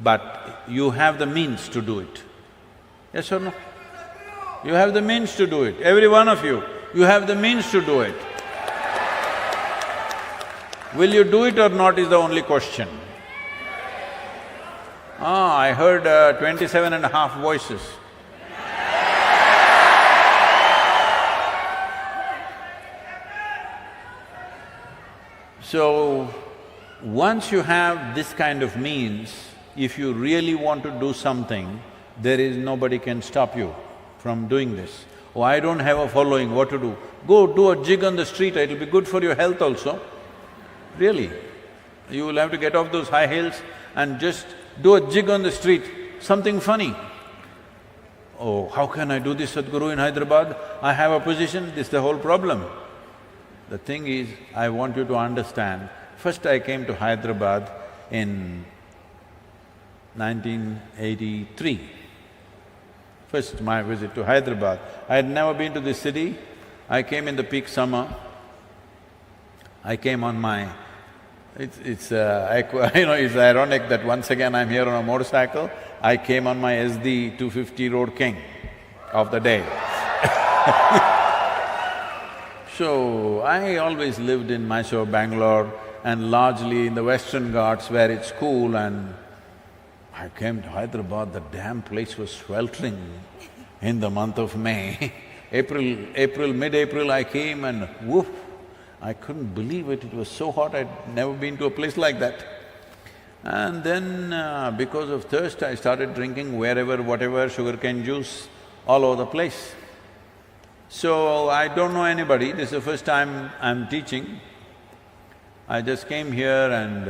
But you have the means to do it. Yes or no? You have the means to do it. Every one of you have the means to do it. Will you do it or not is the only question. I heard 27 and a half voices. So, once you have this kind of means, if you really want to do something, there is nobody can stop you from doing this. Oh, I don't have a following, what to do? Go do a jig on the street, it'll be good for your health also. Really. You will have to get off those high heels and just do a jig on the street, something funny. Oh, how can I do this, Sadhguru, in Hyderabad? I have a position, this is the whole problem. The thing is, I want you to understand, first I came to Hyderabad in 1983. First my visit to Hyderabad. I had never been to this city. I came in the peak summer. I came on my… it's ironic that once again I'm here on a motorcycle. I came on my SD 250 Road King of the day. So, I always lived in Mysore, Bangalore, and largely in the Western Ghats where it's cool, and I came to Hyderabad, the damn place was sweltering in the month of May. Mid-April I came and woof, I couldn't believe it, it was so hot, I'd never been to a place like that. And then because of thirst, I started drinking wherever, whatever, sugarcane juice, all over the place. So, I don't know anybody, this is the first time I'm teaching. I just came here and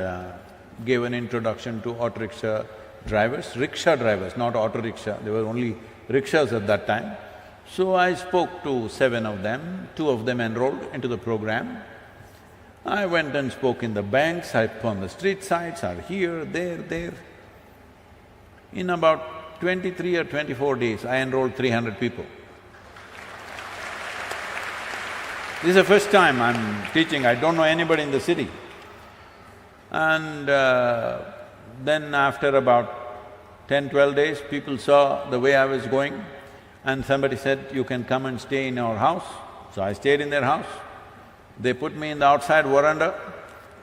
gave an introduction to auto rickshaw drivers, not auto rickshaw, there were only rickshaws at that time. So I spoke to 7 of them, 2 of them enrolled into the program. I went and spoke in the banks, on the street sides, or here, there. In about 23 or 24 days, I enrolled 300 people. This is the first time I'm teaching, I don't know anybody in the city. And then after about 10-12 days, people saw the way I was going, and somebody said, you can come and stay in our house. So I stayed in their house. They put me in the outside veranda,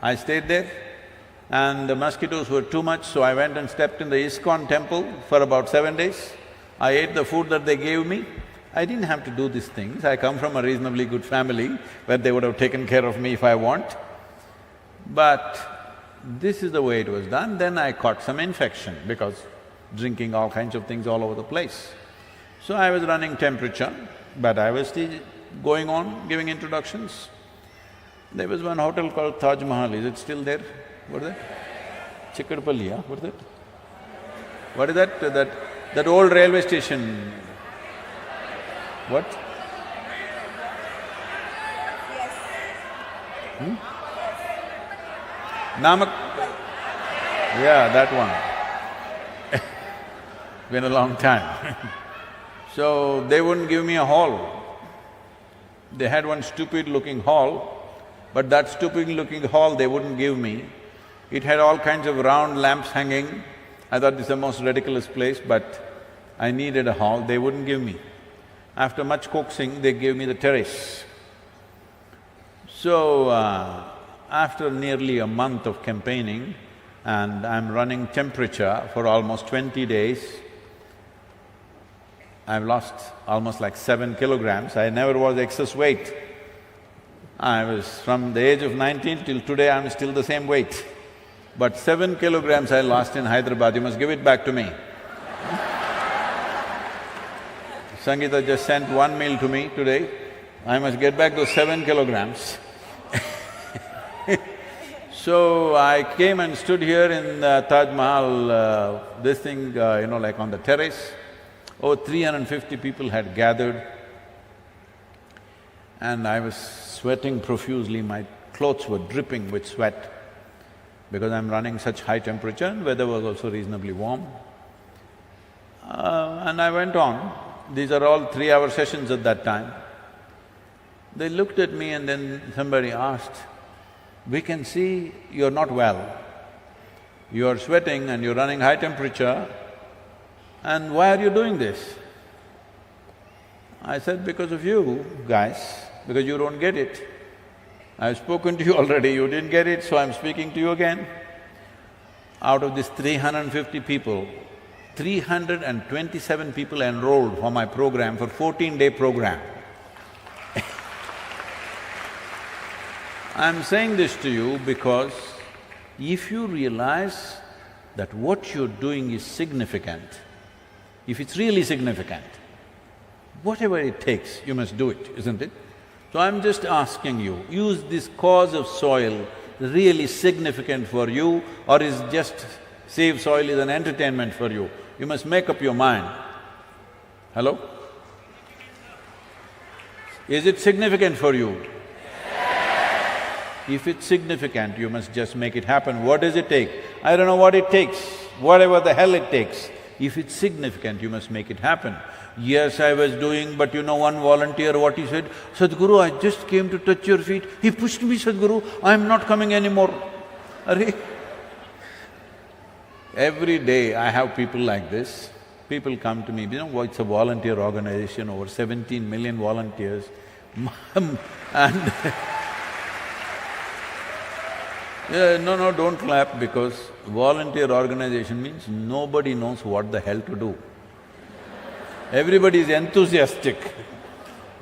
I stayed there, and the mosquitoes were too much, so I went and stepped in the ISKCON temple for about 7 days. I ate the food that they gave me. I didn't have to do these things, I come from a reasonably good family where they would have taken care of me if I want. But this is the way it was done. Then I caught some infection because drinking all kinds of things all over the place. So I was running temperature, but I was still going on giving introductions. There was one hotel called Taj Mahal, is it still there? What is that? Chikkadpalli, yeah? What is that? What is that? That old railway station. What? Namak… Yeah, that one. Been a long time. So, they wouldn't give me a hall. They had one stupid-looking hall, but that stupid-looking hall they wouldn't give me. It had all kinds of round lamps hanging. I thought this is the most ridiculous place, but I needed a hall, they wouldn't give me. After much coaxing, they gave me the terrace. So, after nearly a month of campaigning, and I'm running temperature for almost 20 days, I've lost almost like 7 kilograms. I never was excess weight. I was… from the age of 19 till today, I'm still the same weight. But 7 kilograms I lost in Hyderabad, you must give it back to me. Sangeeta just sent one meal to me today, I must get back those 7 kilograms. So, I came and stood here in Taj Mahal, this thing, like on the terrace. Over 350 people had gathered, and I was sweating profusely, my clothes were dripping with sweat because I'm running such high temperature and weather was also reasonably warm. And I went on. These are all 3-hour sessions at that time. They looked at me and then somebody asked, we can see you're not well. You're sweating and you're running high temperature, and why are you doing this? I said, because of you guys, because you don't get it. I've spoken to you already, you didn't get it, so I'm speaking to you again. Out of these 350 people, 327 people enrolled for my program, for 14-day program. I'm saying this to you because if you realize that what you're doing is significant, if it's really significant, whatever it takes, you must do it, isn't it? So I'm just asking you, is this cause of soil really significant for you, or is just save soil is an entertainment for you? You must make up your mind. Hello? Is it significant for you? If it's significant, you must just make it happen. What does it take? I don't know what it takes, whatever the hell it takes. If it's significant, you must make it happen. Yes, I was doing, but one volunteer, what he said, Sadhguru, I just came to touch your feet. He pushed me, Sadhguru, I'm not coming anymore. Every day I have people like this. People come to me, it's a volunteer organization, over 17 million volunteers, and no, don't clap, because volunteer organization means nobody knows what the hell to do. Everybody is enthusiastic,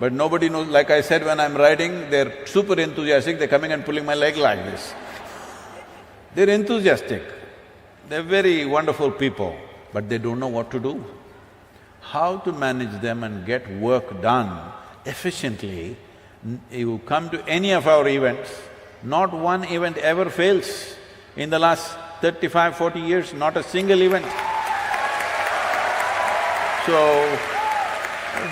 but nobody knows. Like I said, when I'm riding, they're super enthusiastic, they're coming and pulling my leg like this. They're enthusiastic, they're very wonderful people, but they don't know what to do. How to manage them and get work done efficiently. You come to any of our events, not one event ever fails. In the last 35, 40 years, not a single event. So,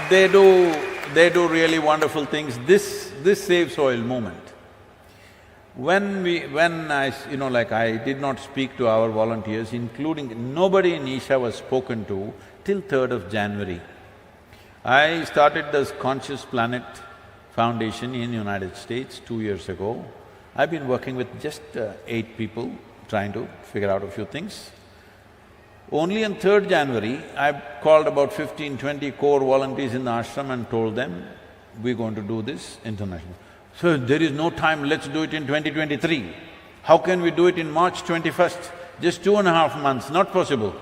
they do really wonderful things. This Save Soil movement, I did not speak to our volunteers, including nobody in Isha was spoken to till 3rd of January. I started this Conscious Planet Foundation in United States 2 years ago. I've been working with just 8 people, trying to figure out a few things. Only on 3rd January, I called about 15, 20 core volunteers in the ashram and told them, we're going to do this international. So, there is no time, let's do it in 2023. How can we do it in March 21st? Just 2.5 months, not possible.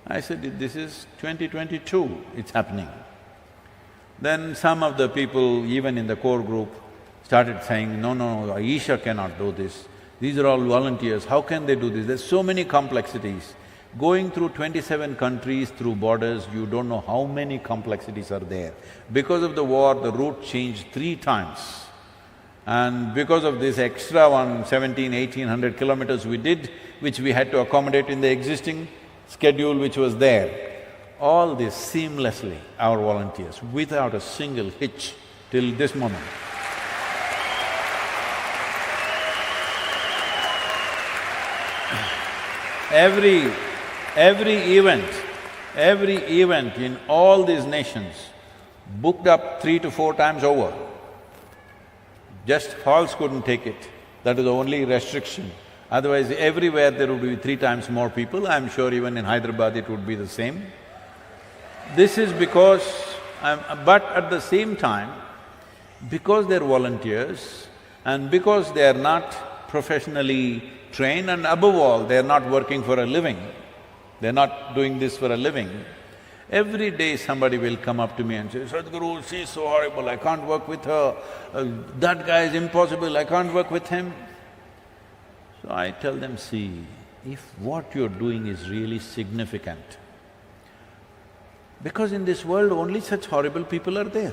I said, this is 2022, it's happening. Then some of the people, even in the core group, started saying, no, Isha cannot do this. These are all volunteers, how can they do this? There's so many complexities. Going through 27 countries through borders, you don't know how many complexities are there. Because of the war, the route changed 3 times. And because of this extra 1,1800 kilometers we did, which we had to accommodate in the existing schedule which was there, all this seamlessly, our volunteers, without a single hitch till this moment. Every event in all these nations booked up 3 to 4 times over. Just halls couldn't take it, that is the only restriction. Otherwise, everywhere there would be 3 times more people. I'm sure even in Hyderabad it would be the same. This is because… but at the same time, because they're volunteers and because they are not professionally trained, and above all, they're not working for a living, they're not doing this for a living, every day somebody will come up to me and say, Sadhguru, she's so horrible, I can't work with her, that guy is impossible, I can't work with him. So I tell them, see, if what you're doing is really significant, because in this world only such horrible people are there.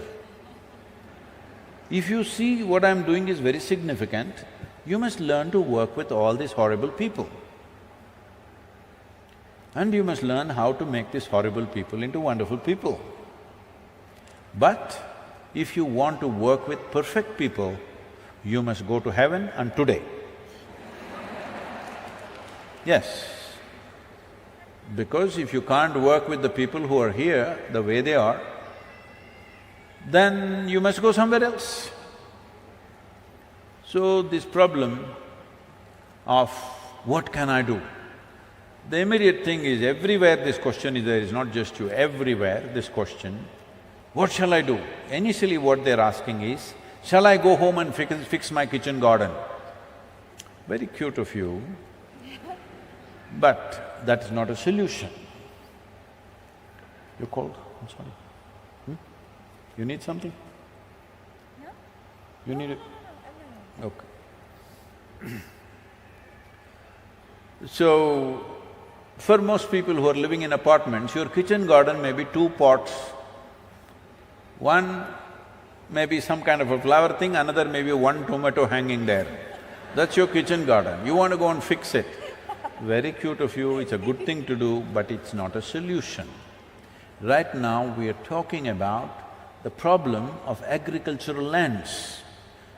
If you see what I'm doing is very significant, you must learn to work with all these horrible people. And you must learn how to make these horrible people into wonderful people. But if you want to work with perfect people, you must go to heaven and today. Yes. Because if you can't work with the people who are here the way they are, then you must go somewhere else. So this problem of what can I do? The immediate thing is, everywhere this question is there, it's not just you, everywhere this question, what shall I do? Initially what they're asking is, shall I go home and fix my kitchen garden? Very cute of you, but that is not a solution. You called? I'm sorry. You need something? No. You need it? Okay. So, for most people who are living in apartments, your kitchen garden may be 2 pots. One may be some kind of a flower thing, another may be 1 tomato hanging there. That's your kitchen garden. You want to go and fix it. Very cute of you, it's a good thing to do, but it's not a solution. Right now, we are talking about the problem of agricultural lands,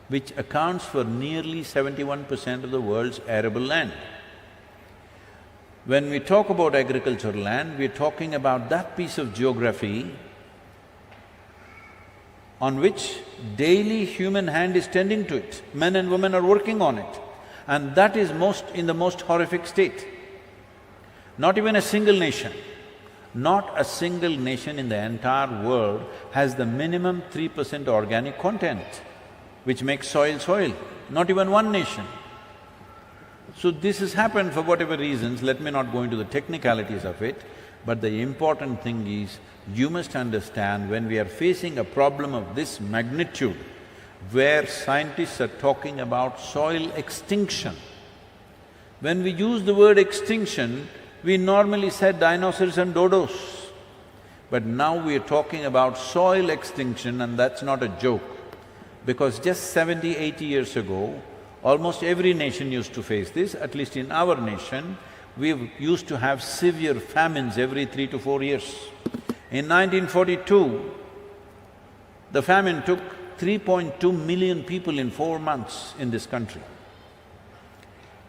which accounts for nearly 71% of the world's arable land. When we talk about agricultural land, we're talking about that piece of geography on which daily human hand is tending to it. Men and women are working on it. And that is in the most horrific state. Not even a single nation, Not a single nation in the entire world has the minimum 3% organic content, which makes soil soil. Not even one nation. So this has happened for whatever reasons, let me not go into the technicalities of it, but the important thing is, you must understand when we are facing a problem of this magnitude, where scientists are talking about soil extinction. When we use the word extinction, we normally said dinosaurs and dodos. But now we are talking about soil extinction, and that's not a joke. Because just 70, 80 years ago, almost every nation used to face this, at least in our nation, we used to have severe famines every 3 to 4 years. In 1942, the famine took 3.2 million people in 4 months in this country.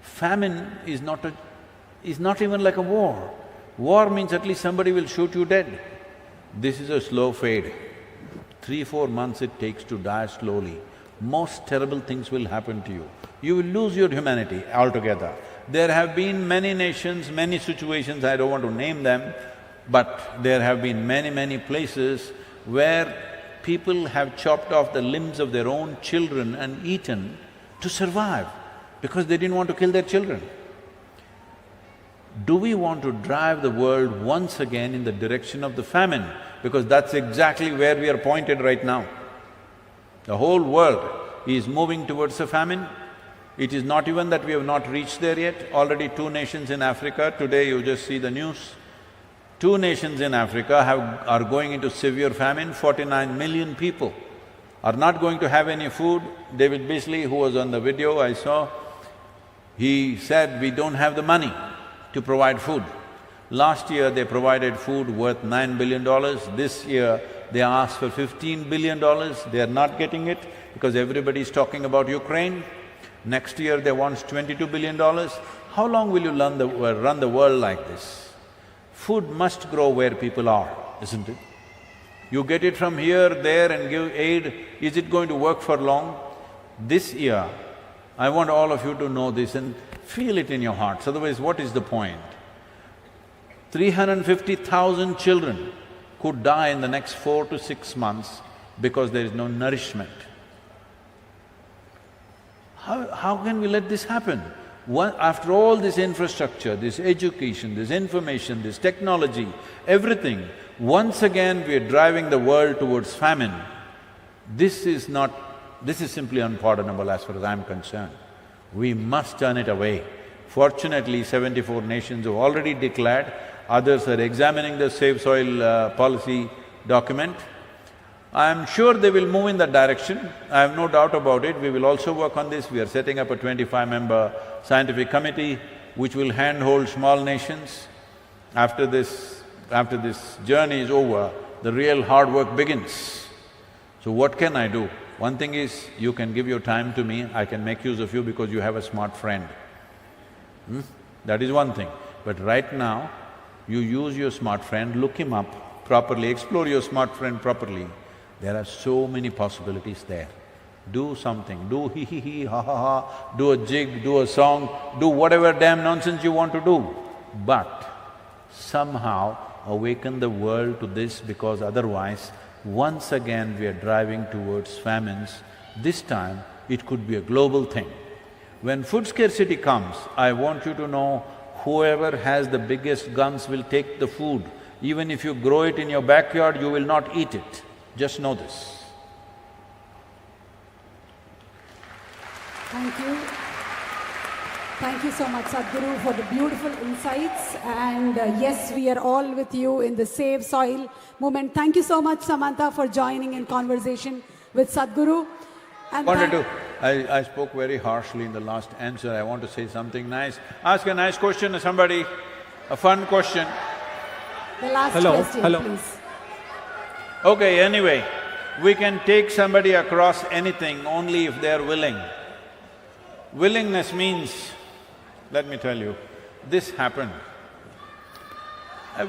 Famine is not even like a war. War means at least somebody will shoot you dead. This is a slow fade. 3-4 months it takes to die slowly. Most terrible things will happen to you. You will lose your humanity altogether. There have been many nations, many situations, I don't want to name them, but there have been many places where people have chopped off the limbs of their own children and eaten to survive, because they didn't want to kill their children. Do we want to drive the world once again in the direction of the famine? Because that's exactly where we are pointed right now. The whole world is moving towards a famine. It is not even that we have not reached there yet. Already 2 nations in Africa, today you just see the news, 2 nations in Africa are going into severe famine. 49 million people are not going to have any food. David Beasley, who was on the video I saw, he said, we don't have the money to provide food. Last year they provided food worth $9 billion. This year they asked for $15 billion. They are not getting it because everybody is talking about Ukraine. Next year they want $22 billion. How long will you run the world like this? Food must grow where people are, isn't it? You get it from here, there and give aid, is it going to work for long? This year, I want all of you to know this and feel it in your hearts, otherwise what is the point? 350,000 children could die in the next 4 to 6 months because there is no nourishment. How can we let this happen? After all this infrastructure, this education, this information, this technology, everything, once again we are driving the world towards famine. This is simply unpardonable as far as I'm concerned. We must turn it away. Fortunately, 74 nations have already declared, others are examining the Save Soil policy document. I'm sure they will move in that direction, I have no doubt about it. We will also work on this. We are setting up a 25-member scientific committee which will handhold small nations. After this journey is over, the real hard work begins. So what can I do? One thing is, you can give your time to me, I can make use of you because you have a smart friend. That is one thing. But right now, you use your smart friend, look him up properly, explore your smart friend properly. There are so many possibilities there. Do something, do hee, ha, ha, do a jig, do a song, do whatever damn nonsense you want to do. But somehow awaken the world to this, because otherwise, once again we are driving towards famines. This time, it could be a global thing. When food scarcity comes, I want you to know, whoever has the biggest guns will take the food. Even if you grow it in your backyard, you will not eat it. Just know this. Thank you. Thank you so much, Sadhguru, for the beautiful insights. And yes, we are all with you in the Save Soil movement. Thank you so much, Samantha, for joining in conversation with Sadhguru. And I spoke very harshly in the last answer. I want to say something nice. Ask a nice question to somebody, a fun question. The last question, please. Okay, anyway, we can take somebody across anything only if they're willing. Willingness means, let me tell you, this happened.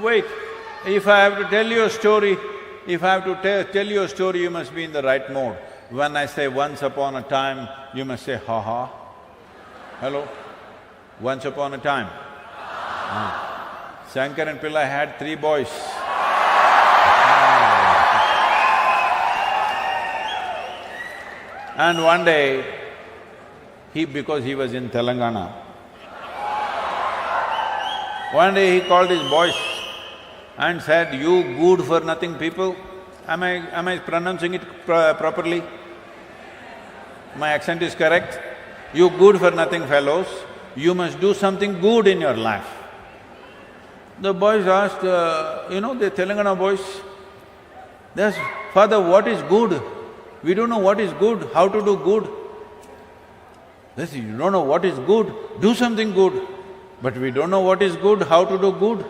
Wait, if I have to tell you a story, tell you a story, you must be in the right mode. When I say once upon a time, you must say ha ha. Hello? Once upon a time. Shankaran Pillai had 3 boys. And one day, because he was in Telangana, one day he called his boys and said, "You good for nothing people," am I pronouncing it properly? My accent is correct? "You good for nothing fellows, you must do something good in your life." The boys asked, the Telangana boys, they asked, "Father, what is good? We don't know what is good, how to do good." They said, "You don't know what is good? Do something good." "But we don't know what is good, how to do good."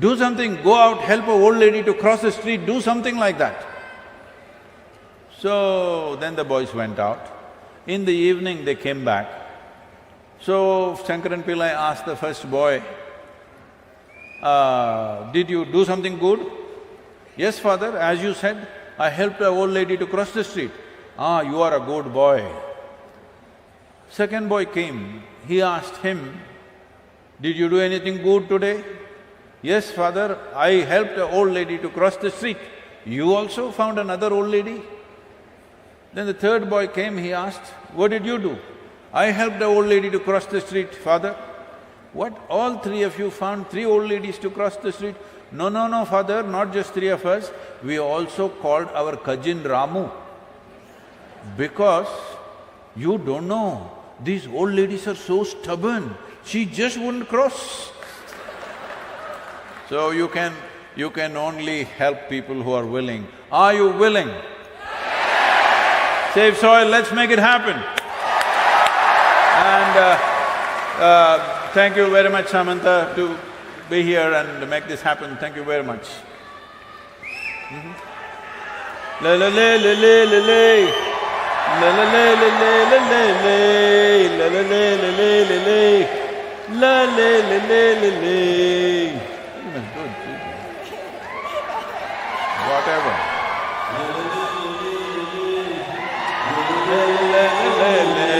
"Do something, go out, help an old lady to cross the street, do something like that." So then the boys went out. In the evening they came back. So Shankaran Pillai asked the first boy, "Did you do something good?" "Yes, father, as you said, I helped an old lady to cross the street." "Ah, you are a good boy." Second boy came, he asked him, "Did you do anything good today?" "Yes, father, I helped an old lady to cross the street." "You also found another old lady?" Then the third boy came, he asked, "What did you do?" "I helped an old lady to cross the street, father." "What, all 3 of you found 3 old ladies to cross the street?" No, father, not just 3 of us, we also called our cousin Ramu. Because you don't know, these old ladies are so stubborn, she just wouldn't cross. So you can only help people who are willing. Are you willing? Save soil, let's make it happen. And thank you very much, Samantha, to be here and make this happen. Thank you very much. La la la la la la la. La la la la la la la la. La la la la la la la. La la la la la la. You must do it. Whatever. La la la la la la.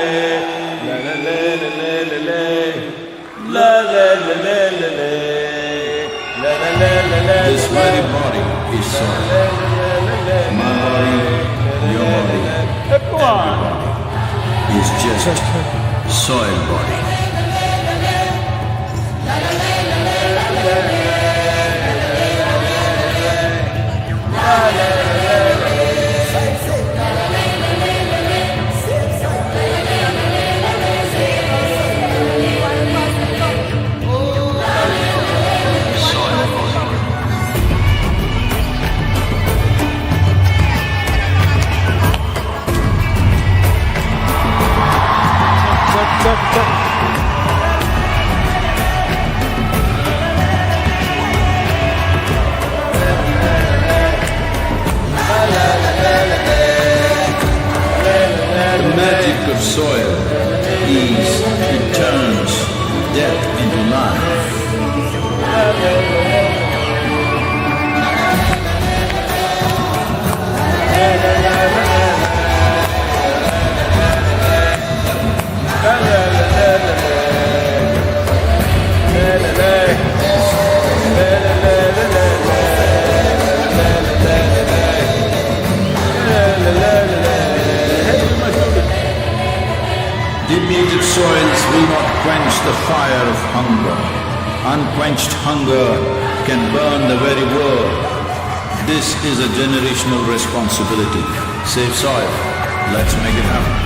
La la la la la la. La la la la la la. La la la la la. This very body is soil. My body, your body, everybody is just soil body. The magic of soil is it turns death into life. Denuded soils will not quench the fire of hunger. Unquenched hunger can burn the very world. This is a generational responsibility. Save soil. Let's make it happen.